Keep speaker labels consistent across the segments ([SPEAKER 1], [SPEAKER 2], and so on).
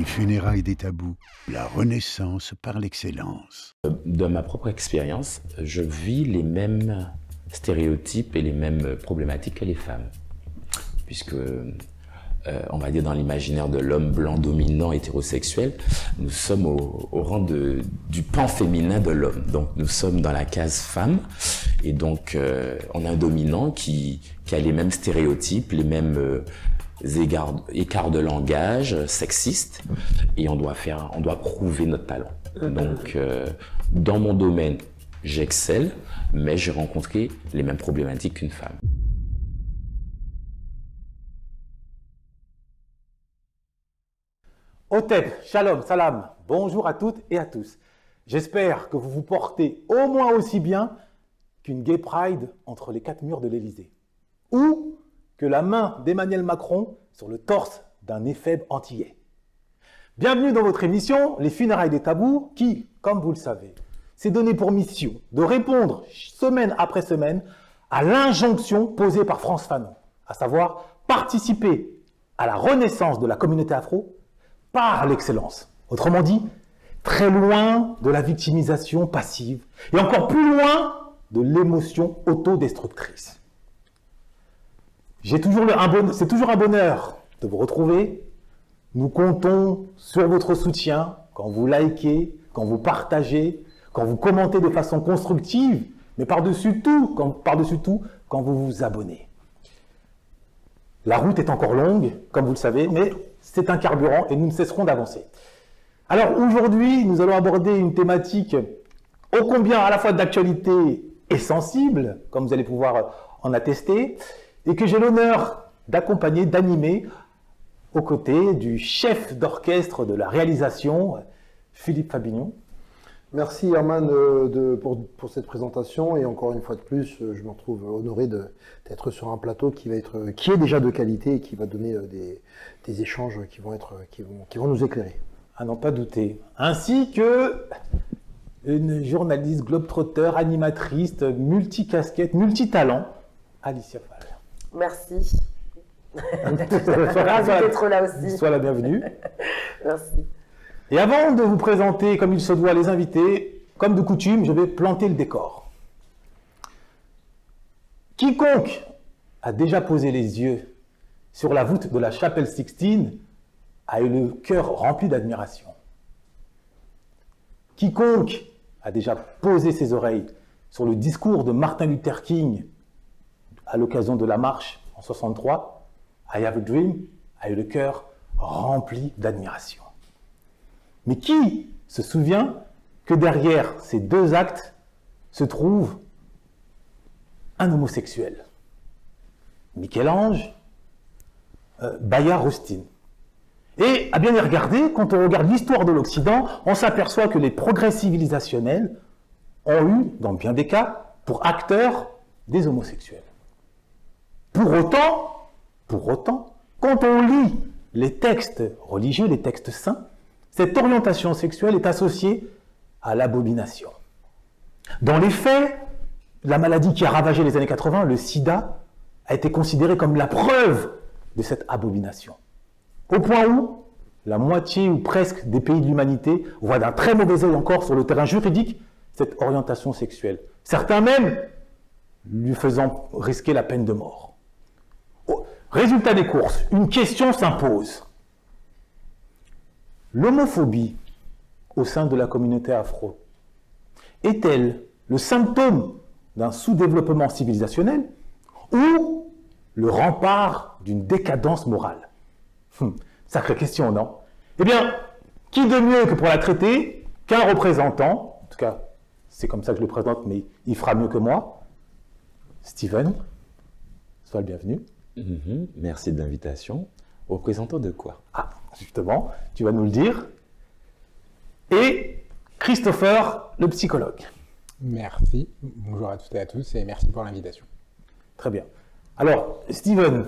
[SPEAKER 1] funérailles des tabous, la renaissance par l'excellence.
[SPEAKER 2] De ma propre expérience, je vis les mêmes stéréotypes et les mêmes problématiques que les femmes. Puisque, on va dire dans l'imaginaire de l'homme blanc dominant hétérosexuel, nous sommes au rang du pan féminin de l'homme. Donc nous sommes dans la case femme et donc on a un dominant qui a les mêmes stéréotypes, les mêmes écarts de langage sexistes et on doit prouver notre talent. Donc dans mon domaine, j'excelle, mais j'ai rencontré les mêmes problématiques qu'une femme.
[SPEAKER 3] Hotep, shalom, salam, bonjour à toutes et à tous. J'espère que vous vous portez au moins aussi bien qu'une gay pride entre les quatre murs de l'Élysée. Ou que la main d'Emmanuel Macron sur le torse d'un éphèbe antillais. Bienvenue dans votre émission, Les Funérailles des Tabous, qui, comme vous le savez, s'est donné pour mission de répondre semaine après semaine à l'injonction posée par France Fanon, à savoir participer à la renaissance de la communauté afro par l'excellence. Autrement dit, très loin de la victimisation passive et encore plus loin de l'émotion autodestructrice. C'est toujours un bonheur de vous retrouver. Nous comptons sur votre soutien quand vous likez, quand vous partagez, quand vous commentez de façon constructive, mais par-dessus tout, quand vous vous abonnez. La route est encore longue, comme vous le savez, mais c'est un carburant et nous ne cesserons d'avancer. Alors aujourd'hui, nous allons aborder une thématique ô combien à la fois d'actualité et sensible, comme vous allez pouvoir en attester, et que j'ai l'honneur d'accompagner, d'animer aux côtés du chef d'orchestre de la réalisation, Philippe Fabignon.
[SPEAKER 4] Merci Herman pour cette présentation et encore une fois de plus, je me retrouve honoré d'être sur un plateau qui est déjà de qualité et qui va donner des échanges qui vont nous éclairer.
[SPEAKER 3] À n'en pas douter. Ainsi que une journaliste globetrotter, animatrice, multicasquette, multitalent, Alicia Fall.
[SPEAKER 5] Merci. Ravi d'être là aussi.
[SPEAKER 3] Sois la bienvenue.
[SPEAKER 5] Merci.
[SPEAKER 3] Et avant de vous présenter comme il se doit les invités, comme de coutume, je vais planter le décor. Quiconque a déjà posé les yeux sur la voûte de la chapelle Sixtine a eu le cœur rempli d'admiration. Quiconque a déjà posé ses oreilles sur le discours de Martin Luther King à l'occasion de la marche en 63, I Have a Dream, a eu le cœur rempli d'admiration. Mais qui se souvient que derrière ces deux actes se trouve un homosexuel? Michel-Ange, Bayard Rustin. Et à bien y regarder, quand on regarde l'histoire de l'Occident, on s'aperçoit que les progrès civilisationnels ont eu, dans bien des cas, pour acteurs des homosexuels. Pour autant, quand on lit les textes religieux, les textes saints, cette orientation sexuelle est associée à l'abomination. Dans les faits, la maladie qui a ravagé les années 80, le sida, a été considérée comme la preuve de cette abomination. Au point où la moitié ou presque des pays de l'humanité voient d'un très mauvais œil encore sur le terrain juridique cette orientation sexuelle. Certains même lui faisant risquer la peine de mort. Résultat des courses, une question s'impose. L'homophobie au sein de la communauté afro est-elle le symptôme d'un sous-développement civilisationnel ou le rempart d'une décadence morale? Sacrée question, non? Eh bien, qui de mieux que pour la traiter qu'un représentant, en tout cas, c'est comme ça que je le présente, mais il fera mieux que moi, Steven, sois le bienvenu.
[SPEAKER 2] Merci de l'invitation. Représentant de quoi?
[SPEAKER 3] Ah, justement, tu vas nous le dire. Et Christopher, le psychologue.
[SPEAKER 6] Merci. Bonjour à toutes et à tous et merci pour l'invitation.
[SPEAKER 3] Très bien. Alors, Steven,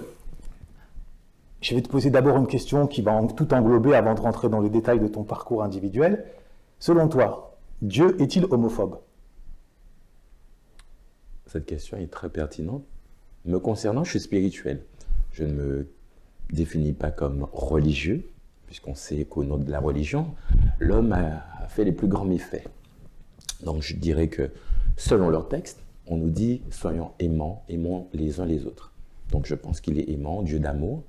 [SPEAKER 3] je vais te poser d'abord une question qui va tout englober avant de rentrer dans les détails de ton parcours individuel. Selon toi, Dieu est-il homophobe?
[SPEAKER 2] Cette question est très pertinente. Me concernant, je suis spirituel. Je ne me définis pas comme religieux, puisqu'on sait qu'au nom de la religion, l'homme a fait les plus grands méfaits. Donc je dirais que selon leur texte, on nous dit soyons aimants, aimons les uns les autres. Donc je pense qu'il est aimant, Dieu d'amour,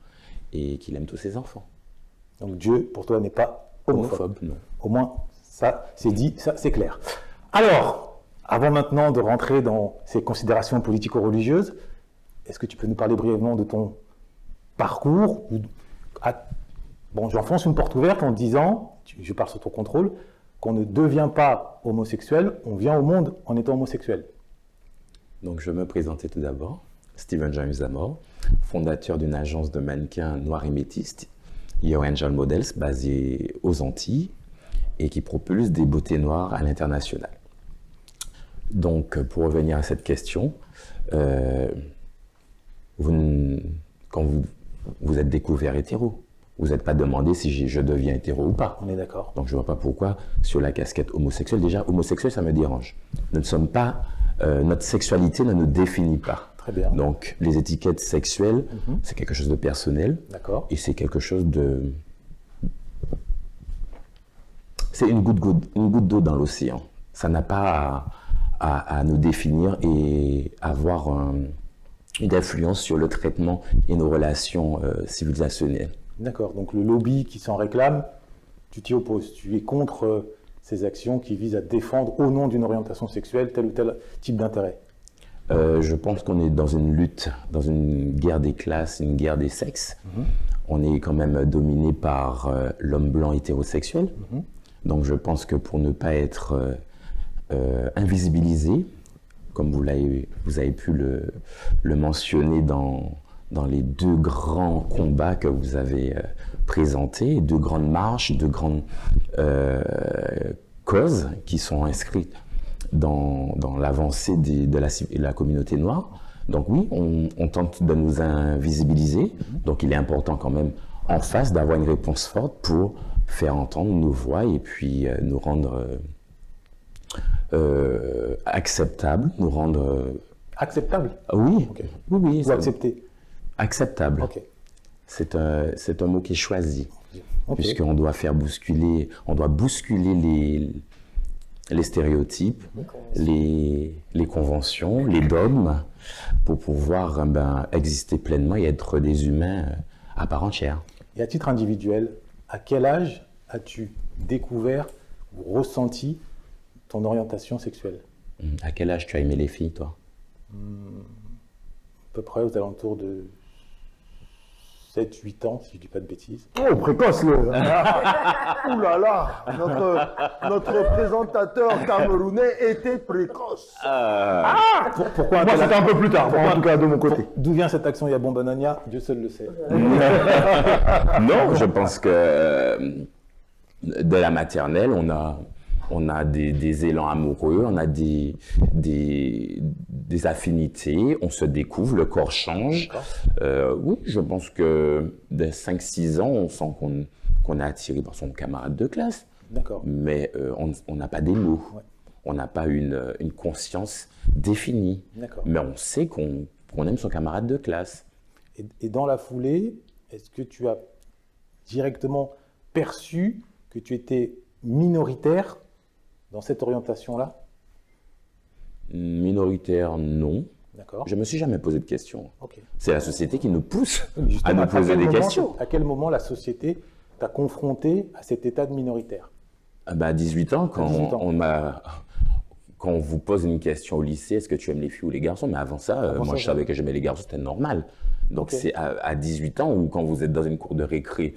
[SPEAKER 2] et qu'il aime tous ses enfants.
[SPEAKER 3] Donc Dieu, pour toi, n'est pas homophobe.
[SPEAKER 2] Non.
[SPEAKER 3] Au moins, ça, c'est dit, ça, c'est clair. Alors, avant maintenant de rentrer dans ces considérations politico-religieuses, est-ce que tu peux nous parler brièvement de ton parcours Bon, j'enfonce une porte ouverte en disant, je parle sous ton contrôle, qu'on ne devient pas homosexuel, on vient au monde en étant homosexuel.
[SPEAKER 2] Donc je vais me présenter tout d'abord. Steven James Zamor, fondateur d'une agence de mannequins noirs et métis, Your Angel Models, basée aux Antilles, et qui propulse des beautés noires à l'international. Donc, pour revenir à cette question, quand vous êtes découvert hétéro, vous n'êtes pas demandé si je deviens hétéro ou pas.
[SPEAKER 3] On est d'accord.
[SPEAKER 2] Donc, je ne vois pas pourquoi, sur la casquette homosexuelle, déjà, homosexuel, ça me dérange. Nous ne sommes pas, notre sexualité ne nous définit pas.
[SPEAKER 3] Très bien.
[SPEAKER 2] Donc, les étiquettes sexuelles, c'est quelque chose de personnel.
[SPEAKER 3] D'accord.
[SPEAKER 2] Et c'est quelque chose de... C'est une goutte d'eau dans l'océan. Ça n'a pas à nous définir et avoir une influence sur le traitement et nos relations civilisationnelles.
[SPEAKER 3] D'accord. Donc le lobby qui s'en réclame, tu t'y opposes. Tu es contre ces actions qui visent à défendre au nom d'une orientation sexuelle tel ou tel type d'intérêt.
[SPEAKER 2] Je pense qu'on est dans une lutte, dans une guerre des classes, une guerre des sexes. On est quand même dominé par l'homme blanc hétérosexuel. Donc je pense que pour ne pas être invisibilisé, comme vous avez pu le mentionner dans les deux grands combats que vous avez présentés, deux grandes marches, deux grandes causes qui sont inscrites dans l'avancée de la communauté noire. Donc oui, on tente de nous invisibiliser. Donc il est important quand même en face d'avoir une réponse forte pour faire entendre nos voix et puis nous rendre acceptables, nous rendre...
[SPEAKER 3] Acceptable.
[SPEAKER 2] Oui,
[SPEAKER 3] Ok.
[SPEAKER 2] oui,
[SPEAKER 3] Ou accepté.
[SPEAKER 2] acceptable.
[SPEAKER 3] Ok.
[SPEAKER 2] C'est un mot qui est choisi,
[SPEAKER 3] Ok.
[SPEAKER 2] puisqu'on doit bousculer les stéréotypes, les conventions, les dogmes, pour pouvoir exister pleinement et être des humains à part entière.
[SPEAKER 3] Et à titre individuel, à quel âge as-tu découvert ou ressenti ton orientation sexuelle?
[SPEAKER 2] À quel âge tu as aimé les filles, toi?
[SPEAKER 3] À peu près aux alentours de 7-8 ans, si je ne dis pas de bêtises.
[SPEAKER 4] Oh, précoce, le. Ouh là là, notre présentateur camerounais était précoce.
[SPEAKER 3] Pourquoi
[SPEAKER 4] Moi, c'était un peu plus tard, en tout cas de mon côté.
[SPEAKER 3] D'où vient cette action Yabon-Banania? Dieu seul le sait.
[SPEAKER 2] Non, je pense que dès la maternelle, on a des élans amoureux, on a des affinités, on se découvre, le corps change. Oui, je pense que dès 5-6 ans, on sent qu'on est attiré par son camarade de classe.
[SPEAKER 3] D'accord.
[SPEAKER 2] Mais on n'a pas des mots.
[SPEAKER 3] Ouais.
[SPEAKER 2] On n'a pas une conscience définie.
[SPEAKER 3] D'accord.
[SPEAKER 2] Mais on sait qu'on aime son camarade de classe.
[SPEAKER 3] Et dans la foulée, est-ce que tu as directement perçu que tu étais minoritaire dans cette orientation-là?
[SPEAKER 2] Minoritaire, non.
[SPEAKER 3] D'accord.
[SPEAKER 2] Je me suis jamais posé de questions.
[SPEAKER 3] Ok.
[SPEAKER 2] C'est la société qui nous pousse
[SPEAKER 3] Mais justement,
[SPEAKER 2] à nous poser
[SPEAKER 3] quel
[SPEAKER 2] des
[SPEAKER 3] moment-
[SPEAKER 2] questions.
[SPEAKER 3] À quel moment la société t'a confronté à cet état de minoritaire?
[SPEAKER 2] À 18 ans, quand
[SPEAKER 3] 18 ans.
[SPEAKER 2] quand on vous pose une question au lycée, est-ce que tu aimes les filles ou les garçons? Mais avant ça, moi je savais que j'aimais les garçons, c'était normal. Donc
[SPEAKER 3] Ok.
[SPEAKER 2] c'est à 18 ans ou quand vous êtes dans une cour de récré,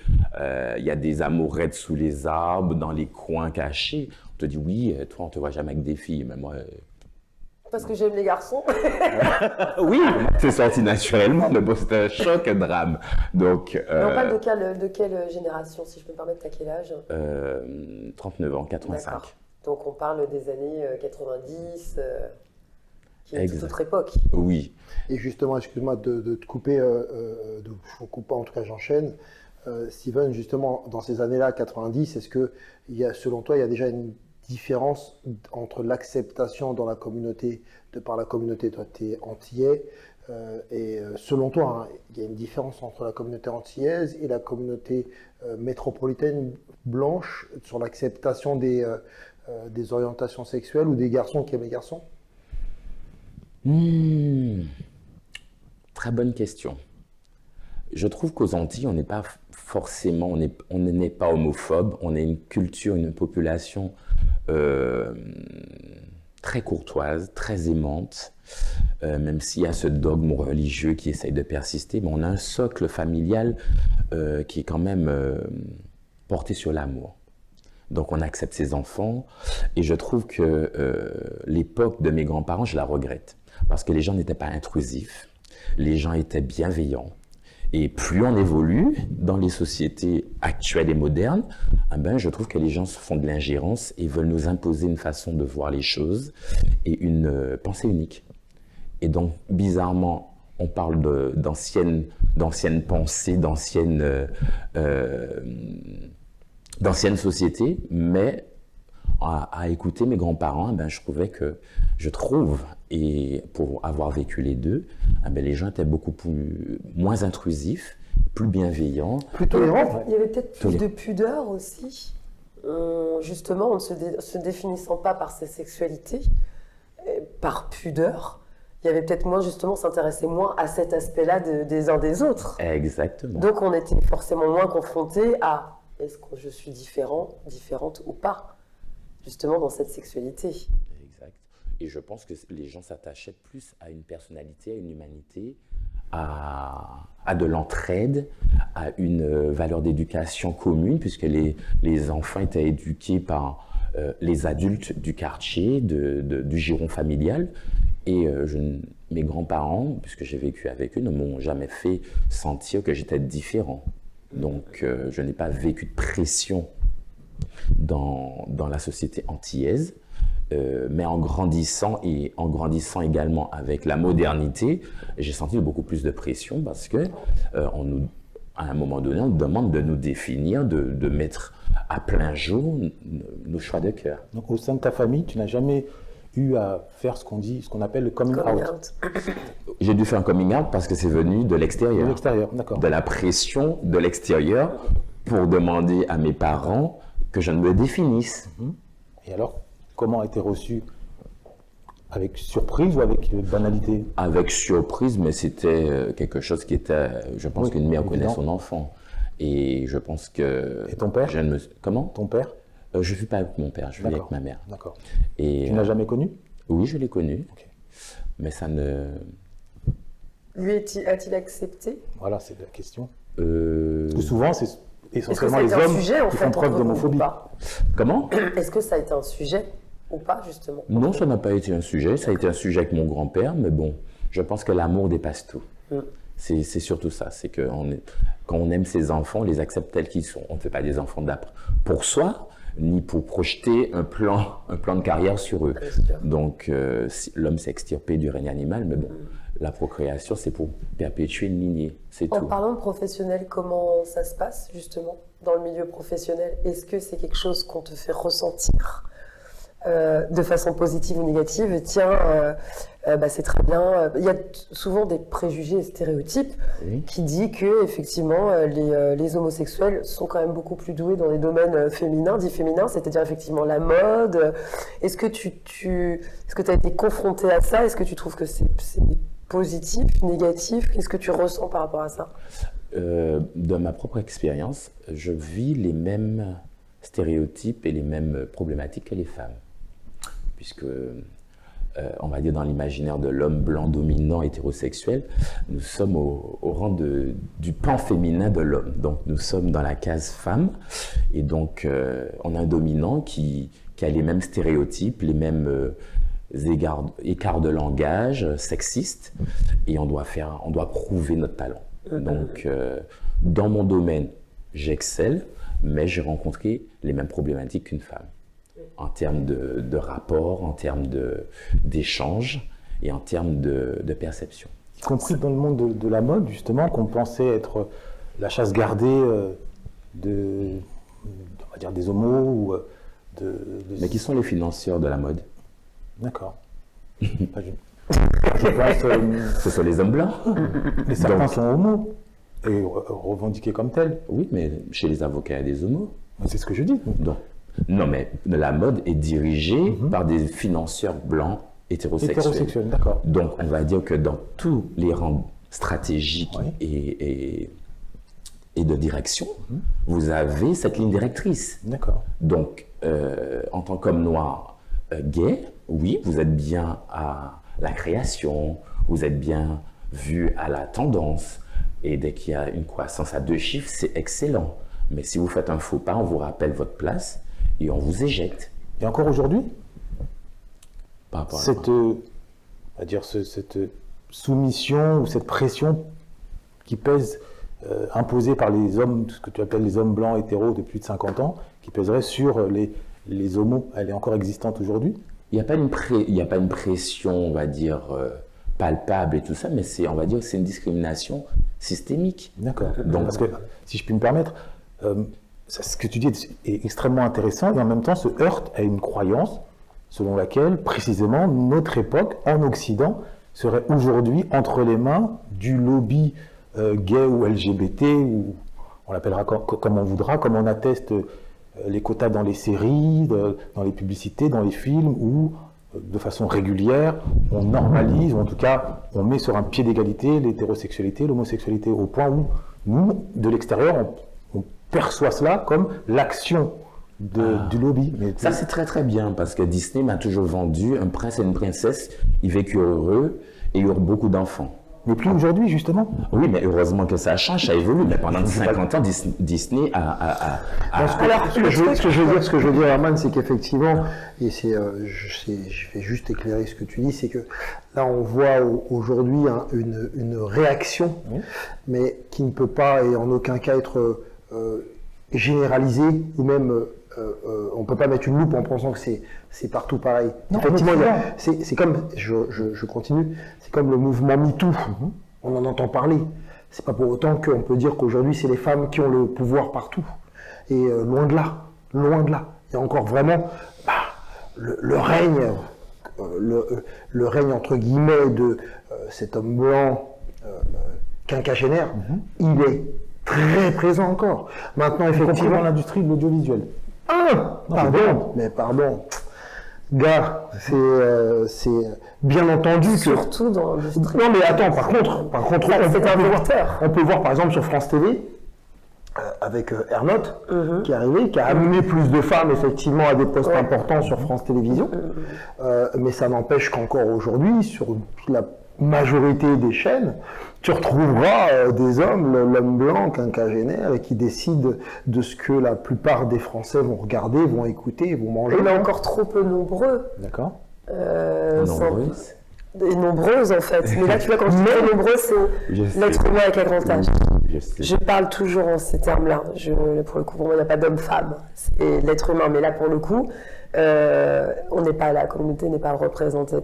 [SPEAKER 2] il y a des amourettes sous les arbres, dans les coins cachés. On te dit oui, toi on te voit jamais avec des filles, mais moi...
[SPEAKER 5] Parce que j'aime les garçons.
[SPEAKER 2] Oui, c'est sorti naturellement, mais bon, c'était un choc, un drame. Donc,
[SPEAKER 5] Mais on parle de quelle génération, si je peux me permettre, à quel âge?
[SPEAKER 2] 39 ans, 85.
[SPEAKER 5] D'accord. Donc on parle des années 90, qui est
[SPEAKER 2] Exact.
[SPEAKER 5] toute autre époque.
[SPEAKER 2] Oui.
[SPEAKER 4] Et justement, excuse-moi de te couper, je ne coupe pas, en tout cas j'enchaîne. Steven, justement, dans ces années-là, 90, est-ce que, selon toi, il y a déjà une différence entre l'acceptation dans la communauté, de par la communauté, toi tu es antillais, Selon toi, hein, il y a une différence entre la communauté antillaise et la communauté métropolitaine blanche sur l'acceptation des orientations sexuelles ou des garçons qui aiment les garçons?
[SPEAKER 2] Très bonne question. Je trouve qu'aux Antilles, on n'est pas forcément, on n'est pas homophobe, on est une culture, une population très courtoise, très aimante, même s'il y a ce dogme religieux qui essaye de persister, mais on a un socle familial qui est quand même porté sur l'amour. Donc on accepte ses enfants, et je trouve que l'époque de mes grands-parents, je la regrette, parce que les gens n'étaient pas intrusifs, les gens étaient bienveillants. Et plus on évolue dans les sociétés actuelles et modernes, je trouve que les gens se font de l'ingérence et veulent nous imposer une façon de voir les choses et une pensée unique. Et donc, bizarrement, on parle d'anciennes pensées, d'anciennes sociétés, mais à écouter mes grands-parents, je trouve, et pour avoir vécu les deux, les gens étaient beaucoup moins intrusifs, plus bienveillants.
[SPEAKER 4] Plus tolérants.
[SPEAKER 5] Il y avait peut-être plus de pudeur aussi, justement, en ne se définissant pas par sa sexualité, par pudeur. Il y avait peut-être moins, justement, s'intéresser moins à cet aspect-là des uns des autres.
[SPEAKER 2] Exactement.
[SPEAKER 5] Donc on était forcément moins confrontés à est-ce que je suis différente ou pas, justement dans cette sexualité.
[SPEAKER 2] Exact. Et je pense que les gens s'attachaient plus à une personnalité, à une humanité, à de l'entraide, à une valeur d'éducation commune, puisque les enfants étaient éduqués par les adultes du quartier, du giron familial. Et mes grands-parents, puisque j'ai vécu avec eux, ne m'ont jamais fait sentir que j'étais différent. Donc, je n'ai pas vécu de pression dans la société antillaise, mais en grandissant également avec la modernité, j'ai senti beaucoup plus de pression parce que à un moment donné, on nous demande de nous définir, de mettre à plein jour nos choix de cœur.
[SPEAKER 3] Donc au sein de ta famille, tu n'as jamais eu à faire ce qu'on appelle le coming out.
[SPEAKER 2] J'ai dû faire un coming out parce que c'est venu de l'extérieur.
[SPEAKER 3] De l'extérieur, d'accord.
[SPEAKER 2] De la pression de l'extérieur pour demander à mes parents que je ne me définisse.
[SPEAKER 3] Et alors, comment a été reçu? Avec surprise ou avec banalité?
[SPEAKER 2] Avec surprise, mais c'était quelque chose qui était, je pense qu'une mère connaît son enfant. Et je pense que...
[SPEAKER 3] Et ton père?
[SPEAKER 2] Comment?
[SPEAKER 3] Ton père?
[SPEAKER 2] Je ne vis pas avec mon père, je vis avec ma mère.
[SPEAKER 3] D'accord.
[SPEAKER 2] Et
[SPEAKER 3] tu n'as jamais connu?
[SPEAKER 2] Oui, je l'ai connu.
[SPEAKER 3] Okay.
[SPEAKER 2] Mais ça ne...
[SPEAKER 5] Lui a-t-il accepté?
[SPEAKER 3] Voilà, c'est la question. Parce que souvent, c'est essentiellement les hommes qui font preuve d'homophobie.
[SPEAKER 2] Comment?
[SPEAKER 5] Est-ce que ça a été un sujet ou pas, justement?
[SPEAKER 2] Non, ça n'a pas été un sujet. Ça a été un sujet avec mon grand-père, mais bon, je pense que l'amour dépasse tout. C'est surtout ça. C'est que quand on aime ses enfants, on les accepte tels qu'ils sont. On ne fait pas des enfants pour soi, ni pour projeter un plan de carrière sur eux. Donc, l'homme s'est extirpé du règne animal, mais bon, la procréation, c'est pour perpétuer une lignée, c'est tout.
[SPEAKER 5] En parlant de professionnel, comment ça se passe, justement, dans le milieu professionnel? Est-ce que c'est quelque chose qu'on te fait ressentir de façon positive ou négative? Tiens, c'est très bien. Il y a souvent des préjugés et stéréotypes qui disent que effectivement les homosexuels sont quand même beaucoup plus doués dans les domaines féminins, dits féminins, c'est-à-dire effectivement la mode. Est-ce que est-ce que tu as été confronté à ça? Est-ce que tu trouves que c'est positif, négatif? Qu'est-ce que tu ressens par rapport à ça?
[SPEAKER 2] De ma propre expérience, je vis les mêmes stéréotypes et les mêmes problématiques que les femmes. Puisque, on va dire dans l'imaginaire de l'homme blanc dominant hétérosexuel, nous sommes au rang du pan féminin de l'homme. Donc nous sommes dans la case femme, et donc on a un dominant qui a les mêmes stéréotypes, les mêmes écarts de langage sexistes, et on doit prouver notre talent. Donc dans mon domaine, j'excelle, mais j'ai rencontré les mêmes problématiques qu'une femme, en termes de rapport, en termes d'échange et en termes de perception.
[SPEAKER 3] Y compris dans le monde de la mode, justement, qu'on pensait être la chasse gardée on va dire des homos ou
[SPEAKER 2] Mais qui sont les financiers de la mode?
[SPEAKER 3] D'accord. Je pense,
[SPEAKER 2] Ce sont les hommes blancs.
[SPEAKER 3] les certains
[SPEAKER 2] Donc-
[SPEAKER 3] sont homo et revendiqués comme tels.
[SPEAKER 2] Oui, mais chez les avocats, il y a des homos.
[SPEAKER 3] C'est ce que je dis.
[SPEAKER 2] Donc, non, mais la mode est dirigée par des financeurs blancs hétérosexuels.
[SPEAKER 3] Hétérosexuels, d'accord.
[SPEAKER 2] Donc, on va dire que dans tous les rangs stratégiques
[SPEAKER 3] Oui.
[SPEAKER 2] et de direction, vous avez cette ligne directrice.
[SPEAKER 3] D'accord.
[SPEAKER 2] Donc, en tant qu'homme noir gay, oui, vous êtes bien à la création, vous êtes bien vu à la tendance, et dès qu'il y a une croissance à 2 chiffres, c'est excellent. Mais si vous faites un faux pas, on vous rappelle votre place et on vous éjecte.
[SPEAKER 3] Et encore aujourd'hui,
[SPEAKER 2] Par rapport à
[SPEAKER 3] cette, on va dire cette soumission ou cette pression qui pèse, imposée par les hommes, ce que tu appelles les hommes blancs hétéros de plus de 50 ans, qui pèserait sur les homos, elle est encore existante aujourd'hui?
[SPEAKER 2] Il n'y a pas une pression, on va dire, palpable et tout ça, mais c'est, on va dire, c'est une discrimination systémique.
[SPEAKER 3] D'accord.
[SPEAKER 2] Donc-
[SPEAKER 3] Parce que, si je puis me permettre, ce que tu dis est extrêmement intéressant et en même temps se heurte à une croyance selon laquelle, précisément, notre époque, en Occident, serait aujourd'hui entre les mains du lobby gay ou LGBT, ou on l'appellera comme on voudra, comme on atteste les quotas dans les séries, dans les publicités, dans les films, où de façon régulière, on normalise, ou en tout cas, on met sur un pied d'égalité l'hétérosexualité, l'homosexualité, au point où nous, de l'extérieur, on perçoit cela comme l'action du lobby. Mais
[SPEAKER 2] Ça, c'est très très bien, parce que Disney m'a toujours vendu un prince et une princesse, ils vécurent heureux et eurent beaucoup d'enfants.
[SPEAKER 3] mais plus aujourd'hui, justement.
[SPEAKER 2] Oui, mais heureusement que ça change, ça évolue. Mais pendant 50 ans, Disney a
[SPEAKER 4] Ce que je veux dire, Herman, c'est qu'effectivement, et je vais juste éclairer ce que tu dis, c'est que là, on voit aujourd'hui une réaction, mais qui ne peut pas et en aucun cas être généralisée, ou même on ne peut pas mettre une loupe en pensant que c'est partout pareil.
[SPEAKER 3] Non,
[SPEAKER 4] Effectivement,
[SPEAKER 3] mais
[SPEAKER 4] c'est comme, je continue, c'est comme le mouvement MeToo. On en entend parler. C'est pas pour autant qu'on peut dire qu'aujourd'hui, c'est les femmes qui ont le pouvoir partout. Et loin de là, loin de là. Il y a encore vraiment le règne, le règne entre guillemets de cet homme blanc quinquagénaire, il est très présent encore. Maintenant,
[SPEAKER 3] Y compris dans
[SPEAKER 4] effectivement,
[SPEAKER 3] l'industrie de l'audiovisuel.
[SPEAKER 4] pardon, gars, c'est bien entendu que.
[SPEAKER 5] Surtout dans l'industrie.
[SPEAKER 4] Non mais attends, par contre,
[SPEAKER 5] c'est un vecteur.
[SPEAKER 4] on peut voir par exemple sur France TV avec Ernotte qui est arrivé, qui a amené plus de femmes effectivement à des postes importants sur France Télévisions, mais ça n'empêche qu'encore aujourd'hui, sur la majorité des chaînes, tu retrouveras des hommes, l'homme blanc quinquagénaire, qui décident de ce que la plupart des Français vont regarder, vont écouter, vont manger.
[SPEAKER 5] On est encore trop peu nombreux.
[SPEAKER 3] D'accord.
[SPEAKER 2] nombreuses.
[SPEAKER 5] Et nombreuses en fait. Mais là, tu vois, quand je dis nombreux,
[SPEAKER 2] Je
[SPEAKER 5] c'est
[SPEAKER 2] sais.
[SPEAKER 5] l'être humain avec un grand H.
[SPEAKER 2] Je sais.
[SPEAKER 5] Je parle toujours en ces termes-là. Pour le coup, pour moi, il n'y a pas d'homme-femme. C'est l'être humain. Mais là, pour le coup, on n'est pas, la communauté n'est pas représentée.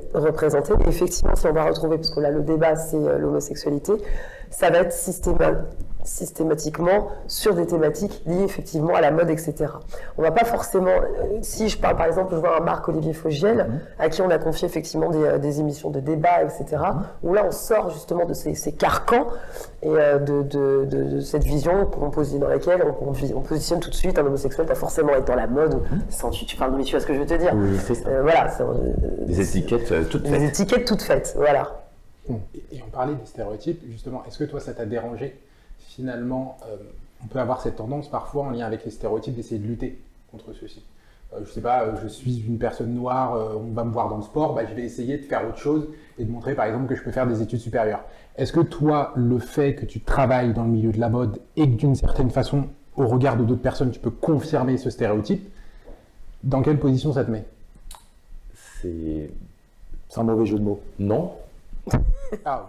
[SPEAKER 5] Effectivement, si on va retrouver, parce que là, le débat, c'est l'homosexualité, ça va être systématiquement sur des thématiques liées effectivement à la mode, etc. On va pas forcément, si je parle par exemple, je vois un Marc-Olivier Fogiel, à qui on a confié effectivement des émissions de débat, etc., où là on sort justement de ces carcans et de cette vision dans laquelle on positionne tout de suite un homosexuel pas forcément être dans la mode, sans, tu parles de mais tu vois ce que je veux te dire.
[SPEAKER 2] Oui, c'est ça.
[SPEAKER 5] Voilà,
[SPEAKER 2] Des étiquettes toutes
[SPEAKER 5] des
[SPEAKER 2] faites.
[SPEAKER 5] étiquettes toutes faites, voilà.
[SPEAKER 6] Et on parlait des stéréotypes, justement, est-ce que toi ça t'a dérangé? Finalement, on peut avoir cette tendance parfois en lien avec les stéréotypes d'essayer de lutter contre ceux-ci. Je sais pas, je suis une personne noire, on va me voir dans le sport, je vais essayer de faire autre chose et de montrer par exemple que je peux faire des études supérieures. Est-ce que toi, le fait que tu travailles dans le milieu de la mode et que d'une certaine façon, au regard de d'autres personnes, tu peux confirmer ce stéréotype, dans quelle position ça te met?
[SPEAKER 2] C'est.
[SPEAKER 3] C'est un mauvais jeu de mots.
[SPEAKER 2] Non.
[SPEAKER 6] Ah,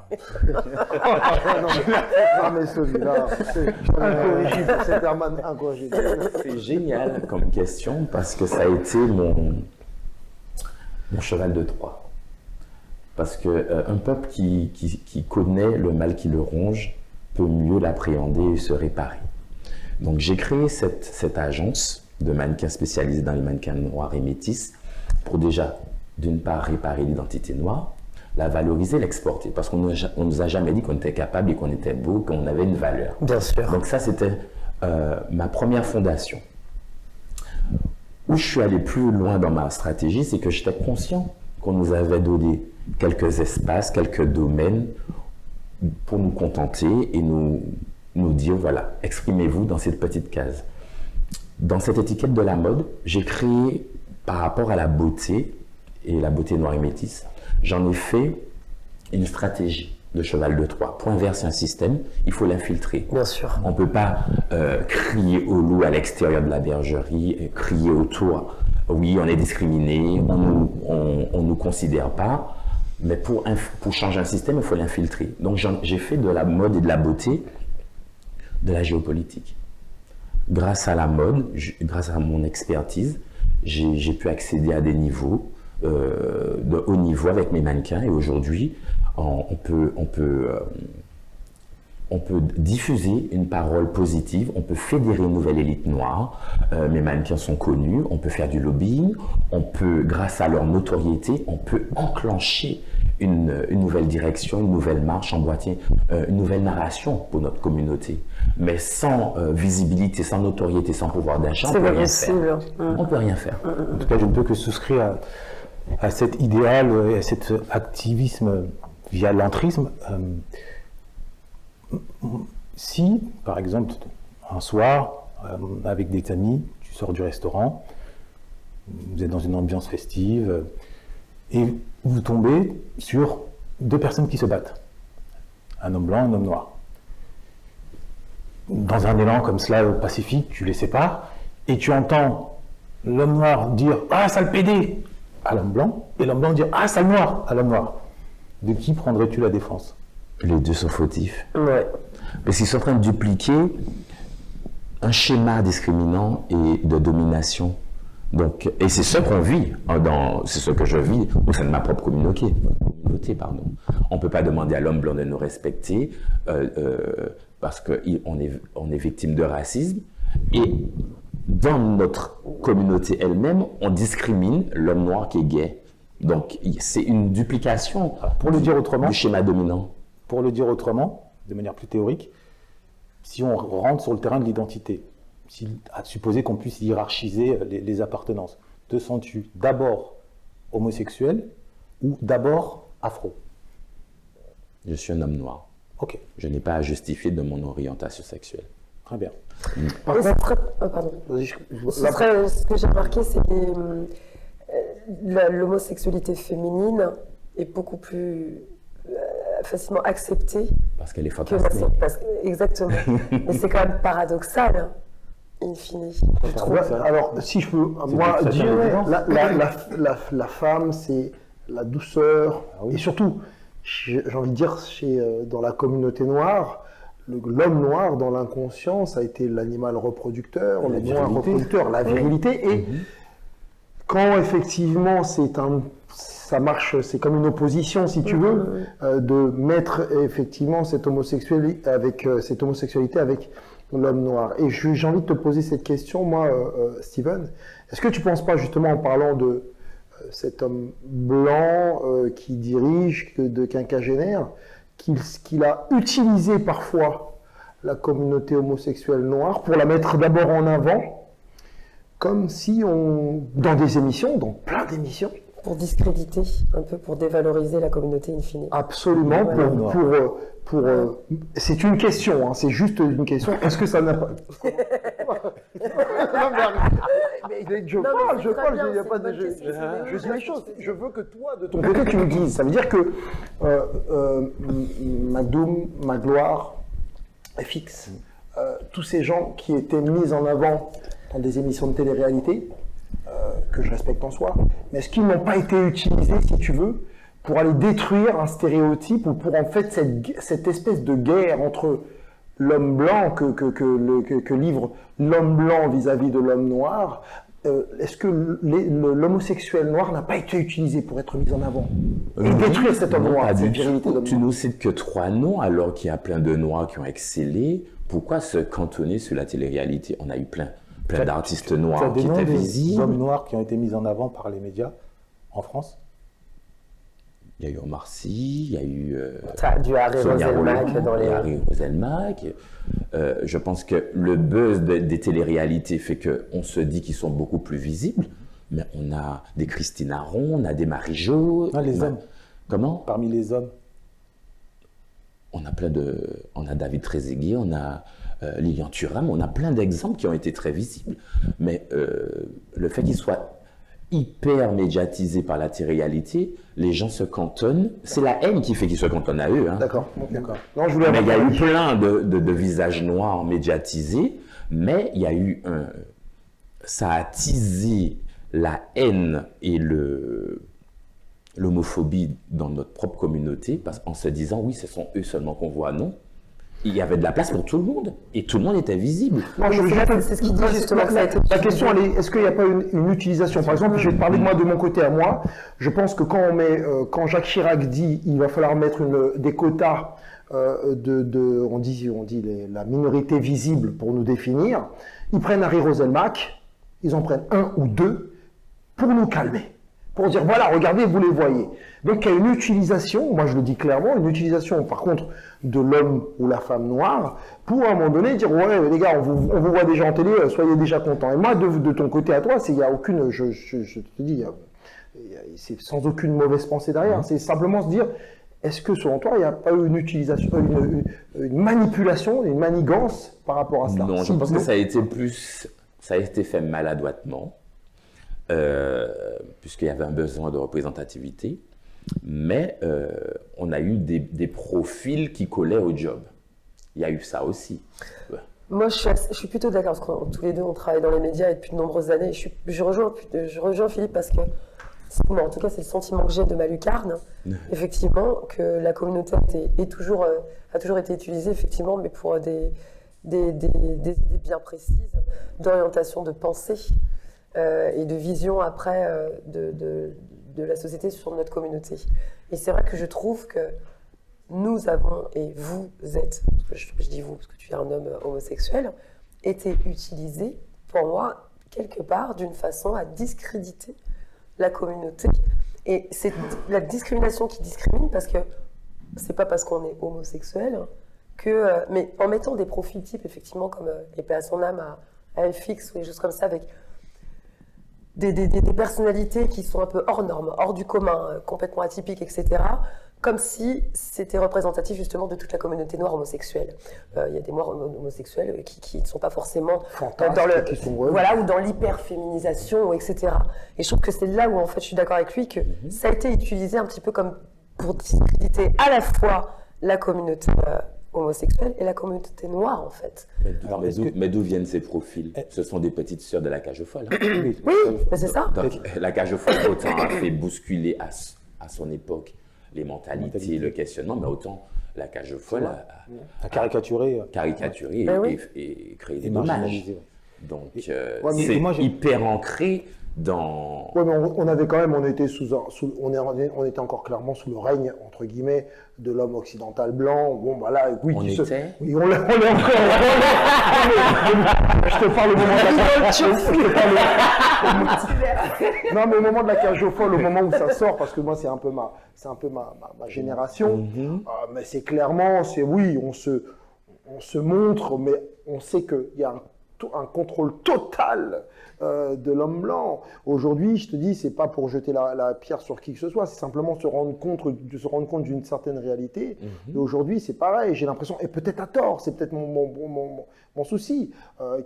[SPEAKER 4] Non mais celui-là, c'est incorrigible, c'est Herman incorrigible.
[SPEAKER 2] C'est génial comme question parce que ça a été mon cheval de Troie. Parce que un peuple qui connaît le mal qui le ronge peut mieux l'appréhender et se réparer. Donc j'ai créé cette agence de mannequins spécialisés dans les mannequins noirs et métis pour déjà, d'une part, réparer l'identité noire, la valoriser, l'exporter. Parce qu'on ne nous a jamais dit qu'on était capable et qu'on était beau, qu'on avait une valeur.
[SPEAKER 5] Bien sûr.
[SPEAKER 2] Donc ça, c'était ma première fondation. Où je suis allé plus loin dans ma stratégie, c'est que j'étais conscient qu'on nous avait donné quelques espaces, quelques domaines pour nous contenter et nous dire, voilà, exprimez-vous dans cette petite case. Dans cette étiquette de la mode, j'ai créé, par rapport à la beauté, et la beauté noire et métisse, j'en ai fait une stratégie de cheval de Troie. Pour inverser un système, il faut l'infiltrer.
[SPEAKER 5] Bien sûr.
[SPEAKER 2] On ne peut pas crier au loup à l'extérieur de la bergerie, crier autour, oui, on est discriminé, on nous considère pas, mais pour changer un système, il faut l'infiltrer. Donc j'ai fait de la mode et de la beauté de la géopolitique. Grâce à la mode, grâce à mon expertise, j'ai pu accéder à des niveaux, de haut niveau avec mes mannequins, et aujourd'hui, on peut diffuser une parole positive, on peut fédérer une nouvelle élite noire, mes mannequins sont connus, on peut faire du lobbying, on peut, grâce à leur notoriété, on peut enclencher une nouvelle direction, une nouvelle marche, emboîter une nouvelle narration pour notre communauté. Mais sans visibilité, sans notoriété, sans pouvoir d'achat, on ne peut rien faire. On peut rien faire.
[SPEAKER 3] En tout cas, je ne peux que souscrire à cet idéal et à cet activisme via l'entrisme. Si, par exemple, un soir, avec des amis, tu sors du restaurant, vous êtes dans une ambiance festive, et vous tombez sur deux personnes qui se battent. Un homme blanc, un homme noir. Dans un élan comme cela pacifique, tu les sépares, et tu entends l'homme noir dire « Ah, sale pédé !» à l'homme blanc, et l'homme blanc dire « Ah, sale noir !» à l'homme noir. De qui prendrais-tu la défense?
[SPEAKER 2] Les deux sont fautifs.
[SPEAKER 5] Ouais.
[SPEAKER 2] Parce qu'ils sont en train de dupliquer un schéma discriminant et de domination. Donc, et c'est ce qu'on vit, c'est ce que je vis au sein de ma propre communauté. On ne peut pas demander à l'homme blanc de nous respecter parce qu'on est victime de racisme. Et dans notre communauté elle-même, on discrimine l'homme noir qui est gay. Donc, c'est une duplication
[SPEAKER 3] Pour le dire autrement,
[SPEAKER 2] du schéma dominant.
[SPEAKER 3] Pour le dire autrement, de manière plus théorique, si on rentre sur le terrain de l'identité, à supposer qu'on puisse hiérarchiser les appartenances, te sens-tu d'abord homosexuel ou d'abord afro?
[SPEAKER 2] Je suis un homme noir.
[SPEAKER 3] Ok,
[SPEAKER 2] Je n'ai pas à justifier de mon orientation sexuelle.
[SPEAKER 3] très bien.
[SPEAKER 4] Par
[SPEAKER 5] Et
[SPEAKER 4] contre,
[SPEAKER 5] pardon.
[SPEAKER 4] vas-y,
[SPEAKER 5] Ce que j'ai remarqué, c'est que l'homosexualité féminine est beaucoup plus facilement acceptée
[SPEAKER 2] Parce qu'elle est
[SPEAKER 5] que
[SPEAKER 2] fantasmée.
[SPEAKER 5] exactement. Mais c'est quand même paradoxal, hein, in fine. Je trouve.
[SPEAKER 4] ouais, alors, si je peux, moi,
[SPEAKER 3] ça,
[SPEAKER 4] dire,
[SPEAKER 3] c'est évident.
[SPEAKER 4] la femme, c'est la douceur,
[SPEAKER 3] Ah oui.
[SPEAKER 4] et surtout, j'ai envie de dire, dans la communauté noire, l'homme noir, dans l'inconscient, ça a été l'animal reproducteur, le noir reproducteur, la virilité, et quand effectivement ça marche, c'est comme une opposition, si tu veux, de mettre effectivement cette homosexualité avec l'homme noir. Et j'ai envie de te poser cette question, moi, Steven. Est-ce que tu ne penses pas, justement, en parlant de cet homme blanc qui dirige, de quinquagénaire, qu'il a utilisé parfois la communauté homosexuelle noire pour la mettre d'abord en avant, comme si dans des émissions, dans plein d'émissions,
[SPEAKER 5] Pour discréditer un peu, pour dévaloriser la communauté in fine.
[SPEAKER 4] absolument,
[SPEAKER 5] Ouais.
[SPEAKER 4] c'est une question, hein, c'est juste une question. Est-ce que ça n'a pas... Je parle, il n'y a pas de... Je dis les choses. Je veux que toi, de ton côté, tu me dises. Ça veut dire que ma gloire est fixe. Tous ces gens qui étaient mis en avant dans des émissions de télé-réalité, que je respecte en soi, mais est-ce qu'ils n'ont pas été utilisés, si tu veux, pour aller détruire un stéréotype ou pour en fait cette espèce de guerre entre l'homme blanc que livre l'homme blanc vis-à-vis de l'homme noir? Est-ce que l'homosexuel noir n'a pas été utilisé pour être mis en avant et détruire cet homme
[SPEAKER 2] Non,
[SPEAKER 4] noir,
[SPEAKER 2] pas
[SPEAKER 4] cette
[SPEAKER 2] du
[SPEAKER 4] virilité
[SPEAKER 2] tout.
[SPEAKER 4] d'homme
[SPEAKER 2] Tu
[SPEAKER 4] noir?
[SPEAKER 2] nous cites que 3 noms alors qu'il y a plein de noirs qui ont excellé. Pourquoi se cantonner sur la télé-réalité? On a eu plein d'artistes
[SPEAKER 3] Tu as
[SPEAKER 2] noirs
[SPEAKER 3] des
[SPEAKER 2] qui
[SPEAKER 3] noms
[SPEAKER 2] étaient
[SPEAKER 3] des
[SPEAKER 2] visibles.
[SPEAKER 3] hommes noirs qui ont été mis en avant par les médias en France?
[SPEAKER 2] Il y a eu Omar Sy, il y a eu
[SPEAKER 5] Du Harry
[SPEAKER 2] Sonia
[SPEAKER 5] Roselmack
[SPEAKER 2] Rolland,
[SPEAKER 5] dans
[SPEAKER 2] il y
[SPEAKER 5] les...
[SPEAKER 2] a Harry Roselmack. Je pense que le buzz des téléréalités fait qu'on se dit qu'ils sont beaucoup plus visibles, mais on a des Christine Aron, on a des Marie-Jo.
[SPEAKER 3] Ah, les hommes.
[SPEAKER 2] Comment?
[SPEAKER 3] Parmi les hommes.
[SPEAKER 2] On a David Trezeguet, on a Lilian Thuram, on a plein d'exemples qui ont été très visibles. Mais le fait qu'ils soient hyper médiatisés par la télé-réalité, les gens se cantonnent. C'est la haine qui fait qu'ils se cantonnent à eux. Hein.
[SPEAKER 4] D'accord.
[SPEAKER 3] D'accord.
[SPEAKER 4] Non, je voulais
[SPEAKER 2] Mais il y a
[SPEAKER 4] avoir-
[SPEAKER 2] eu plein de visages noirs médiatisés, mais il y a eu ça a teasé la haine et l'homophobie dans notre propre communauté, en se disant oui, ce sont eux seulement qu'on voit, non. Il y avait de la place pour tout le monde, et tout le monde était visible.
[SPEAKER 4] Non, je veux juste-
[SPEAKER 5] C'est ce qu'il dit justement, que ça a été
[SPEAKER 4] La question, elle est, est-ce qu'il n'y a pas une utilisation? Par exemple, je vais parler de moi, de mon côté à moi. Je pense que quand Jacques Chirac dit il va falloir mettre des quotas on dit la minorité visible pour nous définir, ils prennent Harry Roselmack, ils en prennent un ou deux pour nous calmer. Pour dire, voilà, regardez, vous les voyez. Donc, il y a une utilisation, moi je le dis clairement, une utilisation, par contre, de l'homme ou la femme noire, pour à un moment donné dire, ouais, les gars, on vous voit déjà en télé, soyez déjà contents. Et moi, de ton côté à toi, il n'y a aucune, je te dis, c'est sans aucune mauvaise pensée derrière. C'est simplement se dire, est-ce que selon toi, il n'y a pas eu une utilisation, une manipulation, une manigance par rapport à cela?
[SPEAKER 2] Non, je pense que ça a été fait maladroitement. Puisqu'il y avait un besoin de représentativité, mais on a eu des profils qui collaient au job. Il y a eu ça aussi. Ouais.
[SPEAKER 5] Moi, je suis plutôt d'accord, parce que tous les deux, on travaille dans les médias depuis de nombreuses années. Je rejoins Philippe parce que, bon, en tout cas, c'est le sentiment que j'ai de ma lucarne, effectivement, que la communauté a toujours été utilisée, effectivement, mais pour des idées bien précises, d'orientation de pensée. Et de vision après de la société sur notre communauté. Et c'est vrai que je trouve que nous avons, et vous êtes, je dis vous parce que tu es un homme homosexuel, été utilisés, pour moi, quelque part, d'une façon à discréditer la communauté. Et c'est la discrimination qui discrimine, parce que c'est pas parce qu'on est homosexuel mais en mettant des profils types, effectivement, comme épée à son âme à FX ou des choses comme ça, avec des personnalités qui sont un peu hors normes, hors du commun, complètement atypiques, etc., comme si c'était représentatif justement de toute la communauté noire homosexuelle. Il y a des noirs homosexuels qui ne sont pas forcément voilà, ou dans l'hyper-féminisation, etc. Et je trouve que c'est là où en fait je suis d'accord avec lui, que ça a été utilisé un petit peu comme pour discréditer à la fois la communauté homosexuelle et la communauté noire, en fait.
[SPEAKER 2] Mais d'où viennent ces profils? Ce sont des petites sœurs de la cage aux folles. Hein.
[SPEAKER 5] Oui, mais c'est ça.
[SPEAKER 2] Donc, la cage aux folles, autant a fait bousculer à son époque les mentalités, le questionnement, mais autant la cage aux folles
[SPEAKER 3] À caricaturer.
[SPEAKER 2] Et créé des
[SPEAKER 3] Et
[SPEAKER 2] dommages.
[SPEAKER 3] marginaliser.
[SPEAKER 2] Donc,
[SPEAKER 3] mais
[SPEAKER 2] c'est
[SPEAKER 3] moi, j'ai-
[SPEAKER 2] hyper ancré dans...
[SPEAKER 4] Ouais, mais on avait quand même, on était encore clairement sous le règne, entre guillemets, de l'homme occidental blanc. Bon, bah là, oui,
[SPEAKER 2] On
[SPEAKER 4] oui, on est encore. Je te parle au moment de la cage. Non, mais au moment de la cage aux folles, au moment où ça sort, parce que moi, c'est un peu ma génération. Mais c'est clairement, oui, on se montre, mais on sait qu'il y a un contrôle total de l'homme blanc. Aujourd'hui, je te dis, c'est pas pour jeter la pierre sur qui que ce soit, c'est simplement se rendre compte d'une certaine réalité. Et aujourd'hui, c'est pareil, j'ai l'impression, et peut-être à tort, c'est peut-être mon souci.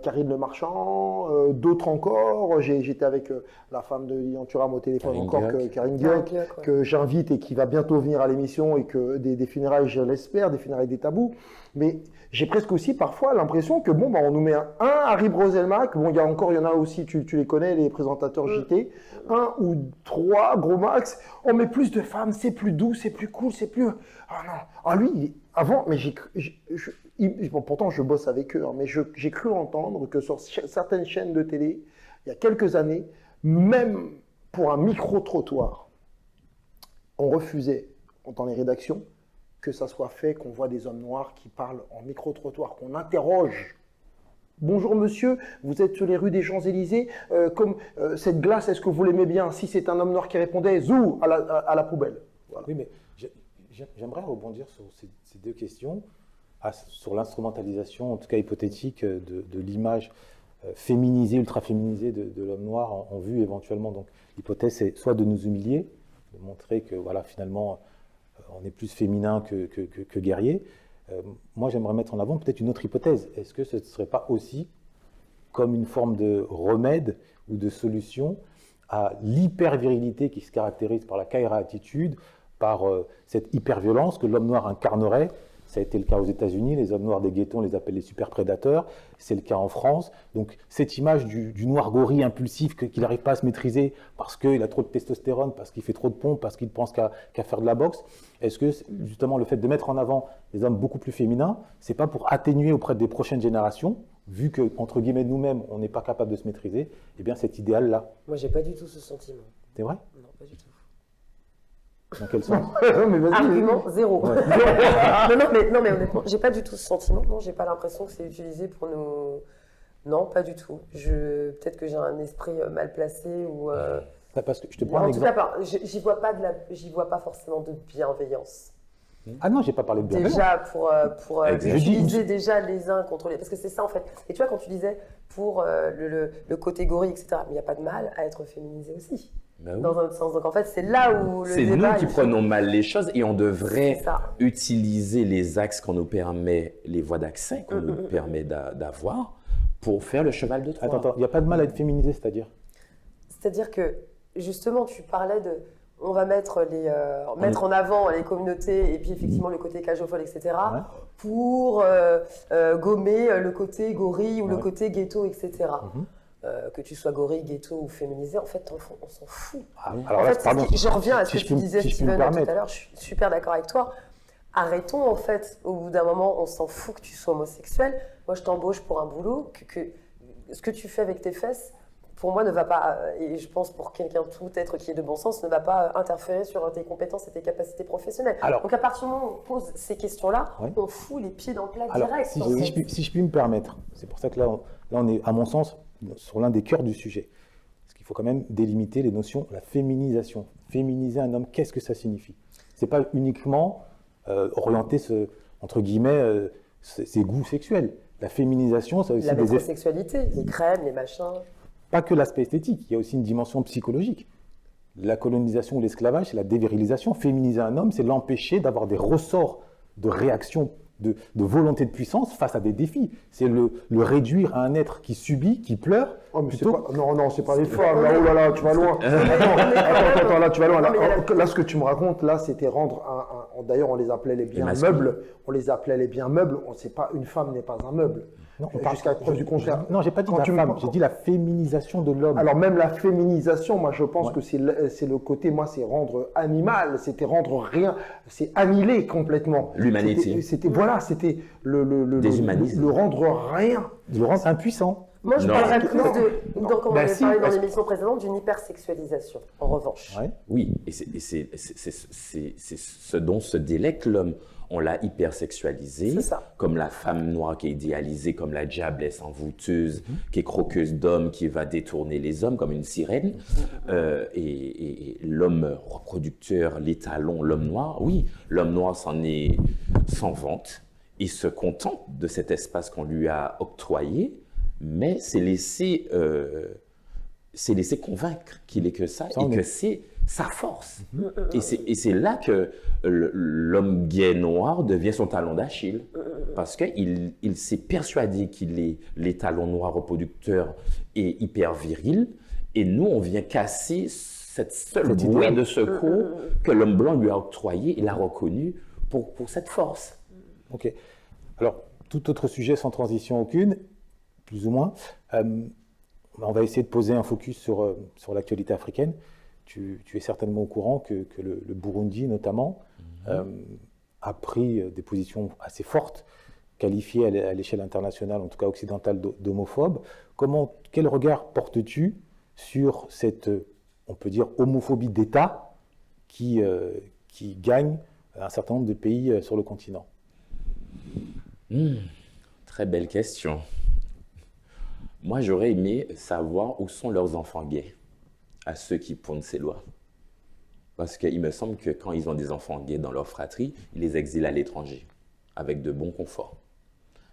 [SPEAKER 4] Karine Le Marchand, d'autres encore, j'étais avec la femme de Lilian Thuram au téléphone, Karine Guioc, que j'invite et qui va bientôt venir à l'émission, et que des funérailles, je l'espère, des funérailles des tabous. Mais j'ai presque aussi parfois l'impression que bon, bah, on nous met un Harry Roselmack, bon, il y en a aussi, tu les connais, les présentateurs JT, un ou trois, gros max, on met plus de femmes, c'est plus doux, c'est plus cool, c'est plus... Ah non, ah lui, avant, mais bon, pourtant je bosse avec eux, hein, mais j'ai cru entendre que sur certaines chaînes de télé, il y a quelques années, même pour un micro-trottoir, on refusait, dans les rédactions, que ça soit fait, qu'on voit des hommes noirs qui parlent en micro-trottoir, qu'on interroge. Bonjour monsieur, vous êtes sur les rues des Champs-Élysées, cette glace, est-ce que vous l'aimez bien? Si c'est un homme noir qui répondait, zou, à la poubelle. Voilà.
[SPEAKER 3] Oui, mais j'aimerais rebondir sur ces deux questions, sur l'instrumentalisation, en tout cas hypothétique, de l'image féminisée, ultra-féminisée de l'homme noir en vue éventuellement. Donc l'hypothèse, c'est soit de nous humilier, de montrer que voilà, finalement, on est plus féminin que guerrier. Moi, j'aimerais mettre en avant peut-être une autre hypothèse. Est-ce que ce ne serait pas aussi comme une forme de remède ou de solution à l'hyper-virilité qui se caractérise par la Kaira-attitude, par cette hyper-violence que l'homme noir incarnerait? Ça a été le cas aux États-Unis, les hommes noirs des ghettos, on les appelle les super-prédateurs, c'est le cas en France. Donc cette image du noir gorille impulsif qu'il n'arrive pas à se maîtriser parce qu'il a trop de testostérone, parce qu'il fait trop de pompes, parce qu'il pense qu'à faire de la boxe, est-ce que justement le fait de mettre en avant des hommes beaucoup plus féminins, c'est pas pour atténuer auprès des prochaines générations, vu que, entre guillemets, nous-mêmes, on n'est pas capable de se maîtriser, eh bien cet idéal-là?
[SPEAKER 5] Moi, j'ai pas du tout ce sentiment.
[SPEAKER 3] C'est vrai?
[SPEAKER 5] Non, pas du tout.
[SPEAKER 3] Dans quel sens?
[SPEAKER 4] Mais vas-y.
[SPEAKER 5] Argument zéro. Non, mais honnêtement, j'ai pas du tout ce sentiment. Non, j'ai pas l'impression que c'est utilisé pour nous. Non, pas du tout. Peut-être que j'ai un esprit mal placé ou.
[SPEAKER 3] Parce que je te prends un
[SPEAKER 5] En tout
[SPEAKER 3] exemple.
[SPEAKER 5] cas, j'y vois pas forcément de bienveillance.
[SPEAKER 3] Ah non, j'ai pas parlé de bienveillance.
[SPEAKER 5] Déjà pour
[SPEAKER 2] Exact.
[SPEAKER 5] utiliser déjà les uns contre les, parce que c'est ça en fait. Et tu vois, quand tu disais pour le côté gorille, etc. Mais il n'y a pas de mal à être féminisé aussi.
[SPEAKER 2] Ben oui.
[SPEAKER 5] Dans un autre sens. Donc en fait, c'est là où le
[SPEAKER 2] C'est
[SPEAKER 5] débat.
[SPEAKER 2] nous qui prenons mal les choses et on devrait
[SPEAKER 5] C'est ça.
[SPEAKER 2] utiliser les axes qu'on nous permet, les voies d'accès qu'on nous permet d'avoir pour faire le cheval de Troie.
[SPEAKER 3] Attends, il n'y a pas de mal à être féminisé, c'est-à-dire?
[SPEAKER 5] C'est-à-dire que justement, tu parlais de. On va mettre en avant les communautés et puis effectivement le côté cageophile, etc.
[SPEAKER 3] Ouais.
[SPEAKER 5] pour gommer le côté gorille ou le
[SPEAKER 3] Ouais.
[SPEAKER 5] côté ghetto, etc. Que tu sois gorille, ghetto ou féminisé, en fait, on s'en fout.
[SPEAKER 3] Ah oui.
[SPEAKER 5] En
[SPEAKER 3] Alors là,
[SPEAKER 5] fait,
[SPEAKER 3] pardon,
[SPEAKER 5] je reviens à ce
[SPEAKER 3] si
[SPEAKER 5] que
[SPEAKER 3] je
[SPEAKER 5] tu
[SPEAKER 3] peux-
[SPEAKER 5] disais,
[SPEAKER 3] si je peux me
[SPEAKER 5] Steven, tout à
[SPEAKER 3] permettre.
[SPEAKER 5] l'heure. Je suis super d'accord avec toi. Arrêtons, en fait, au bout d'un moment, on s'en fout que tu sois homosexuel. Moi, je t'embauche pour un boulot. Ce que tu fais avec tes fesses, pour moi, ne va pas, et je pense pour quelqu'un, tout être qui est de bon sens, ne va pas interférer sur tes compétences et tes capacités professionnelles.
[SPEAKER 3] Alors-
[SPEAKER 5] Donc, à partir du moment où on pose ces questions-là,
[SPEAKER 3] Ouais.
[SPEAKER 5] on fout les pieds dans le plat
[SPEAKER 3] Alors,
[SPEAKER 5] direct.
[SPEAKER 3] si,
[SPEAKER 5] en
[SPEAKER 3] si
[SPEAKER 5] fait.
[SPEAKER 3] je puis me permettre, c'est pour ça que là, on est, à mon sens, sur l'un des cœurs du sujet. Parce qu'il faut quand même délimiter les notions, la féminisation. Féminiser un homme, qu'est-ce que ça signifie? C'est pas uniquement orienter, entre guillemets, ses goûts sexuels. La féminisation, ça a aussi
[SPEAKER 5] La
[SPEAKER 3] des effets.
[SPEAKER 5] métrosexualité, les crèmes, les machins.
[SPEAKER 3] Pas que l'aspect esthétique, il y a aussi une dimension psychologique. La colonisation ou l'esclavage, c'est la dévirilisation. Féminiser un homme, c'est l'empêcher d'avoir des ressorts de réaction, de volonté de puissance face à des défis. C'est le réduire à un être qui subit, qui pleure.
[SPEAKER 4] Oh, mais c'est
[SPEAKER 3] plutôt-
[SPEAKER 4] pas... Non, c'est pas les femmes. Là, oh là là, tu vas loin. Attends, là, tu vas loin. Là, ce que tu me racontes, là, c'était rendre D'ailleurs, on les appelait les biens
[SPEAKER 2] masculins.
[SPEAKER 4] meubles. On les appelait les biens meubles. On sait pas, une femme n'est pas un meuble.
[SPEAKER 3] Non, on parle-
[SPEAKER 4] Jusqu'à preuve du contraire.
[SPEAKER 3] Non, j'ai pas dit
[SPEAKER 4] Quand
[SPEAKER 3] la
[SPEAKER 4] tu me
[SPEAKER 3] femme,
[SPEAKER 4] parles-
[SPEAKER 3] j'ai dit la féminisation de l'homme.
[SPEAKER 4] Alors même la féminisation, moi je pense
[SPEAKER 3] Ouais.
[SPEAKER 4] que c'est le côté, moi c'est rendre animal, c'était rendre rien, c'est annihiler complètement.
[SPEAKER 2] L'humanité.
[SPEAKER 4] C'était
[SPEAKER 2] Déshumanisme.
[SPEAKER 4] le rendre rien.
[SPEAKER 3] De le rendre impuissant.
[SPEAKER 5] Moi, je
[SPEAKER 2] Non.
[SPEAKER 5] parlerais plus
[SPEAKER 4] Non.
[SPEAKER 5] donc on
[SPEAKER 3] Bah
[SPEAKER 5] avait
[SPEAKER 3] si,
[SPEAKER 5] parlé dans
[SPEAKER 3] parce-
[SPEAKER 5] l'émission précédente, d'une hypersexualisation, en revanche.
[SPEAKER 3] Ouais.
[SPEAKER 2] Oui, et c'est ce dont se délecte l'homme. On l'a hypersexualisé,
[SPEAKER 5] C'est ça.
[SPEAKER 2] comme la femme noire qui est idéalisée, comme la diablesse envoûteuse, qui est croqueuse d'hommes, qui va détourner les hommes comme une sirène. Et l'homme reproducteur, l'étalon, l'homme noir, oui, l'homme noir s'en vante et se contente de cet espace qu'on lui a octroyé, mais c'est laissé convaincre qu'il est que ça,
[SPEAKER 3] Ça,
[SPEAKER 2] et
[SPEAKER 3] on
[SPEAKER 2] que
[SPEAKER 3] est-
[SPEAKER 2] c'est sa force. Et c'est là que l'homme gay noir devient son talon d'Achille. Parce qu'il s'est persuadé qu'il est l'étalon noir reproducteur et hyper viril. Et nous, on vient casser cette seule
[SPEAKER 3] Cet
[SPEAKER 2] bouée
[SPEAKER 3] idéal.
[SPEAKER 2] de secours que l'homme blanc lui a octroyé. Il a reconnu pour cette force.
[SPEAKER 3] Ok. Alors, tout autre sujet sans transition aucune, plus ou moins. On va essayer de poser un focus sur l'actualité africaine. Tu es certainement au courant que le Burundi, notamment, a pris des positions assez fortes, qualifiées à l'échelle internationale, en tout cas occidentale, d'homophobes. Quel regard portes-tu sur cette, on peut dire, homophobie d'État qui gagne un certain nombre de pays sur le continent?
[SPEAKER 2] Très belle question. Moi, j'aurais aimé savoir où sont leurs enfants gays, à ceux qui pondent ces lois. Parce qu'il me semble que quand ils ont des enfants gays dans leur fratrie, ils les exilent à l'étranger, avec de bons conforts.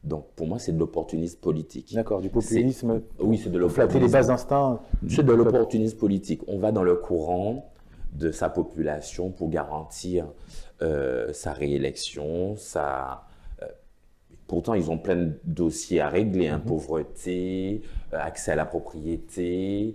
[SPEAKER 2] Donc, pour moi, c'est de l'opportunisme politique.
[SPEAKER 3] D'accord, du populisme.
[SPEAKER 2] Oui, c'est de
[SPEAKER 3] Flatter les
[SPEAKER 2] l'opportunisme.
[SPEAKER 3] bas instincts.
[SPEAKER 2] C'est de l'opportunisme politique. On va dans le courant de sa population pour garantir sa réélection, Pourtant, ils ont plein de dossiers à régler, hein, pauvreté, accès à la propriété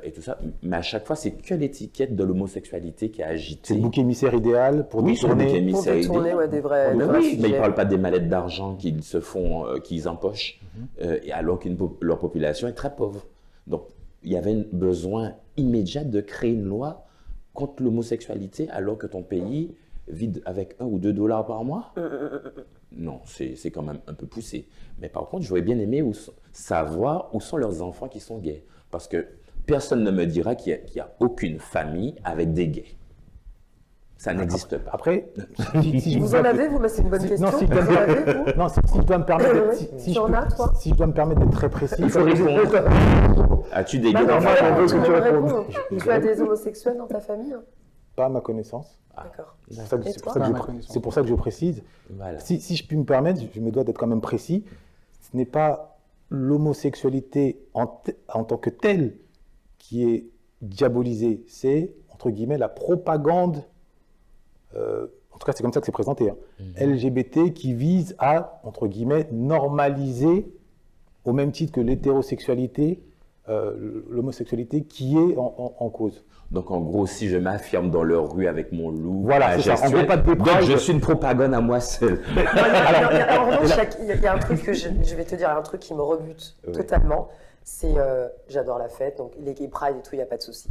[SPEAKER 2] et tout ça. Mais à chaque fois, c'est que l'étiquette de l'homosexualité qui est agitée.
[SPEAKER 3] C'est le bouc émissaire idéal pour
[SPEAKER 2] Oui, c'est le bouc
[SPEAKER 3] détourner.
[SPEAKER 5] Pour
[SPEAKER 2] émissaire
[SPEAKER 5] détourner
[SPEAKER 2] idéal.
[SPEAKER 5] des vrais,
[SPEAKER 2] Mais
[SPEAKER 5] des vrais
[SPEAKER 2] oui, mais ils
[SPEAKER 5] sujets.
[SPEAKER 2] ne parlent pas des mallettes d'argent qu'ils se font, qu'ils empochent, et alors que leur population est très pauvre. Donc, il y avait un besoin immédiat de créer une loi contre l'homosexualité alors que ton pays vide avec 1 ou 2 dollars par mois. Non, c'est quand même un peu poussé. Mais par contre, j'aurais bien aimé savoir où sont leurs enfants qui sont gays. Parce que personne ne me dira qu'il n'y a aucune famille avec des gays. Ça n'existe pas.
[SPEAKER 3] Après, si je
[SPEAKER 5] Vous en avez, vous, mais c'est une bonne question.
[SPEAKER 3] Non, si je
[SPEAKER 5] Vous
[SPEAKER 3] dois
[SPEAKER 5] en avez, vous
[SPEAKER 3] non, si je dois me permettre d'être,
[SPEAKER 5] Oui,
[SPEAKER 3] si
[SPEAKER 5] tu en as, toi
[SPEAKER 3] si je dois me permettre d'être très précis.
[SPEAKER 2] Il faut répondre. As-tu des
[SPEAKER 5] Bah,
[SPEAKER 2] gays
[SPEAKER 5] non,
[SPEAKER 2] dans ta
[SPEAKER 5] tu
[SPEAKER 2] famille?
[SPEAKER 5] me réponds. Tu as des homosexuels dans ta famille?
[SPEAKER 3] Pas à ma connaissance.
[SPEAKER 5] D'accord.
[SPEAKER 3] C'est pour ça que-
[SPEAKER 5] Et
[SPEAKER 3] c'est
[SPEAKER 5] toi
[SPEAKER 3] pour ça que
[SPEAKER 6] Pas à
[SPEAKER 3] je
[SPEAKER 6] ma
[SPEAKER 3] pr-
[SPEAKER 6] connaissance.
[SPEAKER 3] c'est pour ça que je précise.
[SPEAKER 2] Voilà.
[SPEAKER 3] Si je puis me permettre, je me dois d'être quand même précis. Ce n'est pas l'homosexualité en tant que telle qui est diabolisée. C'est, entre guillemets, la propagande, en tout cas c'est comme ça que c'est présenté, hein, LGBT qui vise à, entre guillemets, normaliser au même titre que l'hétérosexualité, l'homosexualité qui est en cause.
[SPEAKER 2] Donc, en gros, si je m'affirme dans leur rue avec mon loup,
[SPEAKER 3] Voilà, c'est ça. En
[SPEAKER 2] gestuelle,
[SPEAKER 3] gros, pas de
[SPEAKER 2] donc
[SPEAKER 3] déprime.
[SPEAKER 2] je suis une propagande à moi seul.
[SPEAKER 5] En revanche, il y a un truc que je vais te dire, un truc qui me rebute
[SPEAKER 2] Oui.
[SPEAKER 5] totalement. C'est, j'adore la fête, donc les gay pride et tout, il n'y a pas de souci.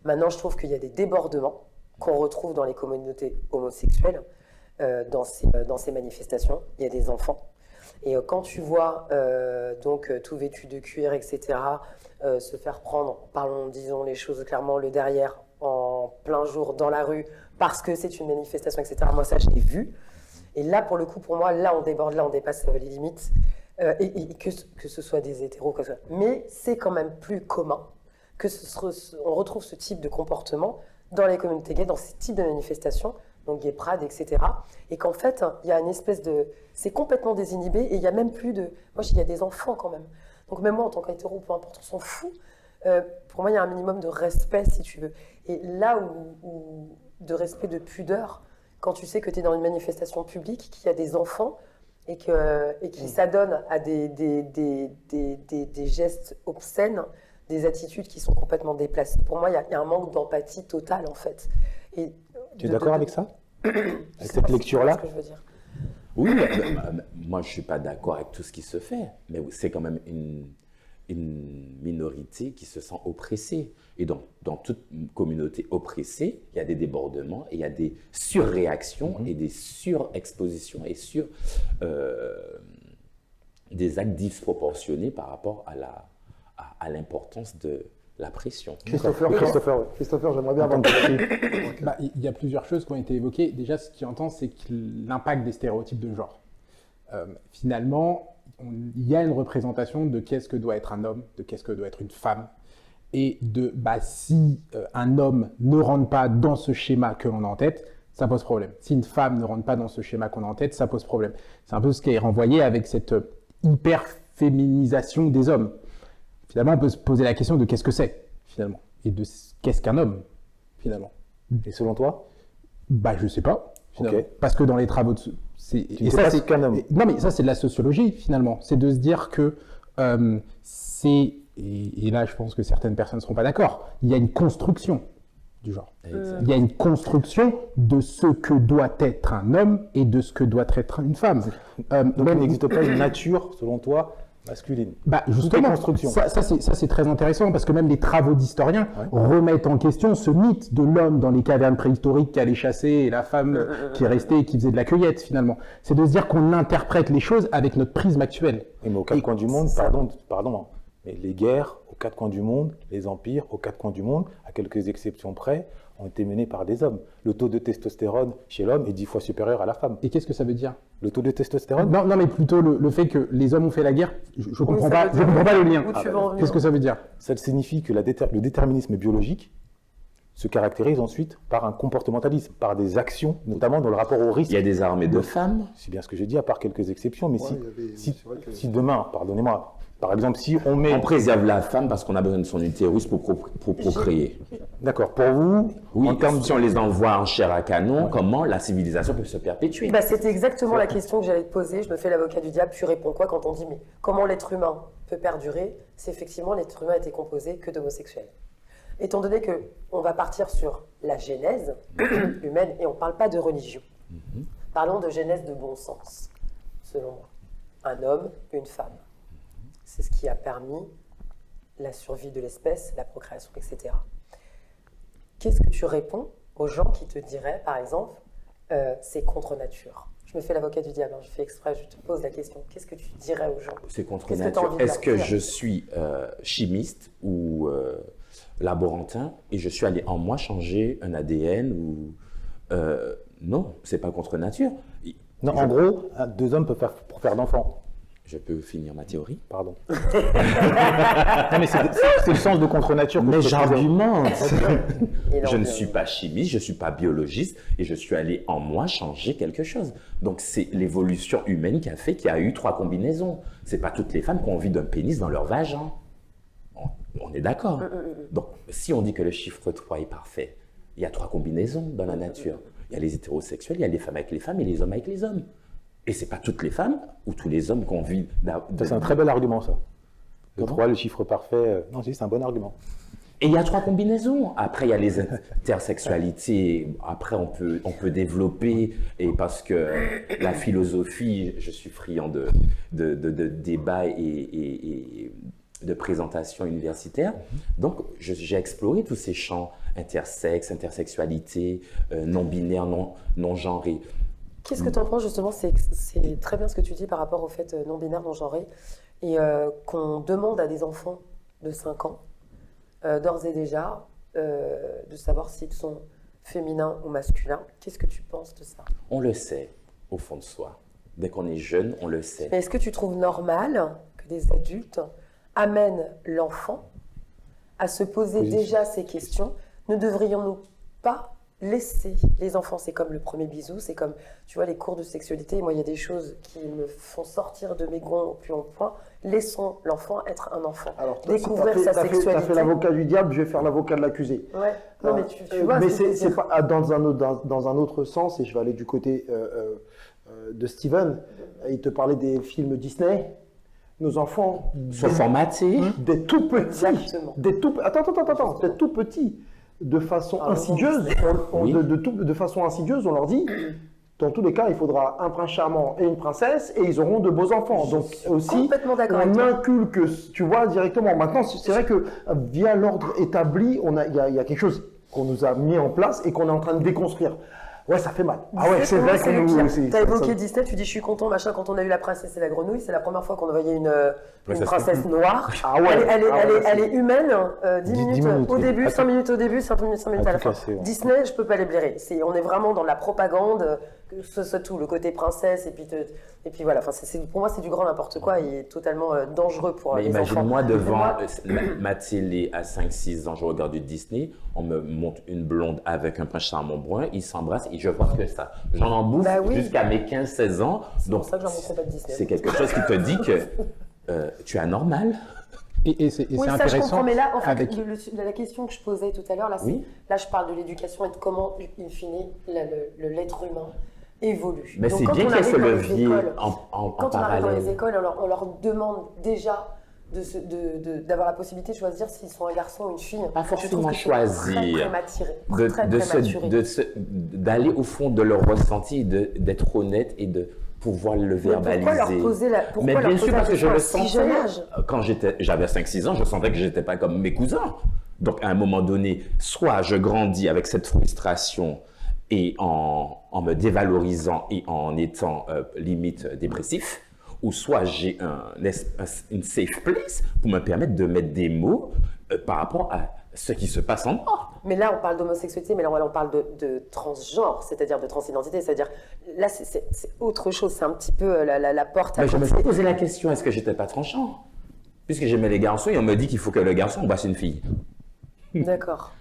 [SPEAKER 5] Maintenant, je trouve qu'il y a des débordements qu'on retrouve dans les communautés homosexuelles, dans ces manifestations. Il y a des enfants. Et quand tu vois donc tout vêtu de cuir, etc., se faire prendre, disons les choses clairement, le derrière en plein jour dans la rue parce que c'est une manifestation, etc. Moi, ça, je l'ai vu. Et là, pour le coup, pour moi, là, on déborde, là, on dépasse les limites. Et que ce soit des hétéros, que ce soit... Mais c'est quand même plus commun on retrouve ce type de comportement dans les communautés gays, dans ces types de manifestations, donc gay pride, etc. Et qu'en fait, il y a une espèce de... C'est complètement désinhibé et il n'y a même plus de... Moi, il y a des enfants quand même. Donc même moi, en tant qu'hétéro, peu importe, on s'en fout. Pour moi, il y a un minimum de respect, si tu veux. Et là où de respect, de pudeur, quand tu sais que tu es dans une manifestation publique, qu'il y a des enfants et qui s'adonnent à des gestes obscènes, des attitudes qui sont complètement déplacées. Pour moi, il y a un manque d'empathie totale, en fait. Et
[SPEAKER 3] Tu es d'accord avec ça?
[SPEAKER 5] Je
[SPEAKER 3] Avec
[SPEAKER 5] sais
[SPEAKER 3] cette
[SPEAKER 5] pas si tu vois
[SPEAKER 3] lecture-là?
[SPEAKER 5] ce que je veux dire.
[SPEAKER 2] Oui, moi je ne suis pas d'accord avec tout ce qui se fait, mais c'est quand même une minorité qui se sent oppressée. Et donc, dans toute communauté oppressée, il y a des débordements, et il y a des surréactions et des surexpositions et des actes disproportionnés par rapport à l'importance de la pression.
[SPEAKER 4] Christopher, j'aimerais bien avoir
[SPEAKER 6] Bah, il y a plusieurs choses qui ont été évoquées. Déjà, ce qui entend, c'est que l'impact des stéréotypes de genre. Finalement, il y a une représentation de qu'est-ce que doit être un homme, de qu'est-ce que doit être une femme. Et si un homme ne rentre pas dans ce schéma que l'on a en tête, ça pose problème. Si une femme ne rentre pas dans ce schéma qu'on a en tête, ça pose problème. C'est un peu ce qui est renvoyé avec cette hyper-féminisation des hommes. Finalement, on peut se poser la question de qu'est-ce que c'est, finalement, et de qu'est-ce qu'un homme, finalement.
[SPEAKER 3] Et selon toi?
[SPEAKER 6] Je sais pas, finalement.
[SPEAKER 3] Ok.
[SPEAKER 6] Parce que dans les travaux de...
[SPEAKER 3] Tu ne sais pas ce qu'un homme.
[SPEAKER 6] Non, mais ça, c'est de la sociologie, finalement. C'est de se dire que et là, je pense que certaines personnes ne seront pas d'accord, il y a une construction du genre. Il y a une construction de ce que doit être un homme et de ce que doit être une femme.
[SPEAKER 3] Donc il n'existe pas une nature, selon toi, masculine.
[SPEAKER 6] Justement,
[SPEAKER 3] construction.
[SPEAKER 6] ça c'est très intéressant parce que même les travaux d'historiens remettent en question ce mythe de l'homme dans les cavernes préhistoriques qui allait chasser et la femme qui est restée et qui faisait de la cueillette finalement. C'est de se dire qu'on interprète les choses avec notre prisme actuel.
[SPEAKER 3] Oui, mais aux quatre coins du monde, pardon, mais les guerres aux quatre coins du monde, les empires aux quatre coins du monde, à quelques exceptions près, ont été menés par des hommes. Le taux de testostérone chez l'homme est 10 fois supérieur à la femme.
[SPEAKER 6] Et qu'est-ce que ça veut dire?
[SPEAKER 3] Le taux de testostérone?
[SPEAKER 6] Non, mais plutôt le fait que les hommes ont fait la guerre, je comprends
[SPEAKER 5] ça
[SPEAKER 6] pas,
[SPEAKER 5] veut dire
[SPEAKER 6] le lien.
[SPEAKER 5] où tu veux en venir.
[SPEAKER 6] Qu'est-ce que ça veut dire?
[SPEAKER 3] Ça signifie que le déterminisme biologique se caractérise ensuite par un comportementalisme, par des actions, notamment dans le rapport au risque.
[SPEAKER 2] Il y a des armées de femmes.
[SPEAKER 3] C'est bien ce que j'ai dit, à part quelques exceptions, mais
[SPEAKER 4] Ouais, il y avait-
[SPEAKER 3] si
[SPEAKER 4] c'est vrai que-
[SPEAKER 3] demain, pardonnez-moi, par exemple, si on met...
[SPEAKER 2] On préserve la femme parce qu'on a besoin de son utérus pour procréer.
[SPEAKER 3] D'accord, pour vous,
[SPEAKER 2] Oui,
[SPEAKER 3] en termes
[SPEAKER 2] si on les envoie en chair à canon, comment la civilisation peut se perpétuer?
[SPEAKER 5] Bah, c'était exactement la question que j'allais te poser. Je me fais l'avocat du diable. Tu réponds quoi quand on dit mais comment l'être humain peut perdurer? C'est effectivement l'être humain était composé que d'homosexuels. Étant donné que on va partir sur la genèse humaine et on ne parle pas de religion. Parlons de genèse de bon sens, selon moi. Un homme, une femme. C'est ce qui a permis la survie de l'espèce, la procréation, etc. Qu'est-ce que tu réponds aux gens qui te diraient, par exemple, c'est contre nature? Je me fais l'avocat du diable, hein, je fais exprès, je te pose la question. Qu'est-ce que tu dirais aux gens?
[SPEAKER 2] C'est contre
[SPEAKER 5] Qu'est-ce que t'as
[SPEAKER 2] nature.
[SPEAKER 5] envie de
[SPEAKER 2] Est-ce
[SPEAKER 5] leur
[SPEAKER 2] que
[SPEAKER 5] dire?
[SPEAKER 2] je suis chimiste ou laborantin et je suis allé en moi changer un ADN ou non, c'est pas contre nature.
[SPEAKER 3] Non, en gros, deux hommes peuvent faire d'enfants.
[SPEAKER 2] Je peux finir ma théorie.
[SPEAKER 3] Pardon. Non, mais c'est le sens de contre-nature. que
[SPEAKER 2] Mais
[SPEAKER 3] je te posais.
[SPEAKER 2] j'argumente.
[SPEAKER 5] Et
[SPEAKER 2] Je ne
[SPEAKER 5] donc,
[SPEAKER 2] suis pas chimiste, je ne suis pas biologiste et je suis allé en moi changer quelque chose. Donc c'est l'évolution humaine qui a fait qu'il y a eu 3 combinaisons. C'est pas toutes les femmes qui ont envie d'un pénis dans leur vagin. On est d'accord. Donc si on dit que le chiffre 3 est parfait, il y a 3 combinaisons dans la nature. Il y a les hétérosexuels, il y a les femmes avec les femmes et les hommes avec les hommes. Et c'est pas toutes les femmes ou tous les hommes qui ont envie
[SPEAKER 3] Ça, c'est un très bel argument, ça. Le 3, le chiffre parfait. Non, c'est un bon argument.
[SPEAKER 2] Et il y a 3 combinaisons. Après, il y a les intersexualités. Après, on peut développer. Et parce que la philosophie, je suis friand de débats et de présentations universitaires. Donc, j'ai exploré tous ces champs intersexes, intersexualité, non-binaire, non-genré.
[SPEAKER 5] qu'est-ce que tu en penses justement? C'est très bien ce que tu dis par rapport au fait non-binaire, non-genré, et qu'on demande à des enfants de 5 ans, d'ores et déjà, de savoir s'ils sont féminins ou masculins. Qu'est-ce que tu penses de ça?
[SPEAKER 2] On le sait, au fond de soi. Dès qu'on est jeune, on le sait.
[SPEAKER 5] Mais est-ce que tu trouves normal que des adultes amènent l'enfant à se poser déjà ces questions? Ne devrions-nous pas laisser les enfants? C'est comme le premier bisou, c'est comme, tu vois, les cours de sexualité. Moi, il y a des choses qui me font sortir de mes gonds au plus haut point. Laissons l'enfant être un enfant.
[SPEAKER 4] Alors,
[SPEAKER 5] découvrir
[SPEAKER 4] t'as
[SPEAKER 5] sa
[SPEAKER 4] fait
[SPEAKER 5] sexualité.
[SPEAKER 4] l'avocat du diable, je vais faire l'avocat de l'accusé.
[SPEAKER 5] Ouais. Non, mais tu vois
[SPEAKER 4] mais
[SPEAKER 5] ce que je veux
[SPEAKER 4] c'est
[SPEAKER 5] dire.
[SPEAKER 4] pas dans un autre sens, et je vais aller du côté de Steven. Il te parlait des films Disney. Nos enfants,
[SPEAKER 2] Sont formatés.
[SPEAKER 4] des tout petits,
[SPEAKER 5] Exactement.
[SPEAKER 4] attends, des tout petits, de façon
[SPEAKER 5] Ah,
[SPEAKER 4] insidieuse,
[SPEAKER 2] Oui.
[SPEAKER 4] de façon insidieuse, on leur dit, dans tous les cas, il faudra un prince charmant et une princesse, et ils auront de beaux enfants. Donc aussi,
[SPEAKER 5] complètement d'accord avec
[SPEAKER 4] on
[SPEAKER 5] toi.
[SPEAKER 4] inculque, tu vois, directement. Maintenant, c'est vrai que via l'ordre établi, il y a quelque chose qu'on nous a mis en place et qu'on est en train de déconstruire. Ouais, ça fait mal. Ah ouais, c'est vrai qu'on
[SPEAKER 5] le
[SPEAKER 4] nous...
[SPEAKER 5] pire.
[SPEAKER 4] c'est-
[SPEAKER 5] T'as évoqué
[SPEAKER 4] ça-
[SPEAKER 5] Disney, tu dis je suis content, machin, quand on a eu la princesse et la grenouille, c'est la première fois qu'on voyait une
[SPEAKER 2] ça se
[SPEAKER 5] princesse noire.
[SPEAKER 4] Ah ouais.
[SPEAKER 5] Elle est humaine, 10
[SPEAKER 3] 10
[SPEAKER 5] minutes
[SPEAKER 3] minutes,
[SPEAKER 5] au
[SPEAKER 3] oui.
[SPEAKER 5] début,
[SPEAKER 3] À
[SPEAKER 5] 5
[SPEAKER 3] tout-
[SPEAKER 5] minutes au début, 5 minutes à
[SPEAKER 3] à
[SPEAKER 5] la
[SPEAKER 3] tout
[SPEAKER 5] fin.
[SPEAKER 3] casser, ouais.
[SPEAKER 5] Disney, je peux pas les blairer. On est vraiment dans la propagande, que ce soit tout, le côté princesse, et puis voilà, enfin, pour moi c'est du grand n'importe quoi et totalement dangereux pour
[SPEAKER 2] Mais
[SPEAKER 5] les enfants.
[SPEAKER 2] imagine-moi devant
[SPEAKER 5] Moi,
[SPEAKER 2] ma télé à 5-6 ans, je regarde du Disney, on me montre une blonde avec un prince charmant brun, ils s'embrassent et je vois que ça. J'en en bouffe
[SPEAKER 5] Bah oui.
[SPEAKER 2] jusqu'à mes 15-16 ans.
[SPEAKER 5] c'est
[SPEAKER 2] Donc,
[SPEAKER 5] pour ça que j'en rencontre pas de Disney.
[SPEAKER 2] c'est quelque chose qui te dit que tu es anormal.
[SPEAKER 6] Et c'est
[SPEAKER 5] Oui, ça je
[SPEAKER 6] intéressant.
[SPEAKER 5] comprends, mais là, en fait,
[SPEAKER 6] avec...
[SPEAKER 5] la question que je posais tout à l'heure, là,
[SPEAKER 2] Oui.
[SPEAKER 5] là, je parle de l'éducation et de comment, in fine, l'être humain évolue.
[SPEAKER 2] Mais
[SPEAKER 5] Donc,
[SPEAKER 2] c'est
[SPEAKER 5] quand
[SPEAKER 2] bien
[SPEAKER 5] on
[SPEAKER 2] qu'il y ait ce
[SPEAKER 5] arrive dans les
[SPEAKER 2] levier
[SPEAKER 5] écoles-
[SPEAKER 2] en
[SPEAKER 5] Quand on arrive dans les
[SPEAKER 2] parallèle.
[SPEAKER 5] écoles, on leur demande déjà d'avoir la possibilité de choisir s'ils sont un garçon ou une fille.
[SPEAKER 2] Pas
[SPEAKER 5] Je trouve
[SPEAKER 2] forcément
[SPEAKER 5] que c'est
[SPEAKER 2] choisir.
[SPEAKER 5] Très prématuré.
[SPEAKER 2] D'aller au fond de leur ressenti, d'être honnête et de pouvoir le
[SPEAKER 5] Mais
[SPEAKER 2] verbaliser.
[SPEAKER 5] pourquoi leur poser la pourquoi
[SPEAKER 2] Mais
[SPEAKER 5] leur
[SPEAKER 2] bien
[SPEAKER 5] poser
[SPEAKER 2] sûr,
[SPEAKER 5] la
[SPEAKER 2] parce que je
[SPEAKER 5] question
[SPEAKER 2] le
[SPEAKER 5] à si jeune
[SPEAKER 2] sentais.
[SPEAKER 5] âge?
[SPEAKER 2] Quand j'avais 5-6 ans, je sentais que je n'étais pas comme mes cousins. Donc, à un moment donné, soit je grandis avec cette frustration et en me dévalorisant et en étant limite dépressif, ou soit j'ai une safe place pour me permettre de mettre des mots par rapport à ce qui se passe en moi.
[SPEAKER 5] Mais là, on parle d'homosexualité, mais là, on parle de transgenre, c'est-à-dire de transidentité. C'est-à-dire, là, c'est autre chose. C'est un petit peu la porte à
[SPEAKER 2] Mais je me
[SPEAKER 5] côté.
[SPEAKER 2] suis posé la question, est-ce que j'étais pas tranchant? Puisque j'aimais les garçons et on me dit qu'il faut que le garçon embrasse une fille.
[SPEAKER 5] D'accord.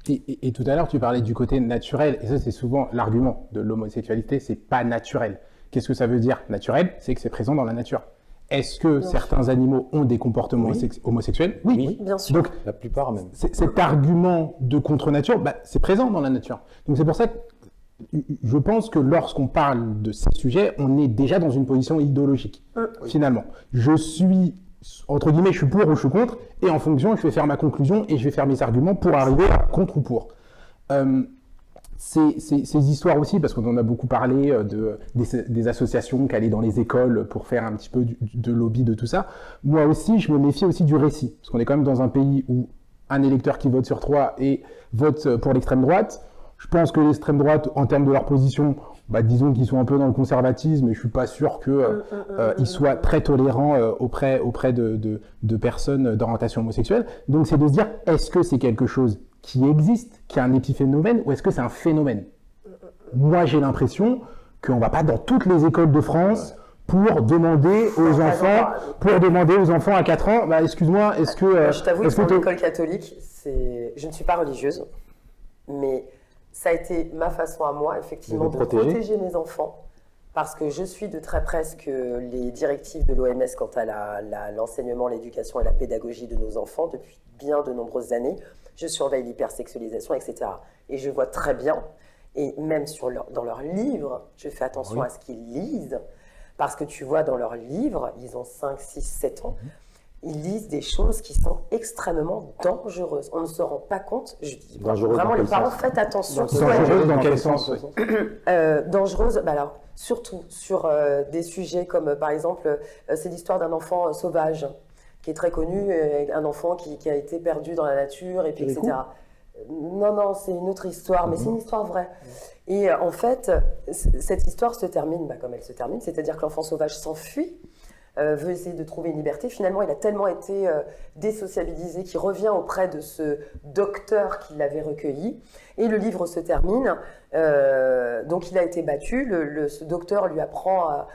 [SPEAKER 6] Et tout à l'heure, tu parlais du côté naturel, et ça, c'est souvent l'argument de l'homosexualité, c'est pas naturel. Qu'est-ce que ça veut dire naturel? C'est que c'est présent dans la nature. Est-ce que certains animaux ont des comportements homosexuels? Oui,
[SPEAKER 5] bien sûr.
[SPEAKER 6] Donc,
[SPEAKER 3] La plupart même.
[SPEAKER 6] cet argument de contre-nature, c'est présent dans la nature. Donc, c'est pour ça que je pense que lorsqu'on parle de ces sujets, on est déjà dans une position idéologique, finalement. Je suis, entre guillemets, je suis pour ou je suis contre, et en fonction, je vais faire ma conclusion et je vais faire mes arguments pour arriver à contre ou pour. Ces histoires aussi, parce qu'on en a beaucoup parlé des associations qui allaient dans les écoles pour faire un petit peu de lobby de tout ça. Moi aussi, je me méfie aussi du récit, parce qu'on est quand même dans un pays où un électeur qui vote sur 3 et vote pour l'extrême droite. Je pense que l'extrême droite, en termes de leur position, disons qu'ils sont un peu dans le conservatisme, et je suis pas sûr qu'ils soient très tolérants auprès de personnes d'orientation homosexuelle. Donc c'est de se dire, est-ce que c'est quelque chose qui existe, qui est un épiphénomène, ou est-ce que c'est un phénomène? Moi, j'ai l'impression qu'on va pas dans toutes les écoles de France pour demander aux enfants à 4 ans, excuse-moi, est-ce que...
[SPEAKER 5] je t'avoue que pour l'école catholique, je ne suis pas religieuse, mais ça a été ma façon à moi, effectivement, de protéger mes enfants, parce que je suis de très près les directives de l'OMS quant à l'enseignement, l'éducation et la pédagogie de nos enfants depuis bien de nombreuses années. Je surveille l'hypersexualisation, etc. Et je vois très bien, et même dans leurs livres, je fais attention à ce qu'ils lisent, parce que tu vois, dans leurs livres, ils ont 5, 6, 7 ans, ils lisent des choses qui sont extrêmement dangereuses. On ne se rend pas compte. Je dis vraiment, les parents, faites attention.
[SPEAKER 6] Dangereuses dans quel sens?
[SPEAKER 5] Dangereuses, alors, surtout sur des sujets comme, par exemple, c'est l'histoire d'un enfant sauvage, qui est très connu, un enfant qui a été perdu dans la nature, et puis, etc. Non, c'est une autre histoire, mais c'est une histoire vraie. Et en fait, cette histoire se termine comme elle se termine, c'est-à-dire que l'enfant sauvage s'enfuit, veut essayer de trouver une liberté. Finalement, il a tellement été désociabilisé qu'il revient auprès de ce docteur qui l'avait recueilli. Et le livre se termine. Donc, il a été battu. Ce docteur lui apprend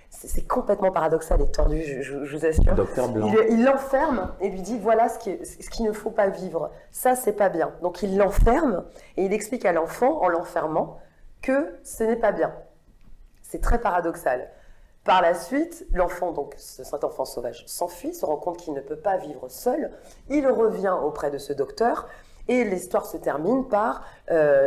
[SPEAKER 5] c'est complètement paradoxal et tordu, je vous assure.
[SPEAKER 2] Docteur Blanc.
[SPEAKER 5] Il l'enferme et lui dit voilà ce qu'il ne faut pas vivre. Ça, c'est pas bien. Donc, il l'enferme et il explique à l'enfant, en l'enfermant, que ce n'est pas bien. C'est très paradoxal. Par la suite, l'enfant, donc cet enfant sauvage, s'enfuit, se rend compte qu'il ne peut pas vivre seul. Il revient auprès de ce docteur et l'histoire se termine par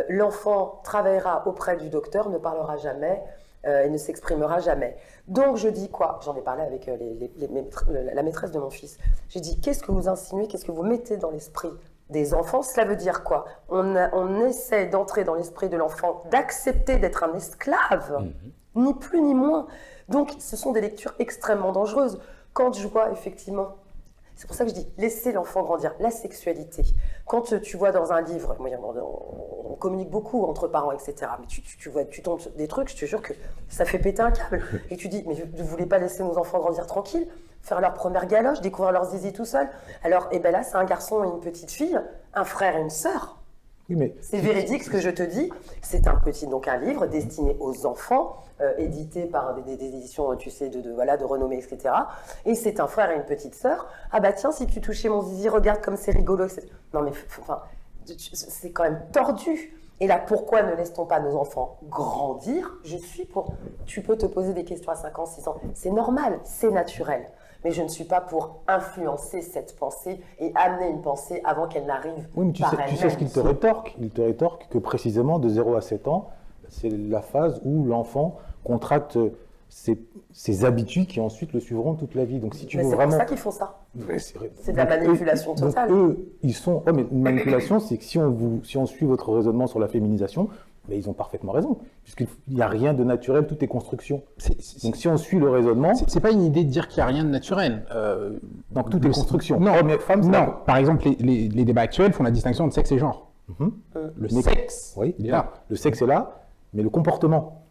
[SPEAKER 5] l'enfant travaillera auprès du docteur, ne parlera jamais et ne s'exprimera jamais. Donc je dis quoi? J'en ai parlé avec la maîtresse de mon fils. J'ai dit qu'est-ce que vous insinuez, qu'est-ce que vous mettez dans l'esprit des enfants? Cela veut dire quoi? On essaie d'entrer dans l'esprit de l'enfant, d'accepter d'être un esclave. Ni plus ni moins. Donc, ce sont des lectures extrêmement dangereuses. Quand je vois effectivement, c'est pour ça que je dis, laissez l'enfant grandir. La sexualité. Quand tu vois dans un livre, on communique beaucoup entre parents, etc. Mais tu tombes sur des trucs, je te jure que ça fait péter un câble. Et tu dis, mais vous ne voulez pas laisser nos enfants grandir tranquilles, faire leur première galoche, découvrir leur zizi tout seul? Alors, là, c'est un garçon et une petite fille, un frère et une sœur.
[SPEAKER 3] Oui, mais
[SPEAKER 5] c'est véridique ce que je te dis. C'est un livre destiné aux enfants, édité par des éditions, tu sais, de renommée, etc. Et c'est un frère et une petite sœur. Ah tiens, si tu touchais mon zizi, regarde comme c'est rigolo, etc. Non mais, c'est quand même tordu. Et là, pourquoi ne laisse-t-on pas nos enfants grandir? Je suis pour. Tu peux te poser des questions à 5 ans, 6 ans. C'est normal, c'est naturel. Mais je ne suis pas pour influencer cette pensée et amener une pensée avant qu'elle n'arrive.
[SPEAKER 3] Oui, mais tu sais ce qu'il te rétorque? Il te rétorque que précisément de 0 à 7 ans, c'est la phase où l'enfant contracte ses habitudes qui ensuite le suivront toute la vie. Donc si tu veux vraiment...
[SPEAKER 5] C'est pour ça qu'ils font ça. C'est de la manipulation totale.
[SPEAKER 3] Donc eux, ils sont... mais une manipulation, c'est que si on suit votre raisonnement sur la féminisation, ils ont parfaitement raison, puisqu'il n'y a rien de naturel, tout est construction. Donc si on suit le raisonnement...
[SPEAKER 6] C'est pas une idée de dire qu'il n'y a rien de naturel.
[SPEAKER 3] Donc tout est construction.
[SPEAKER 6] Non, par exemple, les débats actuels font la distinction entre sexe et genre. Le sexe, il est là.
[SPEAKER 3] Le sexe est là, mais le comportement...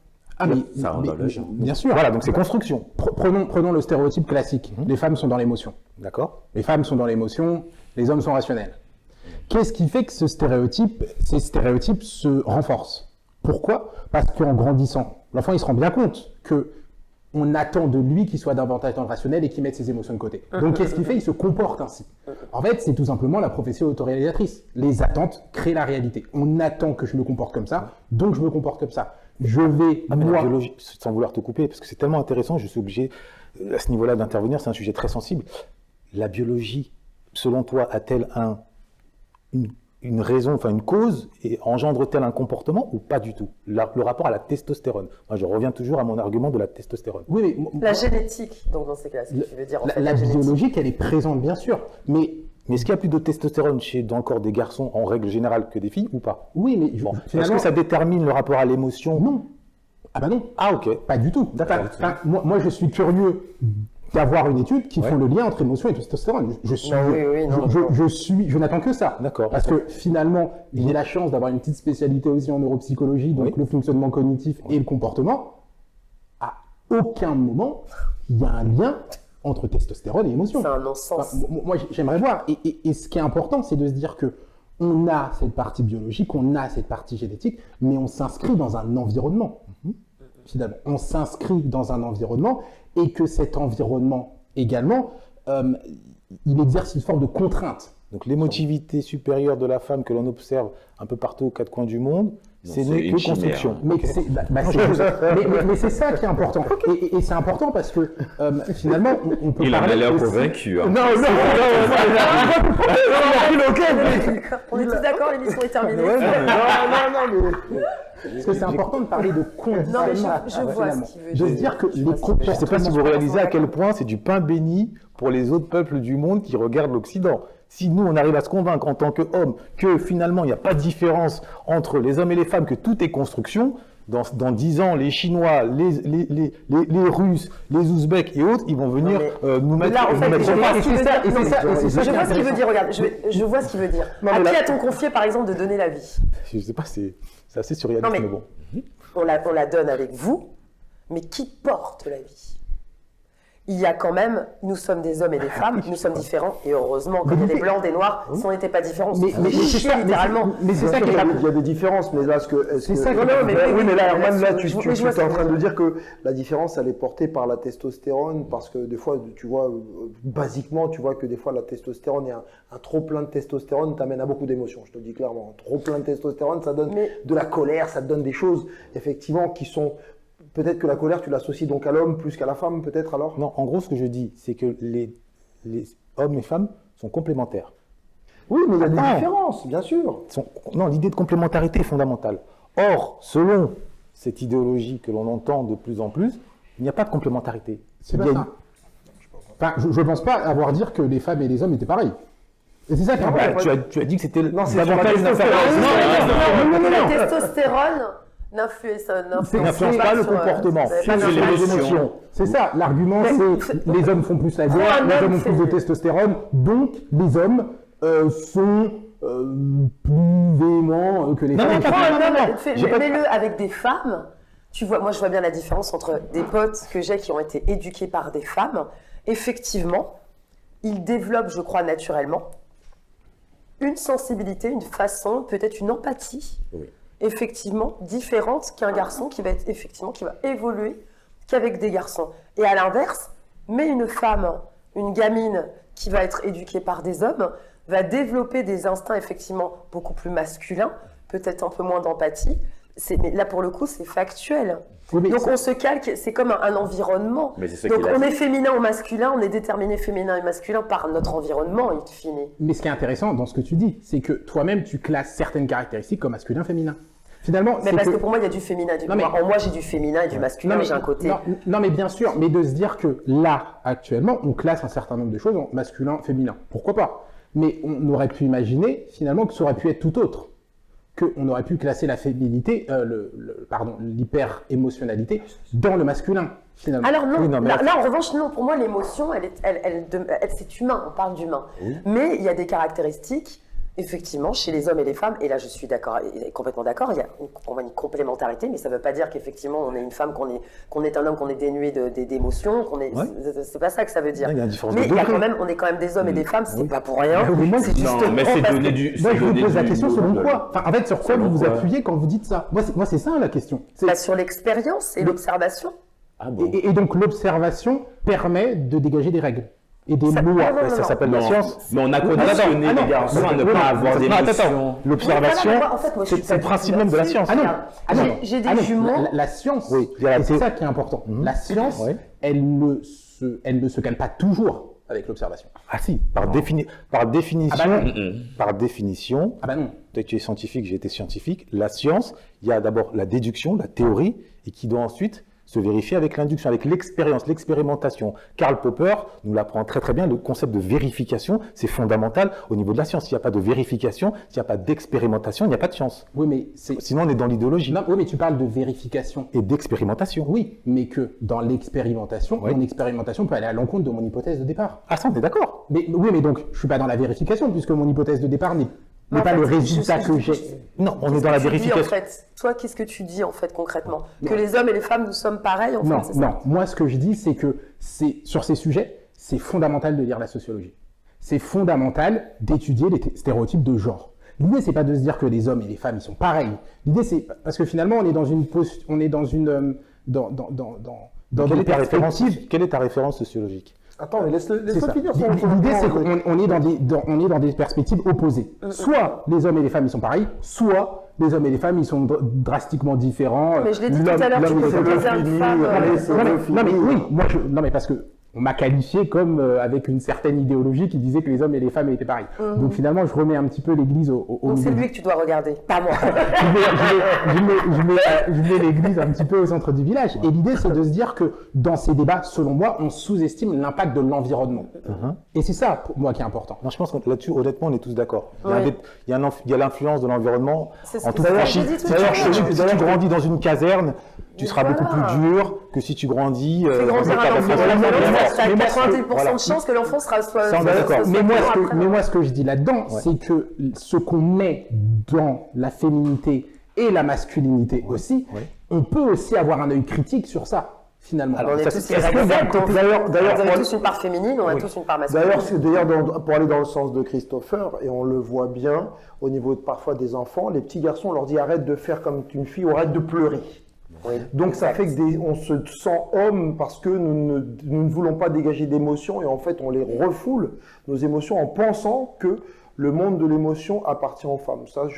[SPEAKER 2] ça englobe le genre.
[SPEAKER 6] Bien sûr.
[SPEAKER 3] Voilà, donc c'est construction.
[SPEAKER 6] Prenons le stéréotype classique. Les femmes sont dans l'émotion.
[SPEAKER 3] D'accord.
[SPEAKER 6] Les femmes sont dans l'émotion, les hommes sont rationnels. Qu'est-ce qui fait que ces stéréotypes se renforcent? Pourquoi? Parce qu'en grandissant, l'enfant il se rend bien compte que on attend de lui qu'il soit davantage dans le rationnel et qu'il mette ses émotions de côté. Donc, qu'est-ce qu'il fait? Il se comporte ainsi. En fait, c'est tout simplement la prophétie autoréalisatrice. Les attentes créent la réalité. On attend que je me comporte comme ça, donc je me comporte comme ça. Je vais,
[SPEAKER 3] Ah, mais la
[SPEAKER 6] moi...
[SPEAKER 3] biologie, sans vouloir te couper, parce que c'est tellement intéressant, je suis obligé à ce niveau-là d'intervenir, c'est un sujet très sensible. La biologie, selon toi, a-t-elle une raison, enfin une cause, et engendre-t-elle un comportement ou pas du tout? Le rapport à la testostérone. Moi, je reviens toujours à mon argument de la testostérone.
[SPEAKER 6] Oui, mais
[SPEAKER 5] La génétique, donc dans ces cas-là, ce que tu veux dire. En fait,
[SPEAKER 6] la
[SPEAKER 5] génétique.
[SPEAKER 6] biologique, elle est présente, bien sûr. Mais
[SPEAKER 3] Mais est-ce qu'il y a plus de testostérone dans le corps des garçons en règle générale que des filles ou pas?
[SPEAKER 6] oui, mais
[SPEAKER 3] Bon. Est-ce
[SPEAKER 6] finalement...
[SPEAKER 3] que ça détermine le rapport à l'émotion?
[SPEAKER 6] Non. Ah bah non.
[SPEAKER 3] Ah, ok.
[SPEAKER 6] Pas du tout.
[SPEAKER 3] D'accord.
[SPEAKER 6] Enfin, moi, je suis curieux d'avoir une étude qui font le lien entre émotion et testostérone. Je n'attends que ça.
[SPEAKER 3] D'accord.
[SPEAKER 6] Parce que finalement, j'ai la chance d'avoir une petite spécialité aussi en neuropsychologie, donc
[SPEAKER 3] Oui.
[SPEAKER 6] le fonctionnement cognitif et le comportement. À aucun moment, il y a un lien entre testostérone et émotion.
[SPEAKER 5] C'est un non-sens.
[SPEAKER 6] Enfin, moi, j'aimerais voir. Et ce qui est important, c'est de se dire que on a cette partie biologique, on a cette partie génétique, mais on s'inscrit dans un environnement. Finalement, on s'inscrit dans un environnement et que cet environnement également, il exerce une forme de contrainte.
[SPEAKER 3] Donc l'émotivité supérieure de la femme que l'on observe un peu partout aux quatre coins du monde, c'est
[SPEAKER 2] c'est
[SPEAKER 3] n'est
[SPEAKER 2] une
[SPEAKER 3] que
[SPEAKER 2] chimère.
[SPEAKER 3] construction.
[SPEAKER 6] Mais c'est mais c'est ça qui est important. Et c'est important parce que finalement, on peut
[SPEAKER 2] Il a
[SPEAKER 6] parler
[SPEAKER 2] l'air
[SPEAKER 6] aussi-
[SPEAKER 2] convaincu. hein.
[SPEAKER 5] On est tous d'accord, l'émission est terminée.
[SPEAKER 6] Parce que c'est important de parler de conditionnement.
[SPEAKER 5] Non, mais je vois
[SPEAKER 6] finalement.
[SPEAKER 5] ce qu'il veut
[SPEAKER 6] De se
[SPEAKER 5] dire.
[SPEAKER 6] dire que
[SPEAKER 5] Je
[SPEAKER 6] les
[SPEAKER 5] vois ce qu'il veut dire.
[SPEAKER 3] Je ne sais pas si vous réalisez à quel point c'est du pain béni pour les autres peuples du monde qui regardent l'Occident. Si nous, on arrive à se convaincre en tant qu'hommes que finalement, il n'y a pas de différence entre les hommes et les femmes, que tout est construction, dans 10 ans, les Chinois, les Russes, les Ouzbeks et autres, ils vont venir nous mettre...
[SPEAKER 5] Là, en fait,
[SPEAKER 3] nous mettre
[SPEAKER 5] je
[SPEAKER 3] en
[SPEAKER 5] vois
[SPEAKER 3] face.
[SPEAKER 5] ce qu'il veut dire.
[SPEAKER 6] et c'est
[SPEAKER 5] Non,
[SPEAKER 6] ça-
[SPEAKER 5] mais
[SPEAKER 6] et c'est ça
[SPEAKER 5] je
[SPEAKER 6] qui est
[SPEAKER 5] vois ce qu'il veut
[SPEAKER 6] intéressant.
[SPEAKER 5] dire. Regarde, je vois ce qu'il veut dire.
[SPEAKER 4] Non,
[SPEAKER 5] À
[SPEAKER 4] mais
[SPEAKER 5] qui
[SPEAKER 4] là-
[SPEAKER 5] a-t-on confié, par exemple, de donner la vie?
[SPEAKER 3] Je ne sais pas, c'est assez surréaliste,
[SPEAKER 5] Non, mais-
[SPEAKER 3] mais bon.
[SPEAKER 5] On la donne avec vous, mais qui porte la vie? Il y a quand même, nous sommes des hommes et des femmes, nous sommes différents, et heureusement, comme il y a des blancs, des noirs, si on n'était pas différents, on se
[SPEAKER 6] Mais
[SPEAKER 5] ferait
[SPEAKER 6] c'est
[SPEAKER 5] chier
[SPEAKER 6] ça,
[SPEAKER 5] littéralement.
[SPEAKER 6] mais c'est
[SPEAKER 4] Bien
[SPEAKER 6] ça
[SPEAKER 4] sûr,
[SPEAKER 6] qui est pas
[SPEAKER 4] il y a des différences, mais là,
[SPEAKER 6] C'est ça qui est
[SPEAKER 5] Non, mais
[SPEAKER 4] oui, mais là, Herman, là,
[SPEAKER 5] je
[SPEAKER 4] tu
[SPEAKER 5] vois
[SPEAKER 4] es
[SPEAKER 5] ce
[SPEAKER 4] en
[SPEAKER 5] que
[SPEAKER 4] train
[SPEAKER 5] tu
[SPEAKER 4] de
[SPEAKER 5] veux
[SPEAKER 4] dire que la différence, elle est portée par la testostérone, parce que des fois, tu vois, basiquement, tu vois que des fois, la testostérone et un trop plein de testostérone t'amène à beaucoup d'émotions. Je te le dis clairement, un trop plein de testostérone, ça donne
[SPEAKER 5] Mais-
[SPEAKER 4] de la colère, ça te donne des choses, effectivement, qui sont peut-être que la colère, tu l'associes donc à l'homme plus qu'à la femme, peut-être alors.
[SPEAKER 3] Non, en gros, ce que je dis, c'est que les hommes et femmes sont complémentaires.
[SPEAKER 4] Oui, mais il y a des
[SPEAKER 3] Attends.
[SPEAKER 4] différences, bien sûr.
[SPEAKER 3] Non, l'idée de complémentarité est fondamentale. Or, selon cette idéologie que l'on entend de plus en plus, il n'y a pas de complémentarité.
[SPEAKER 6] C'est
[SPEAKER 3] Il
[SPEAKER 6] pas
[SPEAKER 3] y a
[SPEAKER 6] ça. Enfin, je ne pense pas avoir dire que les femmes et les hommes étaient pareils. Et c'est ça qui est
[SPEAKER 3] Bah,
[SPEAKER 6] important.
[SPEAKER 3] tu as dit que c'était
[SPEAKER 4] Non, c'est
[SPEAKER 3] davantage
[SPEAKER 4] sur la
[SPEAKER 3] une affaire.
[SPEAKER 6] non, non, non.
[SPEAKER 5] La testostérone
[SPEAKER 3] n'influence pas le comportement.
[SPEAKER 5] C'est
[SPEAKER 3] C'est les émotions.
[SPEAKER 6] C'est ça, l'argument c'est les hommes font plus la guerre, les hommes ont plus de testostérone, donc les hommes sont plus véhéments que les
[SPEAKER 3] Non,
[SPEAKER 6] femmes.
[SPEAKER 3] non,
[SPEAKER 5] Mets-le avec des femmes. Tu vois, moi je vois bien la différence entre des potes que j'ai qui ont été éduqués par des femmes. Effectivement, ils développent, je crois, naturellement une sensibilité, une façon, peut-être une empathie, effectivement différente qu'un garçon qui va être effectivement qui va évoluer qu'avec des garçons. Et à l'inverse, mais une femme, une gamine qui va être éduquée par des hommes, va développer des instincts effectivement beaucoup plus masculins, peut-être un peu moins d'empathie. Mais là, pour le coup, c'est factuel.
[SPEAKER 6] Oui, mais
[SPEAKER 5] Donc
[SPEAKER 6] c'est-
[SPEAKER 5] on se calque, c'est comme un environnement.
[SPEAKER 2] Mais c'est ça
[SPEAKER 5] Donc
[SPEAKER 2] qu'il a
[SPEAKER 5] on
[SPEAKER 2] dit.
[SPEAKER 5] est féminin ou masculin, on est déterminé féminin et masculin par notre environnement, in fine.
[SPEAKER 6] Mais ce qui est intéressant dans ce que tu dis, c'est que toi-même tu classes certaines caractéristiques comme masculin, féminin. Finalement,
[SPEAKER 5] Mais
[SPEAKER 6] c'est
[SPEAKER 5] parce que pour moi, il y a du féminin.
[SPEAKER 6] Non, mais-
[SPEAKER 5] En moi, j'ai du féminin et du masculin, j'ai un côté.
[SPEAKER 6] non, mais bien sûr, mais de se dire que là, actuellement, on classe un certain nombre de choses en masculin, féminin. Pourquoi pas? Mais on aurait pu imaginer, finalement, que ça aurait pu être tout autre. Qu'on aurait pu classer la féminité, l'hyper-émotionnalité dans le masculin, finalement.
[SPEAKER 5] Alors non,
[SPEAKER 3] Oui, non, mais
[SPEAKER 5] là, en revanche, non, pour moi, l'émotion, c'est humain, on parle d'humain. Mais il y a des caractéristiques, effectivement, chez les hommes et les femmes, et là je suis d'accord, complètement d'accord, il y a pour moi une complémentarité, mais ça ne veut pas dire qu'effectivement on est une femme, qu'on est un homme, qu'on est dénué d'émotions,
[SPEAKER 3] Ouais.
[SPEAKER 5] c'est pas ça que ça veut dire.
[SPEAKER 3] Il y a une différence
[SPEAKER 5] Mais
[SPEAKER 3] de
[SPEAKER 5] il y a
[SPEAKER 3] degré.
[SPEAKER 5] quand même, on est quand même des hommes et des femmes, c'est pas pour rien.
[SPEAKER 6] Mais moi,
[SPEAKER 5] C'est
[SPEAKER 2] Non,
[SPEAKER 5] justement
[SPEAKER 2] mais c'est
[SPEAKER 5] parce
[SPEAKER 2] donner
[SPEAKER 5] que-
[SPEAKER 2] du.
[SPEAKER 6] Moi,
[SPEAKER 2] c'est
[SPEAKER 6] je vous
[SPEAKER 2] donner
[SPEAKER 6] pose la
[SPEAKER 2] du-
[SPEAKER 6] question selon
[SPEAKER 2] de-
[SPEAKER 6] quoi? Enfin, en fait, sur quoi
[SPEAKER 2] Selon
[SPEAKER 6] vous vous
[SPEAKER 2] quoi
[SPEAKER 6] appuyez quand vous dites ça? Moi, c'est ça la question. C'est-
[SPEAKER 5] Bah, sur l'expérience et l'observation.
[SPEAKER 2] Ah bon?
[SPEAKER 6] Et donc l'observation permet de dégager des règles et des lois.
[SPEAKER 3] Ça s'appelle la science.
[SPEAKER 2] Mais on a conditionné les garçons à ne pas avoir d'émotions.
[SPEAKER 3] L'observation,
[SPEAKER 5] En fait, moi, je suis
[SPEAKER 3] c'est le principe même de la science.
[SPEAKER 6] Ah non. Ah non.
[SPEAKER 5] J'ai des
[SPEAKER 6] Ah non.
[SPEAKER 5] jumeaux.
[SPEAKER 6] La science,
[SPEAKER 3] Oui,
[SPEAKER 6] et c'est ça qui est important. La science,
[SPEAKER 3] Oui.
[SPEAKER 6] elle ne se calme pas toujours avec l'observation.
[SPEAKER 3] Ah si, par définition,
[SPEAKER 6] Ah bah non.
[SPEAKER 3] par définition,
[SPEAKER 6] Ah bah non.
[SPEAKER 3] peut-être que tu es scientifique, j'ai été scientifique, la science, il y a d'abord la déduction, la théorie, et qui doit ensuite se vérifier avec l'induction, avec l'expérience, l'expérimentation. Karl Popper nous l'apprend très très bien, le concept de vérification, c'est fondamental au niveau de la science. S'il n'y a pas de vérification, s'il n'y a pas d'expérimentation, il n'y a pas de science.
[SPEAKER 6] Oui, mais c'est.
[SPEAKER 3] Sinon, on est dans l'idéologie.
[SPEAKER 6] Non, oui, mais tu parles de vérification.
[SPEAKER 3] Et d'expérimentation.
[SPEAKER 6] Oui, mais que dans l'expérimentation,
[SPEAKER 3] Oui.
[SPEAKER 6] mon expérimentation peut aller à l'encontre de mon hypothèse de départ.
[SPEAKER 3] Ah ça, on est d'accord.
[SPEAKER 6] Mais oui, mais donc je suis pas dans la vérification puisque mon hypothèse de départ n'est
[SPEAKER 5] En
[SPEAKER 6] pas
[SPEAKER 5] fait,
[SPEAKER 6] le résultat
[SPEAKER 5] je-
[SPEAKER 6] que
[SPEAKER 5] je-
[SPEAKER 6] j'ai.
[SPEAKER 3] Non, on est
[SPEAKER 5] Qu'est-ce
[SPEAKER 3] dans la
[SPEAKER 5] que tu dis,
[SPEAKER 3] vérification.
[SPEAKER 5] en fait Toi, qu'est-ce que tu dis en fait concrètement? Que les hommes et les femmes, nous sommes pareils en
[SPEAKER 6] Non,
[SPEAKER 5] fait, c'est
[SPEAKER 6] non.
[SPEAKER 5] ça?
[SPEAKER 6] Moi, ce que je dis, c'est que sur ces sujets, c'est fondamental de lire la sociologie. C'est fondamental d'étudier les stéréotypes de genre. L'idée, c'est pas de se dire que les hommes et les femmes, ils sont pareils. L'idée, c'est parce que finalement, on est dans une dans
[SPEAKER 3] Quelle
[SPEAKER 6] des
[SPEAKER 3] est ta référence,
[SPEAKER 6] perspectives.
[SPEAKER 3] quelle est ta référence sociologique?
[SPEAKER 4] Attends, mais
[SPEAKER 6] C'est
[SPEAKER 4] laisse-le
[SPEAKER 6] ça.
[SPEAKER 4] finir.
[SPEAKER 6] L'idée, c'est qu'on est on est dans des perspectives opposées. Soit les hommes et les femmes, ils sont pareils, soit les hommes et les femmes, ils sont drastiquement différents.
[SPEAKER 5] Mais je l'ai dit tout à l'heure, tu
[SPEAKER 6] L'homme,
[SPEAKER 5] peux
[SPEAKER 6] il est
[SPEAKER 5] proposer à une femme.
[SPEAKER 6] non mais oui, non mais parce que on m'a qualifié comme avec une certaine idéologie qui disait que les hommes et les femmes étaient pareils. Donc finalement, je remets un petit peu l'église au
[SPEAKER 5] Donc c'est
[SPEAKER 6] milieu.
[SPEAKER 5] lui que tu dois regarder, pas moi.
[SPEAKER 6] Je mets l'église un petit peu au centre du village. Et l'idée, c'est de se dire que dans ces débats, selon moi, on sous-estime l'impact de l'environnement. Et c'est ça, pour moi, qui est important.
[SPEAKER 3] Non, je pense que là-dessus, honnêtement, on est tous d'accord.
[SPEAKER 5] Oui.
[SPEAKER 3] Il y a l'influence de l'environnement.
[SPEAKER 5] C'est ce
[SPEAKER 3] En
[SPEAKER 5] que
[SPEAKER 3] toute
[SPEAKER 5] j'ai
[SPEAKER 3] franchise.
[SPEAKER 5] dit tout à
[SPEAKER 3] D'ailleurs,
[SPEAKER 5] l'heure.
[SPEAKER 3] si tu grandis dans une caserne, tu
[SPEAKER 5] Mais
[SPEAKER 3] seras beaucoup
[SPEAKER 5] voilà.
[SPEAKER 3] plus dur que si tu grandis.
[SPEAKER 5] Fais grandir
[SPEAKER 3] dans
[SPEAKER 5] un
[SPEAKER 3] le
[SPEAKER 5] enfant,
[SPEAKER 3] cadre
[SPEAKER 5] t'as
[SPEAKER 3] familial.
[SPEAKER 5] 90% de chances que l'enfant sera
[SPEAKER 3] Ça, on est d'accord.
[SPEAKER 6] Mais moi, ce que je dis là-dedans, c'est que ce qu'on met dans la féminité et la masculinité aussi, on peut aussi avoir un œil critique sur ça, finalement.
[SPEAKER 5] On est
[SPEAKER 3] Ça,
[SPEAKER 5] tous
[SPEAKER 3] c'est-
[SPEAKER 4] D'ailleurs,
[SPEAKER 5] Vous avez
[SPEAKER 4] pour-
[SPEAKER 5] tous une part féminine, on a tous une part masculine.
[SPEAKER 4] D'ailleurs, pour aller dans le sens de Christopher, et on le voit bien au niveau parfois des enfants, les petits garçons, on leur dit arrête de faire comme une fille ou arrête de pleurer. Donc ça fait que on se sent homme parce que nous ne voulons pas dégager d'émotions et en fait on les refoule, nos émotions, en pensant que le monde de l'émotion appartient aux femmes. Ça, moi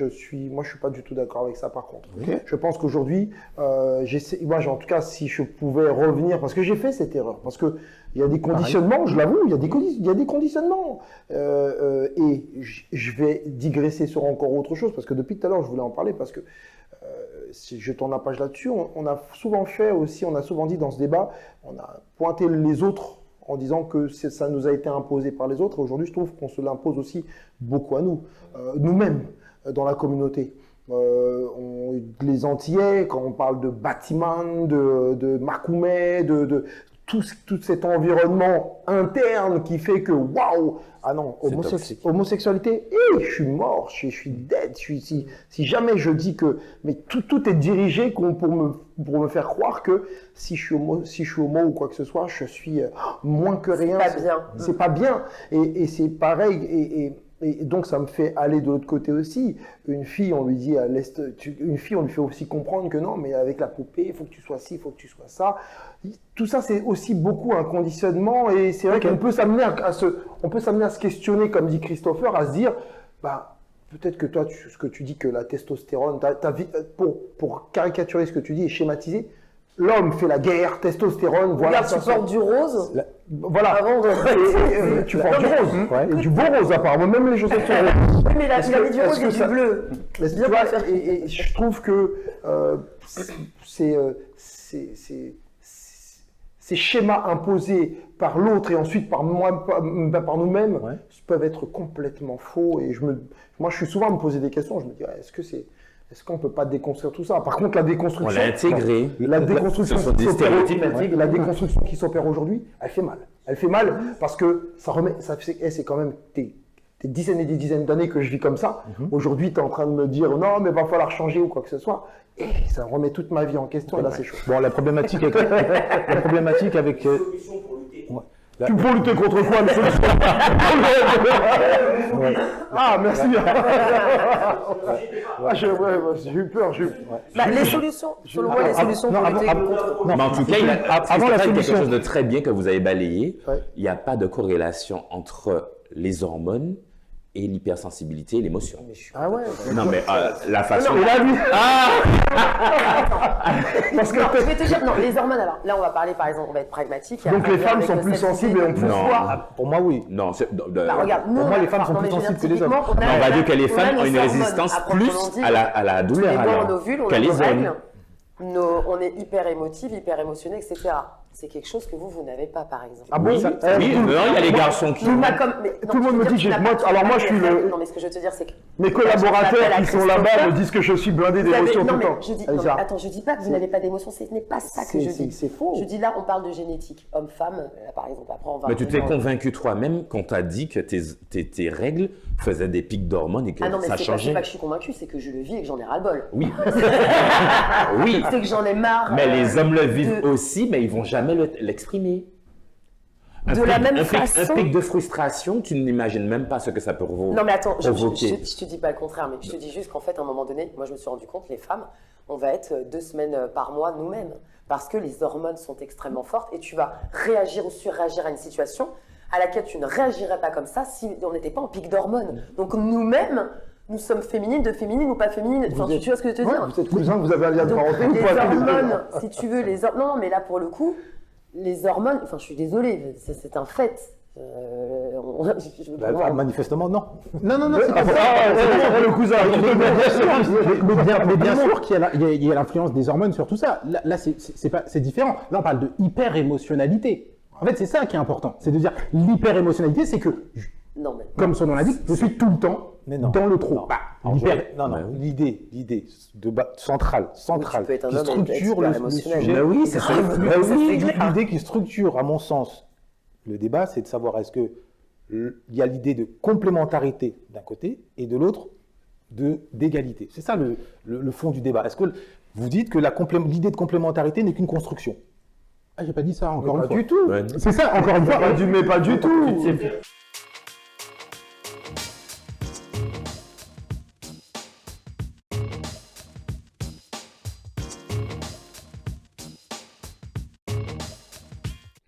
[SPEAKER 4] je suis pas du tout d'accord avec ça par contre. Je pense qu'aujourd'hui, moi en tout cas si je pouvais revenir, parce que j'ai fait cette erreur, parce que il y a des conditionnements, je l'avoue, il y a des conditionnements. Et je vais digresser sur encore autre chose, parce que depuis tout à l'heure je voulais en parler, parce que si je tourne la page là-dessus, on a souvent fait aussi, on a souvent dit dans ce débat, on a pointé les autres en disant que ça nous a été imposé par les autres. Et aujourd'hui, je trouve qu'on se l'impose aussi beaucoup à nous, nous-mêmes, dans la communauté. Les Antillais, quand on parle de Batiman, de Makoumet, de tout cet environnement interne qui fait que waouh, ah non, homosexualité, je suis mort, je suis dead. Si jamais je dis que, mais tout est dirigé pour me faire croire que si je suis homo ou quoi que ce soit, je suis moins que rien.
[SPEAKER 5] C'est pas bien.
[SPEAKER 4] C'est pas bien. Et c'est pareil. Et donc ça me fait aller de l'autre côté aussi. Une fille, on lui dit à l'est, une fille, on lui fait aussi comprendre que non, mais avec la poupée, il faut que tu sois ci, il faut que tu sois ça. Tout ça, c'est aussi beaucoup un conditionnement. Et c'est vrai qu'on peut s'amener à se questionner, comme dit Christopher, à se dire, bah, peut-être que toi, ce que tu dis que la testostérone, pour caricaturer ce que tu dis et schématiser, l'homme fait la guerre, testostérone, voilà.
[SPEAKER 5] Regarde, tu portes du rose.
[SPEAKER 4] Voilà.
[SPEAKER 5] Avant de...
[SPEAKER 4] Et tu portes du rose. Et du beau rose, apparemment. Même les chaussettes sont roses.
[SPEAKER 5] Oui, mais il a mis du rose et du bleu.
[SPEAKER 4] Mais
[SPEAKER 5] Bien
[SPEAKER 4] tu vois,
[SPEAKER 5] préféré.
[SPEAKER 4] et je trouve que ces schémas imposés par l'autre et ensuite par par nous-mêmes peuvent être complètement faux. Et moi, je suis souvent à me poser des questions. Je me dis, est-ce qu'on ne peut pas déconstruire tout ça? Par contre, la déconstruction...
[SPEAKER 2] On l'a intégré.
[SPEAKER 4] La déconstruction
[SPEAKER 2] Ce sont des stéréotypes.
[SPEAKER 4] la déconstruction qui s'opère aujourd'hui, elle fait mal. Elle fait mal parce que c'est quand même des dizaines et des dizaines d'années que je vis comme ça. Aujourd'hui, tu es en train de me dire non, mais va falloir changer ou quoi que ce soit. Et ça remet toute ma vie en question et là, c'est chaud.
[SPEAKER 3] Bon, la problématique avec
[SPEAKER 4] Pour lutter contre quoi, les solutions? Ah, merci. J'ai eu peur.
[SPEAKER 5] Les solutions, selon moi, les solutions pour lutter contre...
[SPEAKER 2] Mais en tout cas,
[SPEAKER 4] avant la
[SPEAKER 2] quelque
[SPEAKER 4] solution.
[SPEAKER 2] chose de très bien que vous avez balayé.
[SPEAKER 4] Ouais.
[SPEAKER 2] Il n'y a pas de corrélation entre les hormones et l'hypersensibilité et l'émotion.
[SPEAKER 4] Ah ouais.
[SPEAKER 2] Non, mais la façon...
[SPEAKER 4] Et là, lui.
[SPEAKER 5] Parce que je vais te dire, non, les hormones, alors là, on va parler, par exemple, on va être pragmatique.
[SPEAKER 4] Donc les femmes sont plus sensibles et ont plus
[SPEAKER 2] Non.
[SPEAKER 4] froid.
[SPEAKER 3] Pour moi, oui.
[SPEAKER 2] Non,
[SPEAKER 5] Regarde, nous,
[SPEAKER 3] Pour moi, les
[SPEAKER 5] on a-
[SPEAKER 3] femmes sont
[SPEAKER 5] non,
[SPEAKER 3] plus
[SPEAKER 5] mais je veux
[SPEAKER 3] sensibles
[SPEAKER 5] dire,
[SPEAKER 3] que les hommes.
[SPEAKER 5] typiquement,
[SPEAKER 2] on va dire que les femmes ont une
[SPEAKER 5] nos hormones,
[SPEAKER 2] résistance
[SPEAKER 5] à proprement
[SPEAKER 2] plus
[SPEAKER 5] dit.
[SPEAKER 2] à la douleur
[SPEAKER 5] Les
[SPEAKER 2] alors,
[SPEAKER 5] bons ovules, on
[SPEAKER 2] que
[SPEAKER 5] a
[SPEAKER 2] les
[SPEAKER 5] nos
[SPEAKER 2] hommes.
[SPEAKER 5] règles, on est hyper émotif, hyper émotionné, etc. C'est quelque chose que vous n'avez pas, par exemple.
[SPEAKER 4] Ah bon?
[SPEAKER 2] Oui, oui, non, il y a les garçons qui...
[SPEAKER 4] Tout le monde-
[SPEAKER 5] Mais non,
[SPEAKER 4] tout le monde
[SPEAKER 5] je veux
[SPEAKER 4] me
[SPEAKER 5] dire,
[SPEAKER 4] dit,
[SPEAKER 5] tu n'as pas-
[SPEAKER 4] alors moi, je suis le...
[SPEAKER 5] Non, mais ce que je veux te dire, c'est que...
[SPEAKER 4] Mes collaborateurs
[SPEAKER 5] Je
[SPEAKER 4] qui sont
[SPEAKER 5] m'appelle
[SPEAKER 4] là-bas
[SPEAKER 5] Christopher.
[SPEAKER 4] me disent que je suis blindé
[SPEAKER 5] Vous avez-
[SPEAKER 4] d'émotions tout
[SPEAKER 5] non,
[SPEAKER 4] le
[SPEAKER 5] mais
[SPEAKER 4] temps.
[SPEAKER 5] je dis,
[SPEAKER 4] Allez,
[SPEAKER 5] non, mais
[SPEAKER 4] ça.
[SPEAKER 5] attends, je dis pas que vous n'avez pas d'émotion, ce n'est pas ça que je dis.
[SPEAKER 4] C'est faux.
[SPEAKER 5] Je dis là, on parle de génétique, homme-femme, là, par exemple, après on va...
[SPEAKER 2] Mais tu t'es
[SPEAKER 5] revenir-
[SPEAKER 2] convaincu toi-même quand t'as dit que tes règles faisaient des pics d'hormones et que
[SPEAKER 5] Ah non, mais
[SPEAKER 2] ça
[SPEAKER 5] c'est
[SPEAKER 2] changeait.
[SPEAKER 5] pas que je suis convaincue, c'est que je le vis et que j'en ai ras-le-bol.
[SPEAKER 2] Oui. Oui.
[SPEAKER 5] C'est que j'en ai marre.
[SPEAKER 2] Mais les hommes le vivent
[SPEAKER 5] de-
[SPEAKER 2] aussi, mais ils vont jamais l'exprimer.
[SPEAKER 5] De la même façon-
[SPEAKER 2] Un pic de frustration, tu n'imagines même pas ce que ça peut provoquer.
[SPEAKER 5] Non mais attends, je
[SPEAKER 2] provoquer.
[SPEAKER 5] te dis pas le contraire, mais je te dis juste qu'en fait, à un moment donné, moi je me suis rendu compte, les femmes, on va être 2 semaines par mois nous-mêmes, parce que les hormones sont extrêmement fortes et tu vas réagir ou surréagir à une situation à laquelle tu ne réagirais pas comme ça si on n'était pas en pic d'hormones. Donc nous-mêmes, nous sommes féminines, de féminines ou pas féminines. Enfin, tu vois ce que je veux te
[SPEAKER 4] Ouais,
[SPEAKER 5] dire?
[SPEAKER 4] vous êtes cousins, vous avez un lien de
[SPEAKER 5] Donc,
[SPEAKER 4] parenté ou
[SPEAKER 5] les
[SPEAKER 4] pas?
[SPEAKER 5] hormones, si tu veux, non, mais là pour le coup, les hormones, enfin je suis désolée, c'est un fait.
[SPEAKER 3] Manifestement, non.
[SPEAKER 6] Non, c'est pas ça.
[SPEAKER 4] Le cousin.
[SPEAKER 6] Mais bien sûr qu'il y a l'influence des hormones sur tout ça. Là, c'est différent. Là, on parle de hyper-émotionnalité. En fait, c'est ça qui est important. C'est de dire l'hyper-émotionnalité, c'est que,
[SPEAKER 5] Non, mais
[SPEAKER 6] comme son nom l'indique, je suis tout le temps
[SPEAKER 3] Mais non.
[SPEAKER 6] dans le trop.
[SPEAKER 3] Non.
[SPEAKER 6] Bah,
[SPEAKER 3] En
[SPEAKER 6] l'hyper-
[SPEAKER 3] vrai, non, l'idée centrale,
[SPEAKER 5] tu peux être un
[SPEAKER 3] qui
[SPEAKER 5] homme et être
[SPEAKER 3] structure
[SPEAKER 5] super
[SPEAKER 3] le
[SPEAKER 5] émotionnel.
[SPEAKER 3] sujet.
[SPEAKER 2] Mais oui, c'est ça.
[SPEAKER 3] Bah
[SPEAKER 5] Ça,
[SPEAKER 3] oui,
[SPEAKER 5] c'est clair.
[SPEAKER 3] l'idée qui structure, à mon sens, le débat, c'est de savoir est-ce que il y a l'idée de complémentarité d'un côté et de l'autre d'égalité. C'est ça le fond du débat. Est-ce que vous dites que l'idée de complémentarité n'est qu'une construction?
[SPEAKER 6] Ah, j'ai pas dit ça encore une
[SPEAKER 4] Pas
[SPEAKER 6] fois.
[SPEAKER 4] du tout.
[SPEAKER 2] Ouais.
[SPEAKER 6] C'est ça, encore une fois.
[SPEAKER 4] Mais pas du tout.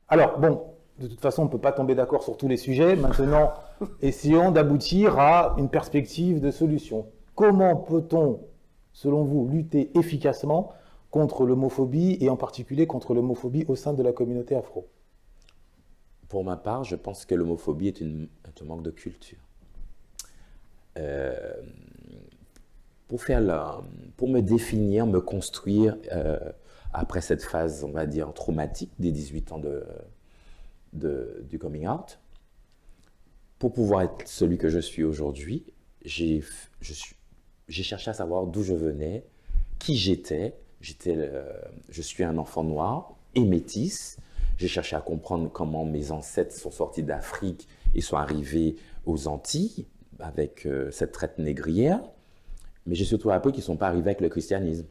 [SPEAKER 3] Alors, bon, de toute façon, on ne peut pas tomber d'accord sur tous les sujets. Maintenant, essayons d'aboutir à une perspective de solution. Comment peut-on, selon vous, lutter efficacement contre l'homophobie et en particulier contre l'homophobie au sein de la communauté afro?
[SPEAKER 2] Pour ma part, je pense que l'homophobie est un manque de culture. Pour me définir, me construire après cette phase, on va dire, traumatique des 18 ans du coming out, pour pouvoir être celui que je suis aujourd'hui, j'ai cherché à savoir d'où je venais, qui j'étais. Je suis un enfant noir et métis. J'ai cherché à comprendre comment mes ancêtres sont sortis d'Afrique et sont arrivés aux Antilles avec cette traite négrière. Mais j'ai surtout appris qu'ils ne sont pas arrivés avec le christianisme.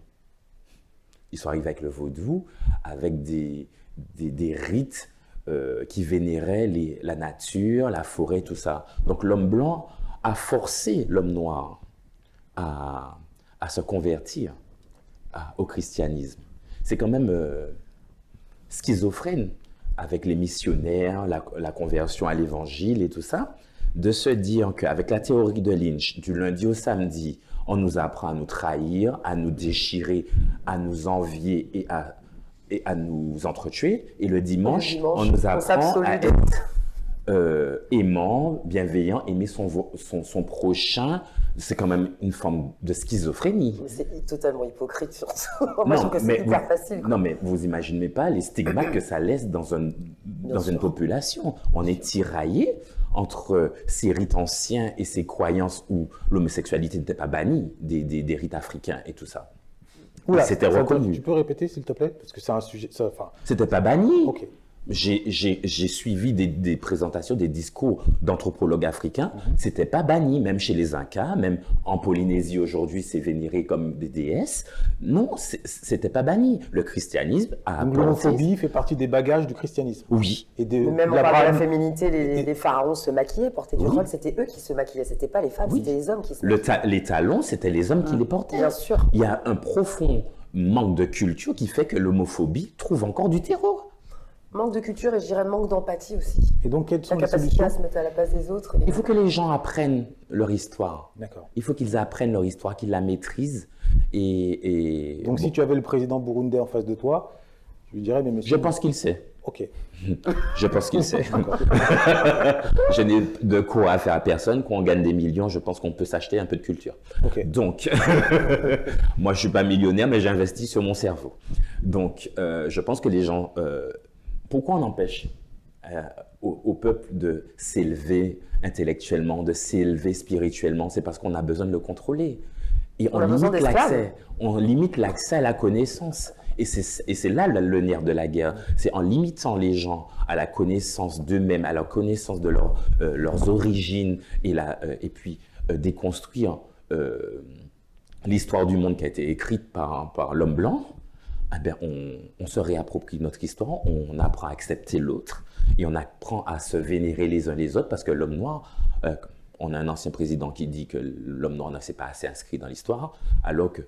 [SPEAKER 2] Ils sont arrivés avec le vaudou, avec des rites qui vénéraient la nature, la forêt, tout ça. Donc l'homme blanc a forcé l'homme noir à se convertir au christianisme. C'est quand même schizophrène avec les missionnaires, la conversion à l'évangile et tout ça, de se dire qu'avec la théorie de Lynch, du lundi au samedi, on nous apprend à nous trahir, à nous déchirer, à nous envier et à nous entretuer. Et le dimanche, on nous apprend à être aimant, bienveillant, aimer son prochain. C'est quand même une forme de schizophrénie.
[SPEAKER 5] Mais c'est totalement hypocrite surtout. Moi, je trouve que c'est hyper facile. Quoi.
[SPEAKER 2] Non, mais vous imaginez pas les stigmates que ça laisse dans une population. On est tiraillé entre ces rites anciens et ces croyances où l'homosexualité n'était pas bannie, des rites africains et tout ça.
[SPEAKER 3] Oula,
[SPEAKER 2] c'était reconnu.
[SPEAKER 3] Tu peux répéter, s'il te plaît? Parce que c'est un sujet...
[SPEAKER 2] C'était pas banni.
[SPEAKER 3] Ok.
[SPEAKER 2] J'ai suivi des présentations, des discours d'anthropologues africains. C'était pas banni, même chez les Incas, même en Polynésie aujourd'hui, c'est vénéré comme des déesses. Non, c'était pas banni. Le christianisme a
[SPEAKER 3] Donc
[SPEAKER 2] apporté.
[SPEAKER 3] l'homophobie fait partie des bagages du christianisme.
[SPEAKER 2] Oui.
[SPEAKER 3] Et
[SPEAKER 5] Mais même on parle de la
[SPEAKER 3] l'Abraham-
[SPEAKER 5] féminité, les pharaons se maquillaient, portaient du
[SPEAKER 2] Oui.
[SPEAKER 5] rôle, c'était eux qui se maquillaient, c'était pas les femmes,
[SPEAKER 2] Oui.
[SPEAKER 5] c'était les hommes qui se maquillaient.
[SPEAKER 2] Les talons, c'était les hommes qui les portaient.
[SPEAKER 5] Bien sûr.
[SPEAKER 2] Il y a un profond manque de culture qui fait que l'homophobie trouve encore du terreau.
[SPEAKER 5] Manque de culture et je dirais manque d'empathie aussi.
[SPEAKER 3] Et donc, quelles
[SPEAKER 5] La
[SPEAKER 3] sont les
[SPEAKER 5] capacité
[SPEAKER 3] solutions?
[SPEAKER 5] à se mettre à la place des autres.
[SPEAKER 2] Il faut que les gens apprennent leur histoire.
[SPEAKER 3] D'accord.
[SPEAKER 2] Il faut qu'ils apprennent leur histoire, qu'ils la maîtrisent.
[SPEAKER 3] Donc, si tu avais le président burundais en face de toi, tu lui dirais, mais monsieur.
[SPEAKER 2] Je pense qu'il sait.
[SPEAKER 3] Ok.
[SPEAKER 2] Je pense qu'il sait. Je n'ai de quoi à faire à personne. Quand on gagne des millions, je pense qu'on peut s'acheter un peu de culture.
[SPEAKER 3] Ok.
[SPEAKER 2] Donc, moi, je suis pas millionnaire, mais j'investis sur mon cerveau. Donc, je pense que les gens... pourquoi on empêche au peuple de s'élever intellectuellement, de s'élever spirituellement? C'est parce qu'on a besoin de le contrôler. Et
[SPEAKER 5] On a besoin
[SPEAKER 2] on limite l'accès à la connaissance. Et c'est là le nerf de la guerre. C'est en limitant les gens à la connaissance d'eux-mêmes, à la connaissance de leurs origines, et puis déconstruire l'histoire du monde qui a été écrite par l'homme blanc. Eh bien, on se réapproprie notre histoire, on apprend à accepter l'autre et on apprend à se vénérer les uns les autres parce que l'homme noir, on a un ancien président qui dit que l'homme noir ne s'est pas assez inscrit dans l'histoire, alors que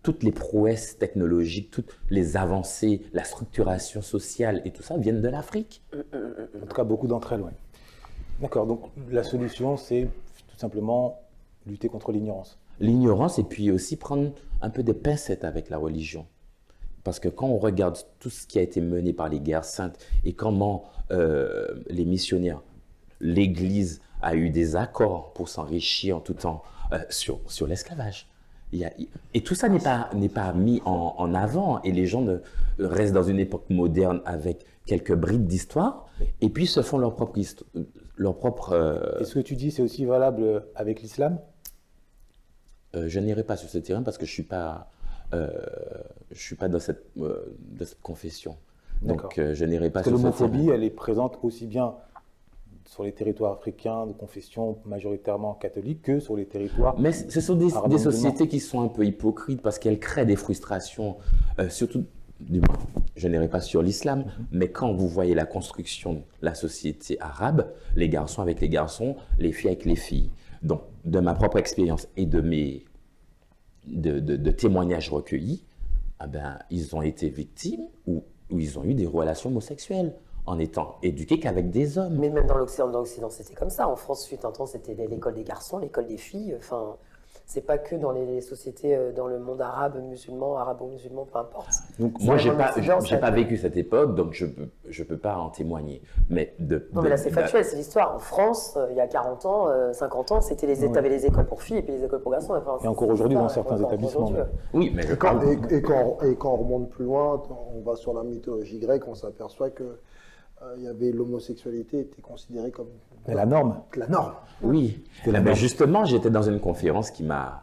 [SPEAKER 2] toutes les prouesses technologiques, toutes les avancées, la structuration sociale et tout ça viennent de l'Afrique.
[SPEAKER 3] En tout cas, beaucoup d'entre elles, oui. D'accord. Donc, la solution, c'est tout simplement lutter contre l'ignorance.
[SPEAKER 2] L'ignorance et puis aussi prendre un peu des pincettes avec la religion. Parce que quand on regarde tout ce qui a été mené par les guerres saintes et comment les missionnaires, l'Église a eu des accords pour s'enrichir tout en sur l'esclavage. Et tout ça n'est pas mis en avant et les gens restent dans une époque moderne avec quelques bribes d'histoire et puis se font leur propre histoire.
[SPEAKER 3] Et ce que tu dis, c'est aussi valable avec l'islam?
[SPEAKER 2] Je n'irai pas sur ce terrain parce que je suis pas dans cette confession. Donc je n'irai pas
[SPEAKER 3] Parce que
[SPEAKER 2] sur ce terrain.
[SPEAKER 3] l'homophobie, elle est présente aussi bien sur les territoires africains de confession majoritairement catholique que sur les territoires.
[SPEAKER 2] Mais ce sont des
[SPEAKER 3] arabo-musulmans.
[SPEAKER 2] sociétés qui sont un peu hypocrites parce qu'elles créent des frustrations, surtout, du moins, je n'irai pas sur l'islam, mais quand vous voyez la construction de la société arabe, les garçons avec les garçons, les filles avec les filles. Donc, de ma propre expérience et de témoignages recueillis, eh ben, ils ont été victimes ou ils ont eu des relations homosexuelles en étant éduqués qu'avec des hommes.
[SPEAKER 5] Mais même dans l'Occident, c'était comme ça. En France, fut un temps, c'était l'école des garçons, l'école des filles. Enfin, c'est pas que dans les sociétés, dans le monde arabe, musulman, arabo-musulman, peu importe.
[SPEAKER 2] Donc, moi, j'ai
[SPEAKER 5] vraiment l'Occident,
[SPEAKER 2] pas
[SPEAKER 5] ça-
[SPEAKER 2] vécu cette époque, donc je peux pas en témoigner. Mais
[SPEAKER 5] Non, mais là, c'est factuel, c'est l'histoire. En France, il y a 40 ans, 50 ans, t'avais les écoles pour filles et puis les écoles pour garçons. Enfin,
[SPEAKER 3] Et encore aujourd'hui, dans certains
[SPEAKER 5] encore
[SPEAKER 3] établissements,
[SPEAKER 5] aujourd'hui,
[SPEAKER 3] même.
[SPEAKER 2] Oui, mais je
[SPEAKER 4] Et quand,
[SPEAKER 2] parle.
[SPEAKER 4] et quand on remonte plus loin, on va sur la mythologie grecque, on s'aperçoit que il y avait l'homosexualité était considérée comme
[SPEAKER 3] Mais la norme.
[SPEAKER 4] la norme.
[SPEAKER 2] Oui,
[SPEAKER 3] la
[SPEAKER 2] mais
[SPEAKER 3] norme.
[SPEAKER 2] justement, j'étais dans une conférence qui m'a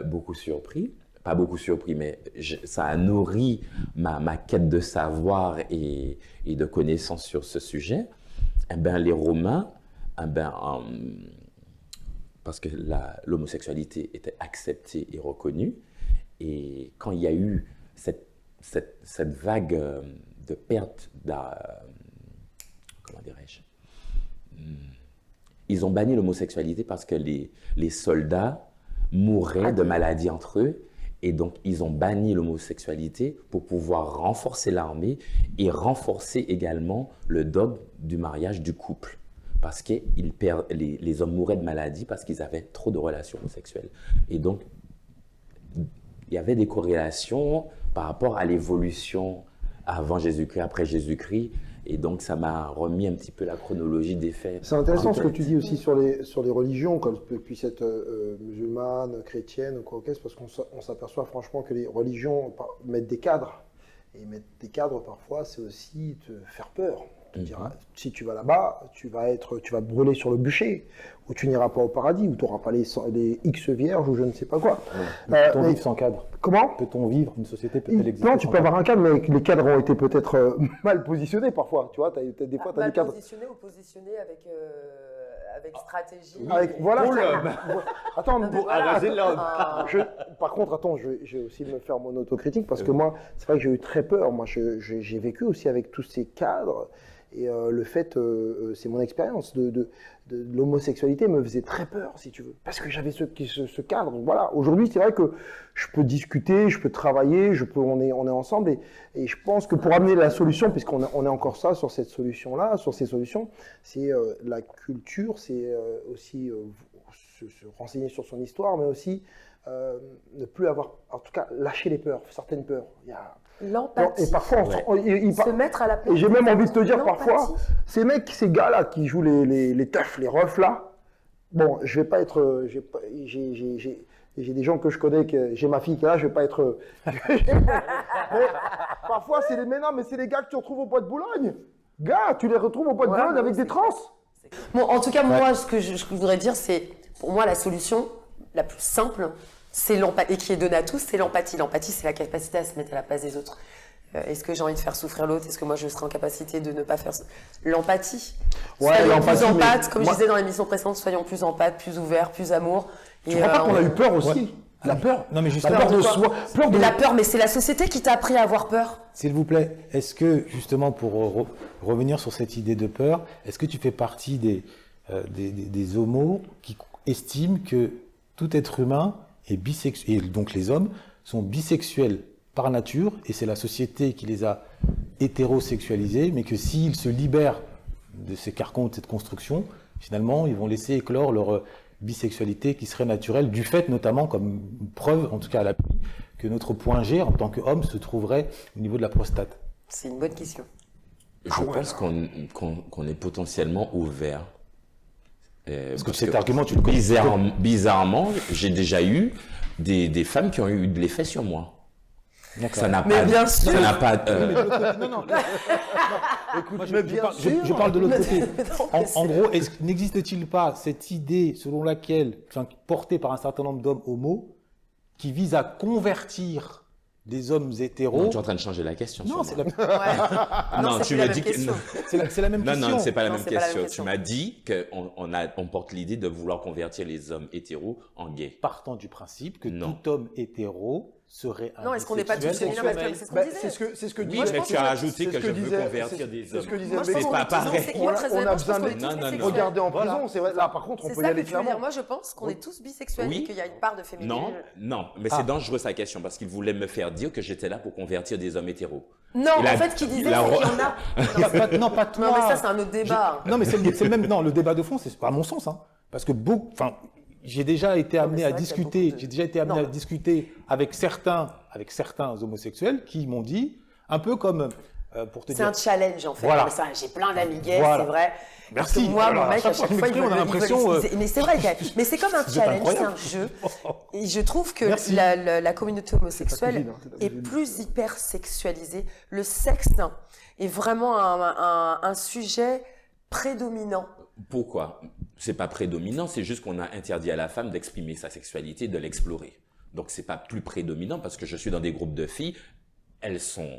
[SPEAKER 2] beaucoup surpris. Pas beaucoup surpris, mais ça a nourri ma quête de savoir et de connaissances sur ce sujet. Eh ben, les Romains, parce que l'homosexualité était acceptée et reconnue, et quand il y a eu cette vague de perte comment dirais-je, ils ont banni l'homosexualité parce que les soldats mouraient de maladies entre eux et donc ils ont banni l'homosexualité pour pouvoir renforcer l'armée et renforcer également le dogme du mariage du couple parce que les hommes mouraient de maladies parce qu'ils avaient trop de relations homosexuelles. Et donc, il y avait des corrélations par rapport à l'évolution avant Jésus-Christ, après Jésus-Christ. Et donc, ça m'a remis un petit peu la chronologie des faits.
[SPEAKER 4] C'est intéressant ce que tu dis aussi sur les religions, qu'elles puissent être musulmanes, chrétiennes ou quoi que ce soit, parce qu'on s'aperçoit franchement que les religions mettent des cadres. Et mettre des cadres, parfois, c'est aussi te faire peur. On te dira, si tu vas là-bas, tu vas brûler sur le bûcher, ou tu n'iras pas au paradis, ou tu n'auras pas les X vierges, ou je ne sais pas quoi.
[SPEAKER 3] Peut-on
[SPEAKER 4] Mais-
[SPEAKER 3] vivre sans cadre?
[SPEAKER 4] Comment?
[SPEAKER 3] Peut-on vivre? Une société peut-elle exister
[SPEAKER 4] Non, tu
[SPEAKER 3] sans
[SPEAKER 4] peux
[SPEAKER 3] cadre?
[SPEAKER 4] avoir un cadre, mais les cadres ont été peut-être mal positionnés parfois. Tu vois, des fois, tu as
[SPEAKER 5] Mal
[SPEAKER 4] des cadres.
[SPEAKER 5] positionné ou positionné avec stratégie.
[SPEAKER 4] Voilà.
[SPEAKER 2] Pour l'homme.
[SPEAKER 4] Attends,
[SPEAKER 5] Pour araser
[SPEAKER 2] l'homme.
[SPEAKER 4] Par contre, attends, je vais aussi me faire mon autocritique parce que moi, c'est vrai que j'ai eu très peur. Moi, j'ai vécu aussi avec tous ces cadres et le fait, c'est mon expérience de l'homosexualité me faisait très peur, si tu veux, parce que j'avais ce cadre. Voilà. Aujourd'hui, c'est vrai que je peux discuter, je peux travailler, on est ensemble et je pense que pour amener la solution, puisqu'on est encore ça sur cette solution-là, sur ces solutions, c'est la culture, c'est aussi se renseigner sur son histoire, mais aussi ne plus avoir, en tout cas, lâcher les peurs, certaines peurs. Il y a...
[SPEAKER 5] L'empathie.
[SPEAKER 4] Et parfois,
[SPEAKER 5] Se mettre à la place.
[SPEAKER 4] et j'ai même envie de te dire
[SPEAKER 5] L'empathie.
[SPEAKER 4] parfois, ces gars-là qui jouent les teufs, les refs là, bon, je vais pas être, j'ai des gens que je connais, j'ai ma fille qui est là, je vais pas être, mais parfois c'est les gars que tu retrouves au bois de Boulogne. Gars, tu les retrouves au bois de
[SPEAKER 5] Ouais,
[SPEAKER 4] Boulogne
[SPEAKER 5] mais
[SPEAKER 4] avec
[SPEAKER 5] c'est
[SPEAKER 4] des trans.
[SPEAKER 5] Bon, en tout cas, moi, ce que je voudrais dire, c'est, pour moi, la solution la plus simple, c'est l'empathie, et qui est donnée à tous, c'est l'empathie. L'empathie, c'est la capacité à se mettre à la place des autres. Est-ce que j'ai envie de faire souffrir l'autre? Est-ce que moi, je serai en capacité de ne pas faire... L'empathie.
[SPEAKER 4] Ouais,
[SPEAKER 5] Soyons
[SPEAKER 4] l'empathie,
[SPEAKER 5] plus
[SPEAKER 4] mais
[SPEAKER 5] empathes, comme
[SPEAKER 4] moi-
[SPEAKER 5] je disais dans l'émission précédente, soyons plus empathes, plus ouverts, plus amour.
[SPEAKER 4] Tu crois pas qu'on a eu peur aussi? La peur.
[SPEAKER 3] Non, mais
[SPEAKER 4] La
[SPEAKER 3] justement,
[SPEAKER 4] peur de
[SPEAKER 5] quoi
[SPEAKER 4] soi. Peur de
[SPEAKER 5] Mais la peur, mais c'est la société qui t'a appris à avoir peur.
[SPEAKER 3] s'il vous plaît, est-ce que, justement, pour revenir sur cette idée de peur, est-ce que tu fais partie des homos qui estiment que tout être humain est bisexuel, et donc les hommes sont bisexuels par nature, et c'est la société qui les a hétérosexualisés, mais que s'ils se libèrent de ces carcans, de cette construction, finalement, ils vont laisser éclore leur bisexualité qui serait naturelle, du fait notamment, comme preuve, en tout cas à l'appui, que notre point G, en tant qu'homme, se trouverait au niveau de la prostate.
[SPEAKER 5] C'est une bonne question.
[SPEAKER 2] Je pense qu'on est potentiellement ouvert.
[SPEAKER 3] Parce que cet argument, tu le connais.
[SPEAKER 2] Bizarrement, j'ai déjà eu des femmes qui ont eu de l'effet sur moi.
[SPEAKER 3] D'accord.
[SPEAKER 2] Ça n'a
[SPEAKER 5] Mais
[SPEAKER 2] pas.
[SPEAKER 5] bien sûr.
[SPEAKER 2] Ça n'a pas.
[SPEAKER 3] Moi, je parle de l'autre côté. En gros, n'existe-t-il pas cette idée selon laquelle, enfin, portée par un certain nombre d'hommes homo, qui vise à convertir des hommes hétéros?
[SPEAKER 2] Non, tu es en train de changer la question.
[SPEAKER 3] Non,
[SPEAKER 2] sur
[SPEAKER 3] c'est
[SPEAKER 2] moi.
[SPEAKER 3] la,
[SPEAKER 5] Non,
[SPEAKER 2] Non,
[SPEAKER 5] c'est
[SPEAKER 2] tu
[SPEAKER 5] plus la
[SPEAKER 2] me
[SPEAKER 5] même
[SPEAKER 2] dis que.
[SPEAKER 5] question.
[SPEAKER 3] c'est la même
[SPEAKER 2] Non,
[SPEAKER 3] question.
[SPEAKER 2] non, c'est pas la
[SPEAKER 5] Non,
[SPEAKER 2] même
[SPEAKER 5] c'est pas la même
[SPEAKER 2] question. Tu
[SPEAKER 5] question.
[SPEAKER 2] m'as dit qu'on porte l'idée de vouloir convertir les hommes hétéros en gays.
[SPEAKER 3] Partant du principe que
[SPEAKER 2] Non.
[SPEAKER 3] tout homme hétéro serait un
[SPEAKER 5] Non, est-ce qu'on n'est pas tous
[SPEAKER 3] bisexuel
[SPEAKER 5] féminins masculins? C'est ce qu'on
[SPEAKER 4] Bah,
[SPEAKER 5] disait.
[SPEAKER 4] c'est ce que
[SPEAKER 2] Oui,
[SPEAKER 4] disait.
[SPEAKER 2] mais tu as ajouté
[SPEAKER 4] c'est
[SPEAKER 2] que
[SPEAKER 4] ce
[SPEAKER 2] je veux
[SPEAKER 4] disait-
[SPEAKER 2] convertir des
[SPEAKER 4] c'est
[SPEAKER 2] hommes.
[SPEAKER 4] ce que disait
[SPEAKER 5] Moi, je
[SPEAKER 4] Mbé.
[SPEAKER 5] pense
[SPEAKER 2] C'est
[SPEAKER 5] qu'on
[SPEAKER 2] pas
[SPEAKER 5] est tous- non,
[SPEAKER 2] pareil.
[SPEAKER 5] c'est moi, très
[SPEAKER 4] On a
[SPEAKER 5] honnêtement, je
[SPEAKER 4] besoin
[SPEAKER 5] pense qu'on est
[SPEAKER 4] de-
[SPEAKER 5] tous
[SPEAKER 2] Non, non, non.
[SPEAKER 5] bisexuels.
[SPEAKER 4] Regarder en
[SPEAKER 3] Voilà.
[SPEAKER 4] prison, c'est vrai. Là, par contre, on
[SPEAKER 5] C'est
[SPEAKER 4] peut y
[SPEAKER 5] ça que
[SPEAKER 4] aller
[SPEAKER 5] tu veux dire.
[SPEAKER 4] clairement.
[SPEAKER 5] Moi, je pense qu'on est tous bisexuels
[SPEAKER 2] Oui.
[SPEAKER 5] et qu'il y a une part de féminisme.
[SPEAKER 2] Non, mais c'est dangereux sa question parce qu'il voulait me faire dire que j'étais là pour convertir des hommes hétéros.
[SPEAKER 5] Non,
[SPEAKER 2] Il a-
[SPEAKER 5] en fait, ce qu'il disait,
[SPEAKER 2] il a-
[SPEAKER 5] c'est qu'il y en a.
[SPEAKER 3] Non, pas toi.
[SPEAKER 5] Non, mais ça, c'est un autre débat.
[SPEAKER 3] Non, mais c'est le même. Non, le débat de fond, c'est pas à mon sens, hein, parce que j'ai déjà été
[SPEAKER 5] Non, mais
[SPEAKER 3] amené
[SPEAKER 5] c'est
[SPEAKER 3] à
[SPEAKER 5] vrai qu'il y a
[SPEAKER 3] discuter.
[SPEAKER 5] beaucoup de-
[SPEAKER 3] J'ai déjà été amené
[SPEAKER 5] Non.
[SPEAKER 3] à discuter avec certains homosexuels qui m'ont dit, un peu comme pour te
[SPEAKER 5] C'est
[SPEAKER 3] dire.
[SPEAKER 5] un challenge, en fait.
[SPEAKER 3] Voilà.
[SPEAKER 5] Mais ça, j'ai plein d'amis gays,
[SPEAKER 3] Voilà.
[SPEAKER 5] c'est vrai. Parce que
[SPEAKER 3] Merci.
[SPEAKER 5] moi,
[SPEAKER 3] Alors,
[SPEAKER 5] mon mec,
[SPEAKER 3] chaque
[SPEAKER 5] à
[SPEAKER 3] fois
[SPEAKER 5] chaque
[SPEAKER 3] que
[SPEAKER 5] fois,
[SPEAKER 3] tu m'exprimes, on a l'impression,
[SPEAKER 5] Mais c'est vrai, mais c'est comme un
[SPEAKER 3] C'est
[SPEAKER 5] challenge, c'est
[SPEAKER 3] incroyable.
[SPEAKER 5] un jeu. Et je trouve que
[SPEAKER 3] Merci.
[SPEAKER 5] la communauté homosexuelle
[SPEAKER 4] cuisine, hein, c'est ta
[SPEAKER 5] est
[SPEAKER 4] cuisine.
[SPEAKER 5] plus hyper sexualisée. Le sexe est vraiment un sujet prédominant.
[SPEAKER 2] Pourquoi? C'est pas prédominant, c'est juste qu'on a interdit à la femme d'exprimer sa sexualité, de l'explorer. Donc c'est pas plus prédominant parce que je suis dans des groupes de filles, elles sont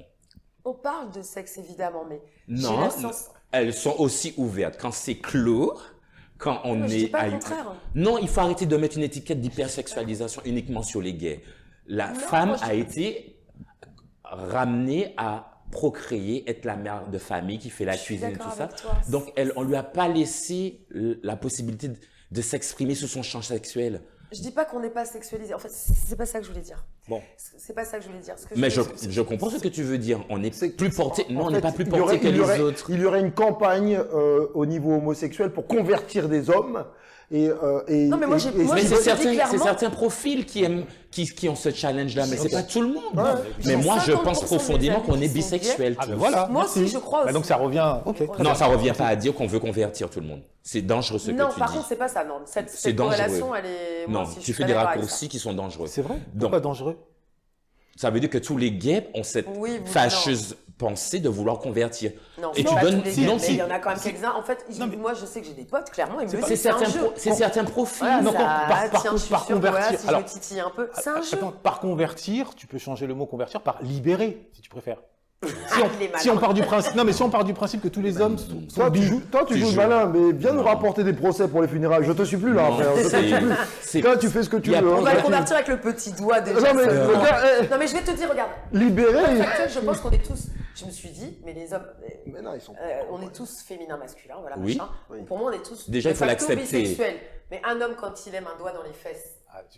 [SPEAKER 5] On parle de sexe, évidemment, mais j'ai
[SPEAKER 2] non,
[SPEAKER 5] la sens...
[SPEAKER 2] elles sont aussi ouvertes quand c'est clos, quand on
[SPEAKER 5] Mais je
[SPEAKER 2] est
[SPEAKER 5] dis pas
[SPEAKER 2] à
[SPEAKER 5] le contraire.
[SPEAKER 2] Non, il faut arrêter de mettre une étiquette d'hypersexualisation uniquement sur les gays. La
[SPEAKER 5] Non,
[SPEAKER 2] femme
[SPEAKER 5] moi, je-
[SPEAKER 2] a été ramenée à procréer, être la mère de famille qui fait la
[SPEAKER 5] Je suis
[SPEAKER 2] cuisine et tout
[SPEAKER 5] d'accord
[SPEAKER 2] ça.
[SPEAKER 5] avec toi.
[SPEAKER 2] Donc on lui a pas laissé la possibilité de s'exprimer sous son champ sexuel.
[SPEAKER 5] Je dis pas qu'on n'est pas sexualisé. En fait, c'est pas ça que je voulais dire.
[SPEAKER 3] Bon.
[SPEAKER 5] C'est pas ça que je voulais dire. Ce que
[SPEAKER 2] Mais
[SPEAKER 5] voulais-
[SPEAKER 2] je comprends ce que tu veux dire. On
[SPEAKER 4] C'est-
[SPEAKER 2] n'est plus porté. Non,
[SPEAKER 4] En
[SPEAKER 2] on n'est
[SPEAKER 4] fait,
[SPEAKER 2] pas plus
[SPEAKER 4] il y
[SPEAKER 2] porté
[SPEAKER 4] aurait-
[SPEAKER 2] que
[SPEAKER 4] il y aurait-
[SPEAKER 2] les autres.
[SPEAKER 4] Il y aurait une campagne au niveau homosexuel pour convertir des hommes et
[SPEAKER 5] Non, mais moi, j'ai- moi,
[SPEAKER 2] Mais
[SPEAKER 5] je
[SPEAKER 2] c'est
[SPEAKER 5] dis
[SPEAKER 2] certains,
[SPEAKER 5] clairement-
[SPEAKER 2] certains profils qui aiment, qui ont ce challenge-là, mais c'est pas tout le monde.
[SPEAKER 4] Ouais.
[SPEAKER 2] Mais
[SPEAKER 5] J'ai
[SPEAKER 2] moi, je
[SPEAKER 5] 50%
[SPEAKER 2] pense
[SPEAKER 5] de
[SPEAKER 2] profondément
[SPEAKER 5] mes
[SPEAKER 2] qu'on
[SPEAKER 5] amis
[SPEAKER 2] est
[SPEAKER 5] qui sont
[SPEAKER 2] bisexuels.
[SPEAKER 3] Ah ben
[SPEAKER 2] tous.
[SPEAKER 3] voilà.
[SPEAKER 5] Moi
[SPEAKER 3] merci.
[SPEAKER 5] aussi, je crois
[SPEAKER 3] Bah,
[SPEAKER 5] aussi.
[SPEAKER 3] donc ça revient. Ok. très
[SPEAKER 2] Non,
[SPEAKER 3] bien.
[SPEAKER 2] ça revient pas à dire qu'on veut convertir tout le monde. C'est dangereux ce
[SPEAKER 5] Non,
[SPEAKER 2] que tu
[SPEAKER 5] par
[SPEAKER 2] dis.
[SPEAKER 5] contre, c'est pas ça. Non,
[SPEAKER 2] C'est
[SPEAKER 5] cette
[SPEAKER 2] dangereux.
[SPEAKER 5] corrélation, elle est. moi
[SPEAKER 2] Non,
[SPEAKER 5] aussi, je
[SPEAKER 2] tu
[SPEAKER 5] suis
[SPEAKER 2] fais
[SPEAKER 5] pas
[SPEAKER 2] des
[SPEAKER 5] d'accord avec
[SPEAKER 2] raccourcis qui sont dangereux.
[SPEAKER 3] C'est vrai.
[SPEAKER 2] Donc-
[SPEAKER 3] Pourquoi dangereux?
[SPEAKER 2] Ça veut dire que tous les gays ont cette
[SPEAKER 5] Oui,
[SPEAKER 2] fâcheuse pensée de vouloir convertir.
[SPEAKER 5] Non,
[SPEAKER 2] Et
[SPEAKER 5] c'est
[SPEAKER 2] tu
[SPEAKER 5] pas
[SPEAKER 2] donnes,
[SPEAKER 5] tous les
[SPEAKER 2] sinon,
[SPEAKER 5] gays, mais
[SPEAKER 2] si.
[SPEAKER 5] il y en a quand même quelques-uns. En fait, moi, je sais que j'ai des potes, clairement, ils me disent
[SPEAKER 2] C'est
[SPEAKER 5] c'est un
[SPEAKER 2] certains,
[SPEAKER 5] jeu.
[SPEAKER 2] c'est certains profils.
[SPEAKER 5] Voilà,
[SPEAKER 3] Non,
[SPEAKER 5] ça,
[SPEAKER 3] par
[SPEAKER 5] tiens, je suis
[SPEAKER 3] par
[SPEAKER 5] sûre que voilà,
[SPEAKER 3] convertir.
[SPEAKER 5] si
[SPEAKER 3] Alors,
[SPEAKER 5] je titille un peu, c'est un jeu.
[SPEAKER 3] Attends, par convertir, tu peux changer le mot convertir par libérer, si tu préfères.
[SPEAKER 5] Il est malin.
[SPEAKER 3] Si on part du principe, non mais si on part du principe que tous les hommes sont
[SPEAKER 4] Toi, tu
[SPEAKER 3] bijoux,
[SPEAKER 4] joues le malin, mais viens nous rapporter des procès pour les funérailles. Je te suis plus là,
[SPEAKER 2] Non,
[SPEAKER 4] frère. Je te suis plus.
[SPEAKER 2] c'est-
[SPEAKER 4] Toi, tu fais ce que tu
[SPEAKER 2] Il y a
[SPEAKER 4] veux.
[SPEAKER 2] pas-
[SPEAKER 4] hein.
[SPEAKER 5] On va le
[SPEAKER 4] Toi, tu-
[SPEAKER 5] convertir avec le petit doigt déjà.
[SPEAKER 4] Non, mais
[SPEAKER 5] seulement.
[SPEAKER 4] le gars,
[SPEAKER 5] Non, mais je vais te dire, regarde.
[SPEAKER 4] libéré.
[SPEAKER 5] Factuel, je pense qu'on est tous. Je me suis dit, mais les hommes,
[SPEAKER 4] Mais non, ils sont.
[SPEAKER 5] on est tous féminins, masculins, voilà,
[SPEAKER 2] Oui.
[SPEAKER 5] machin. Pour moi, on est tous.
[SPEAKER 2] Déjà, il
[SPEAKER 5] de
[SPEAKER 2] faut
[SPEAKER 5] facto
[SPEAKER 2] l'accepter.
[SPEAKER 5] bisexuels. Mais un homme, quand il aime un doigt dans les fesses,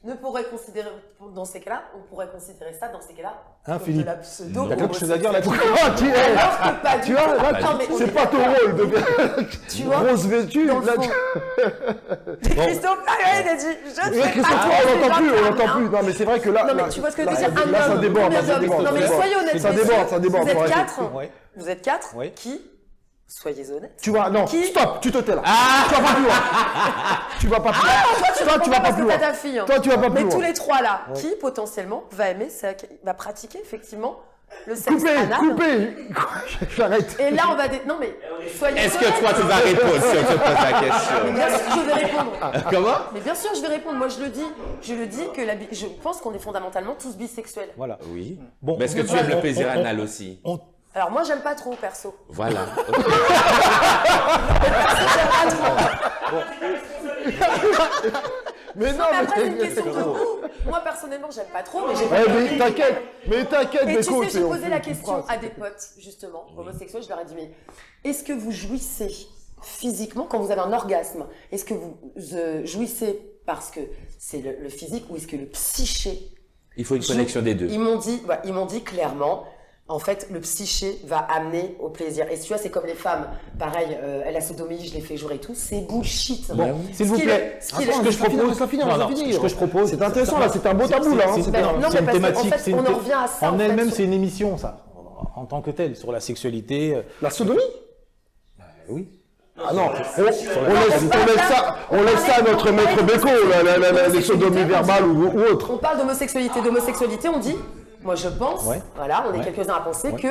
[SPEAKER 5] ne pourrait considérer, dans ces cas-là, on pourrait considérer ça, dans ces cas-là,
[SPEAKER 3] Hein,
[SPEAKER 5] comme
[SPEAKER 3] Philippe
[SPEAKER 5] de la pseudo.
[SPEAKER 3] il y a quelque chose à dire là-dessus.
[SPEAKER 4] Ah, tu es.
[SPEAKER 5] Alors que pas du
[SPEAKER 4] Tu vois,
[SPEAKER 5] tout.
[SPEAKER 4] là,
[SPEAKER 5] Non, mais on
[SPEAKER 4] c'est
[SPEAKER 5] est
[SPEAKER 4] pas ton
[SPEAKER 5] d'accord.
[SPEAKER 4] rôle de
[SPEAKER 5] Tu vois,
[SPEAKER 4] grosse vêtue.
[SPEAKER 5] dans le
[SPEAKER 4] Là,
[SPEAKER 5] fond. Christophe, il a dit, je ne
[SPEAKER 4] Mais
[SPEAKER 5] fais
[SPEAKER 4] Christophe,
[SPEAKER 5] pas
[SPEAKER 4] on l'entend plus, on
[SPEAKER 5] hein.
[SPEAKER 4] l'entend plus. Non, mais c'est vrai que là.
[SPEAKER 5] Non, mais
[SPEAKER 4] là-
[SPEAKER 5] tu vois ce que je
[SPEAKER 4] là,
[SPEAKER 5] veux dire, un
[SPEAKER 4] là, ça
[SPEAKER 5] homme,
[SPEAKER 4] déborde,
[SPEAKER 5] combien
[SPEAKER 4] ça
[SPEAKER 5] d'hommes
[SPEAKER 4] déborde.
[SPEAKER 5] Non, mais
[SPEAKER 4] ça déborde.
[SPEAKER 5] soyez honnêtes,
[SPEAKER 4] Ça déborde, ça déborde.
[SPEAKER 5] Vous êtes
[SPEAKER 4] faut arrêter.
[SPEAKER 5] 4,
[SPEAKER 3] Ouais.
[SPEAKER 5] vous êtes 4
[SPEAKER 3] Ouais.
[SPEAKER 5] qui, soyez honnêtes.
[SPEAKER 4] Tu vas, non,
[SPEAKER 5] Qui-
[SPEAKER 4] stop, tu te tais là. Tu vas pas plus loin. Tu vas pas plus loin. Toi, tu vas pas
[SPEAKER 5] parce
[SPEAKER 4] plus
[SPEAKER 5] que
[SPEAKER 4] loin.
[SPEAKER 5] t'as ta fille. hein.
[SPEAKER 4] Toi, tu vas pas plus
[SPEAKER 5] Mais
[SPEAKER 4] loin.
[SPEAKER 5] tous les trois là, qui potentiellement va aimer, va pratiquer effectivement le sexe
[SPEAKER 4] Coupez,
[SPEAKER 5] anal.
[SPEAKER 4] coupez. J'arrête.
[SPEAKER 5] Et là, on va non mais soyez
[SPEAKER 2] Est-ce que
[SPEAKER 5] honnêtes.
[SPEAKER 2] toi, tu vas répondre si on te pose la
[SPEAKER 5] Mais
[SPEAKER 2] question?
[SPEAKER 5] bien sûr, je vais répondre.
[SPEAKER 2] Comment?
[SPEAKER 5] Mais bien sûr, je vais répondre. Moi, je le dis que je pense qu'on est fondamentalement tous bisexuels.
[SPEAKER 3] Voilà.
[SPEAKER 2] Oui.
[SPEAKER 3] Bon,
[SPEAKER 2] Mais est-ce que tu aimes le plaisir anal aussi?
[SPEAKER 5] Alors moi, j'aime pas trop perso.
[SPEAKER 2] Voilà.
[SPEAKER 4] Mais non,
[SPEAKER 5] Mais après, c'est une
[SPEAKER 4] mais.
[SPEAKER 5] question de goût. Moi, personnellement, j'aime pas trop, mais j'ai
[SPEAKER 4] Eh,
[SPEAKER 5] pas
[SPEAKER 4] mais t'inquiète,
[SPEAKER 5] Et
[SPEAKER 4] mais
[SPEAKER 5] tu
[SPEAKER 4] écoute,
[SPEAKER 5] sais, j'ai
[SPEAKER 4] on
[SPEAKER 5] posé
[SPEAKER 4] fait
[SPEAKER 5] la
[SPEAKER 4] une
[SPEAKER 5] question
[SPEAKER 4] phrase.
[SPEAKER 5] à des potes, justement, homosexuels, je leur ai dit, mais est-ce que vous jouissez physiquement quand vous avez un orgasme? Est-ce que vous jouissez parce que c'est le physique ou est-ce que le psyché
[SPEAKER 2] Il faut une connexion des deux.
[SPEAKER 5] Ils m'ont dit clairement, en fait, le psyché va amener au plaisir. Et tu vois, c'est comme les femmes. Pareil, la sodomie, je l'ai fait jour et tout. C'est bullshit.
[SPEAKER 3] Bon, s'il vous plaît,
[SPEAKER 5] Ce qu'il
[SPEAKER 3] ce que je propose,
[SPEAKER 4] laisse-la finir, laisse-la finir.
[SPEAKER 3] ce que je propose,
[SPEAKER 4] C'est intéressant là, c'est un beau tabou là. hein.
[SPEAKER 3] c'est
[SPEAKER 5] Ben, non,
[SPEAKER 3] c'est
[SPEAKER 5] mais
[SPEAKER 3] une
[SPEAKER 5] parce qu'en
[SPEAKER 3] thématique,
[SPEAKER 5] fait,
[SPEAKER 3] c'est une
[SPEAKER 5] on en revient à ça,
[SPEAKER 3] En
[SPEAKER 5] en fait,
[SPEAKER 3] elle-même,
[SPEAKER 5] sur-
[SPEAKER 3] c'est une émission, ça, en tant que telle, sur la sexualité.
[SPEAKER 4] La sodomie?
[SPEAKER 3] Oui.
[SPEAKER 4] Ah non, on laisse ça à notre maître Beko, les sodomies verbales ou autres.
[SPEAKER 5] On parle d'homosexualité, on dit, moi je pense,
[SPEAKER 3] Ouais.
[SPEAKER 5] voilà, on est
[SPEAKER 3] Ouais.
[SPEAKER 5] quelques-uns à penser
[SPEAKER 3] Ouais.
[SPEAKER 5] que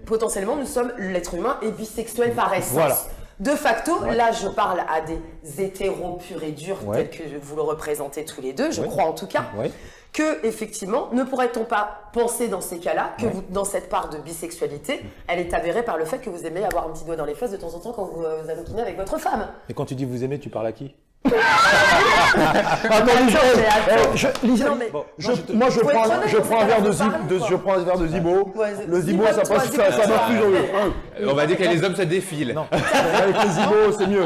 [SPEAKER 5] potentiellement nous sommes, l'être humain est bisexuel par essence.
[SPEAKER 3] Voilà.
[SPEAKER 5] De facto, là je parle à des hétéros purs et durs
[SPEAKER 3] Ouais.
[SPEAKER 5] tels que vous le représentez tous les deux, je
[SPEAKER 3] Ouais.
[SPEAKER 5] crois en tout cas,
[SPEAKER 3] Ouais.
[SPEAKER 5] que effectivement, ne pourrait-on pas penser dans ces cas-là que vous, dans cette part de bisexualité, elle est avérée par le fait que vous aimez avoir un petit doigt dans les fesses de temps en temps quand vous avoquinez avec votre femme.
[SPEAKER 3] Et quand tu dis vous aimez, tu parles à qui?
[SPEAKER 4] Attends, Lisa, Lisa,
[SPEAKER 5] Non, mais-
[SPEAKER 3] Bon,
[SPEAKER 4] moi je
[SPEAKER 5] Faut être
[SPEAKER 4] prends
[SPEAKER 5] honnête,
[SPEAKER 4] je prends un verre de
[SPEAKER 5] c'est pas
[SPEAKER 4] Zibo,
[SPEAKER 5] pareil, quoi.
[SPEAKER 4] je prends un verre de Zibo.
[SPEAKER 5] Ouais,
[SPEAKER 4] Le Zibo, ça
[SPEAKER 5] Zibo-toi,
[SPEAKER 4] passe, ça
[SPEAKER 5] Zibo-toi.
[SPEAKER 4] marche plus mieux.
[SPEAKER 2] On va dire que les hommes se défilent.
[SPEAKER 3] Non.
[SPEAKER 4] Avec le Zibo, c'est mieux.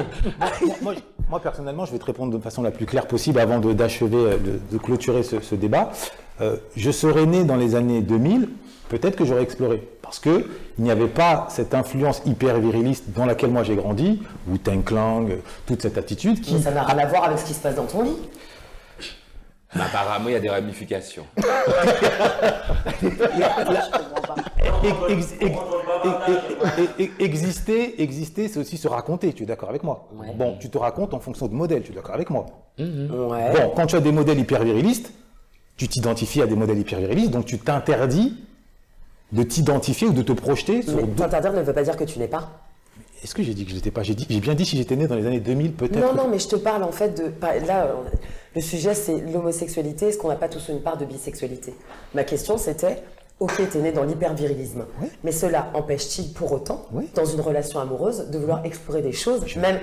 [SPEAKER 3] Moi, personnellement, je vais te répondre de façon la plus claire possible avant d'achever, de clôturer ce débat. Je serais né dans les années 2000, peut-être que j'aurais exploré. Parce qu'il n'y avait pas cette influence hyper viriliste dans laquelle moi j'ai grandi, Wu-Tang Clan, toute cette attitude qui...
[SPEAKER 5] Mais ça n'a rien à voir avec ce qui se passe dans ton lit.
[SPEAKER 2] Mais apparemment, il y a des ramifications.
[SPEAKER 3] Exister, c'est aussi se raconter, tu es d'accord avec moi?
[SPEAKER 5] Ouais.
[SPEAKER 3] Bon, tu te racontes en fonction de modèles, tu es d'accord avec moi?
[SPEAKER 5] Ouais.
[SPEAKER 3] Bon, quand tu as des modèles hyper virilistes, tu t'identifies à des modèles hyper virilistes, donc tu t'interdis de t'identifier ou de te projeter sur
[SPEAKER 5] Mais
[SPEAKER 3] d'autres.
[SPEAKER 5] t'interdire ne veut pas dire que tu n'es pas.
[SPEAKER 3] Est-ce que j'ai dit que je n'étais pas? J'ai bien dit si j'étais né dans les années 2000, peut-être.
[SPEAKER 5] Non, non, mais je te parle en fait de. Là, le sujet c'est l'homosexualité. Est-ce qu'on n'a pas tous une part de bisexualité? Ma question c'était ok, t'es né dans l'hypervirilisme,
[SPEAKER 3] Oui.
[SPEAKER 5] mais cela empêche-t-il pour autant,
[SPEAKER 3] Oui.
[SPEAKER 5] dans une relation amoureuse, de vouloir explorer des choses, même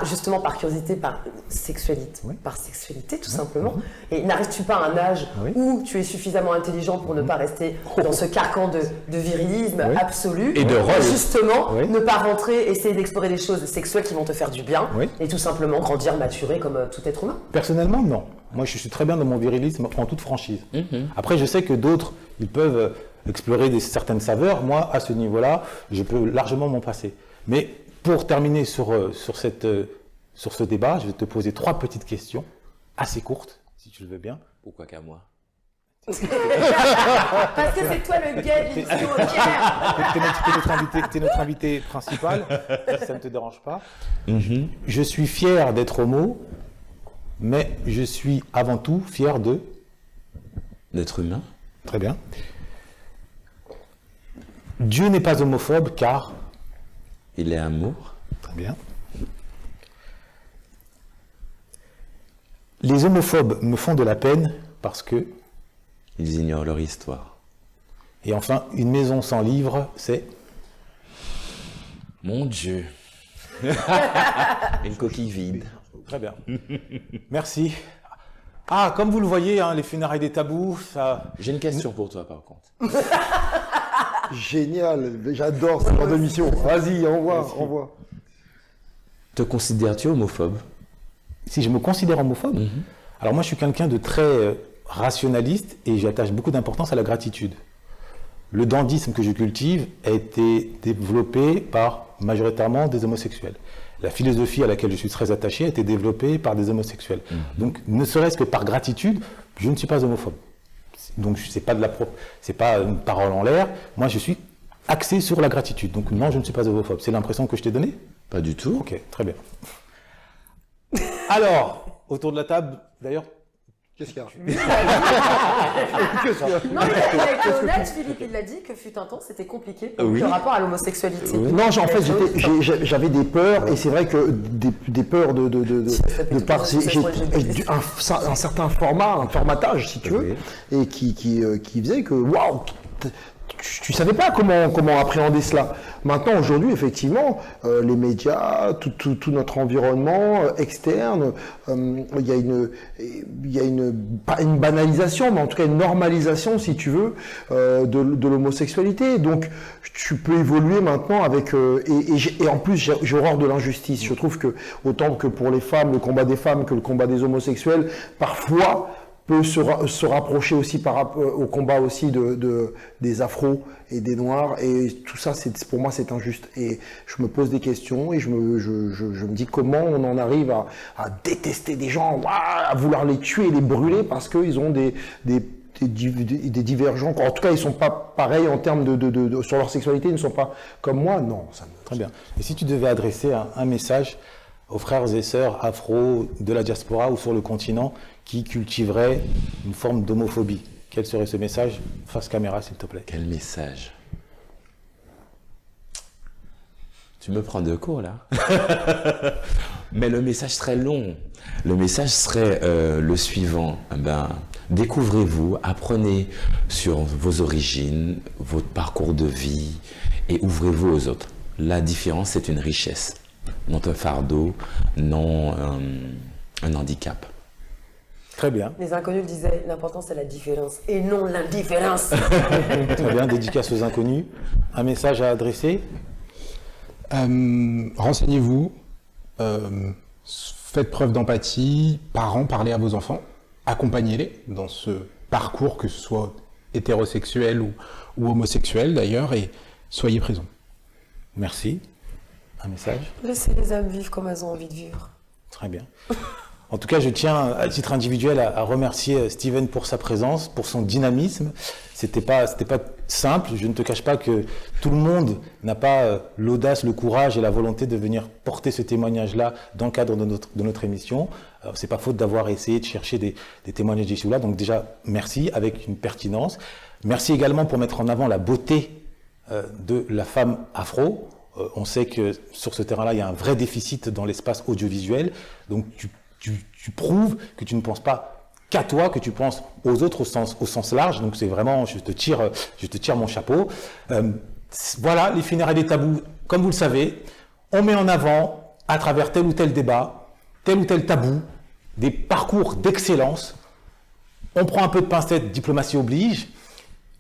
[SPEAKER 5] justement par curiosité, par sexualité,
[SPEAKER 3] Oui.
[SPEAKER 5] par sexualité tout simplement. Et n'arrives-tu pas à un âge
[SPEAKER 3] Oui.
[SPEAKER 5] où tu es suffisamment intelligent pour ne pas rester dans ce carcan de virilisme
[SPEAKER 3] Oui.
[SPEAKER 5] absolu
[SPEAKER 2] Et de rôle.
[SPEAKER 5] justement
[SPEAKER 3] Oui.
[SPEAKER 5] ne pas rentrer, essayer d'explorer des choses sexuelles qui vont te faire du bien
[SPEAKER 3] Oui.
[SPEAKER 5] et tout simplement grandir, maturer comme tout être humain.
[SPEAKER 3] Personnellement, non. Moi, je suis très bien dans mon virilisme en toute franchise. Après, je sais que d'autres, ils peuvent explorer certaines saveurs. Moi, à ce niveau-là, je peux largement m'en passer. Mais pour terminer sur ce débat, je vais te poser 3 petites questions, assez courtes, si tu le veux bien.
[SPEAKER 2] Pourquoi qu'à moi?
[SPEAKER 5] Parce que c'est toi le gay de l'émission, Pierre.
[SPEAKER 3] T'es notre invité principal, si ça ne te dérange pas. Je suis fier d'être homo, mais je suis avant tout fier de...
[SPEAKER 2] D'être humain?
[SPEAKER 3] Très bien. Dieu n'est pas homophobe car...
[SPEAKER 2] Il est amour.
[SPEAKER 3] Très bien. Les homophobes me font de la peine parce que...
[SPEAKER 2] Ils ignorent leur histoire.
[SPEAKER 3] Et enfin, une maison sans livre, c'est...
[SPEAKER 2] Mon Dieu. Une coquille vide.
[SPEAKER 3] Très bien. Merci. Ah, comme vous le voyez, hein, les funérailles des tabous, ça...
[SPEAKER 2] J'ai une question pour toi, par contre.
[SPEAKER 4] Génial, j'adore ce genre de mission. Vas-y, envoie.
[SPEAKER 2] Te considères-tu homophobe?
[SPEAKER 3] Si je me considère homophobe, alors moi je suis quelqu'un de très rationaliste et j'attache beaucoup d'importance à la gratitude. Le dandysme que je cultive a été développé par majoritairement des homosexuels. La philosophie à laquelle je suis très attaché a été développée par des homosexuels. Donc ne serait-ce que par gratitude, je ne suis pas homophobe. Donc c'est pas une parole en l'air. Moi je suis axé sur la gratitude. Donc non, je ne suis pas homophobe. C'est l'impression que je t'ai donnée?
[SPEAKER 2] Pas du tout.
[SPEAKER 3] Ok, très bien. Alors, autour de la table, d'ailleurs.
[SPEAKER 4] Qu'est-ce qu'il y a?
[SPEAKER 5] Non, mais il a été honnête, Philippe, il l'a dit que fut un temps, c'était compliqué pour le rapport à l'homosexualité.
[SPEAKER 4] Non, en fait, j'avais des peurs, et c'est vrai que des peurs de par un certain format, un formatage, si tu veux, et qui faisait que, waouh, tu savais pas comment appréhender cela. Maintenant, aujourd'hui, effectivement, les médias, tout notre environnement externe, il y a pas une banalisation, mais en tout cas une normalisation, si tu veux, de l'homosexualité. Donc, tu peux évoluer maintenant avec... et en plus, j'ai horreur de l'injustice. Je trouve que, autant que pour les femmes, le combat des femmes, que le combat des homosexuels, parfois... peut se rapprocher aussi au combat aussi des afros et des noirs, et tout ça, pour moi, c'est injuste. Et je me pose des questions et je me dis comment on en arrive à détester des gens, à vouloir les tuer et les brûler parce qu'ils ont des divergents. En tout cas, ils sont pas pareils en termes sur leur sexualité, ils ne sont pas comme moi. Non, ça me...
[SPEAKER 3] Très bien. Et si tu devais adresser un message aux frères et sœurs afro de la diaspora ou sur le continent qui cultiveraient une forme d'homophobie, quel serait ce message? Face caméra, s'il te plaît.
[SPEAKER 2] Quel message? Tu me prends de court, là. Mais le message serait long. Le message serait le suivant. Découvrez-vous, apprenez sur vos origines, votre parcours de vie et ouvrez-vous aux autres. La différence, c'est une richesse. Non un fardeau, non un handicap.
[SPEAKER 3] Très bien.
[SPEAKER 5] Les inconnus disaient l'important c'est la différence et non l'indifférence.
[SPEAKER 3] Très bien, dédicace aux inconnus. Un message à adresser?
[SPEAKER 6] Renseignez-vous, faites preuve d'empathie, parents, parlez à vos enfants, accompagnez-les dans ce parcours, que ce soit hétérosexuel ou homosexuel d'ailleurs, et soyez présents.
[SPEAKER 3] Merci. Un message?
[SPEAKER 5] Laissez les âmes vivre comme elles ont envie de vivre.
[SPEAKER 3] Très bien. En tout cas, je tiens, à titre individuel, à remercier Steven pour sa présence, pour son dynamisme. C'était pas simple. Je ne te cache pas que tout le monde n'a pas l'audace, le courage et la volonté de venir porter ce témoignage-là dans le cadre de notre émission. C'est pas faute d'avoir essayé de chercher des témoignages d'ici ou là. Donc déjà, merci, avec une pertinence. Merci également pour mettre en avant la beauté de la femme afro. On sait que sur ce terrain-là, il y a un vrai déficit dans l'espace audiovisuel. Donc tu prouves que tu ne penses pas qu'à toi, que tu penses aux autres au sens large. Donc c'est vraiment, je te tire mon chapeau. Voilà, les funérailles des tabous, comme vous le savez, on met en avant, à travers tel ou tel débat, tel ou tel tabou, des parcours d'excellence. On prend un peu de pincette, diplomatie oblige,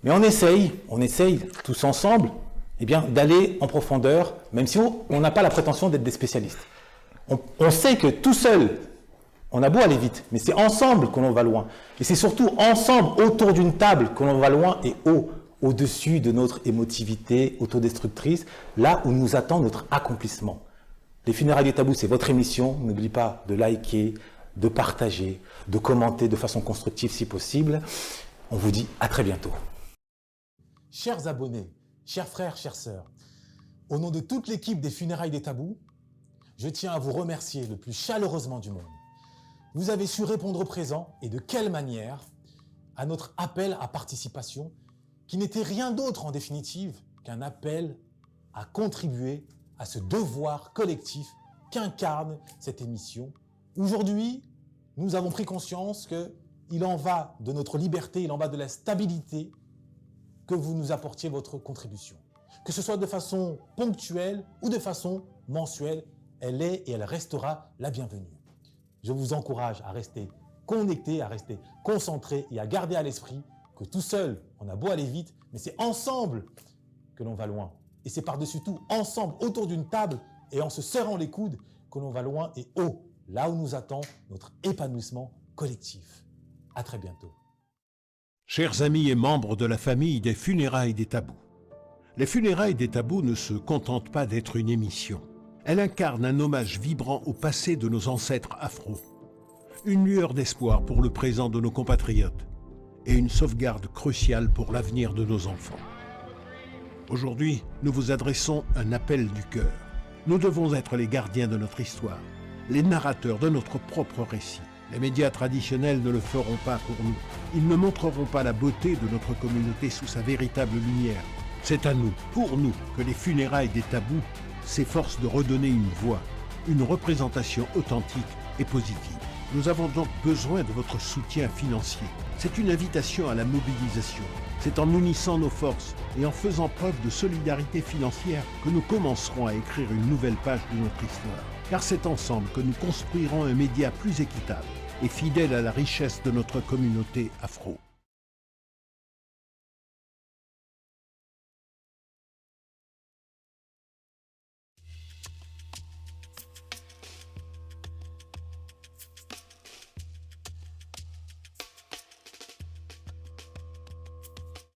[SPEAKER 3] mais on essaye tous ensemble, d'aller en profondeur, même si on n'a pas la prétention d'être des spécialistes. On sait que tout seul, on a beau aller vite, mais c'est ensemble que l'on va loin. Et c'est surtout ensemble, autour d'une table, que l'on va loin et au-dessus de notre émotivité autodestructrice, là où nous attend notre accomplissement. Les funérailles des tabous, c'est votre émission. N'oubliez pas de liker, de partager, de commenter de façon constructive si possible. On vous dit à très bientôt. Chers abonnés, chers frères, chères sœurs, au nom de toute l'équipe des funérailles des tabous, je tiens à vous remercier le plus chaleureusement du monde. Vous avez su répondre au présent, et de quelle manière? à notre appel à participation, qui n'était rien d'autre en définitive qu'un appel à contribuer à ce devoir collectif qu'incarne cette émission. Aujourd'hui, nous avons pris conscience qu'il en va de notre liberté, il en va de la stabilité que vous nous apportiez votre contribution. Que ce soit de façon ponctuelle ou de façon mensuelle, elle est et elle restera la bienvenue. Je vous encourage à rester connectés, à rester concentrés et à garder à l'esprit que tout seul, on a beau aller vite, mais c'est ensemble que l'on va loin. Et c'est par-dessus tout ensemble, autour d'une table et en se serrant les coudes, que l'on va loin et haut, là où nous attend notre épanouissement collectif. À très bientôt.
[SPEAKER 7] Chers amis et membres de la famille des funérailles des tabous, les funérailles des tabous ne se contentent pas d'être une émission. Elle incarne un hommage vibrant au passé de nos ancêtres afro, une lueur d'espoir pour le présent de nos compatriotes et une sauvegarde cruciale pour l'avenir de nos enfants. Aujourd'hui, nous vous adressons un appel du cœur. Nous devons être les gardiens de notre histoire, les narrateurs de notre propre récit. Les médias traditionnels ne le feront pas pour nous. Ils ne montreront pas la beauté de notre communauté sous sa véritable lumière. C'est à nous, pour nous, que les funérailles des tabous s'efforcent de redonner une voix, une représentation authentique et positive. Nous avons donc besoin de votre soutien financier. C'est une invitation à la mobilisation. C'est en unissant nos forces et en faisant preuve de solidarité financière que nous commencerons à écrire une nouvelle page de notre histoire. Car c'est ensemble que nous construirons un média plus équitable et fidèle à la richesse de notre communauté afro.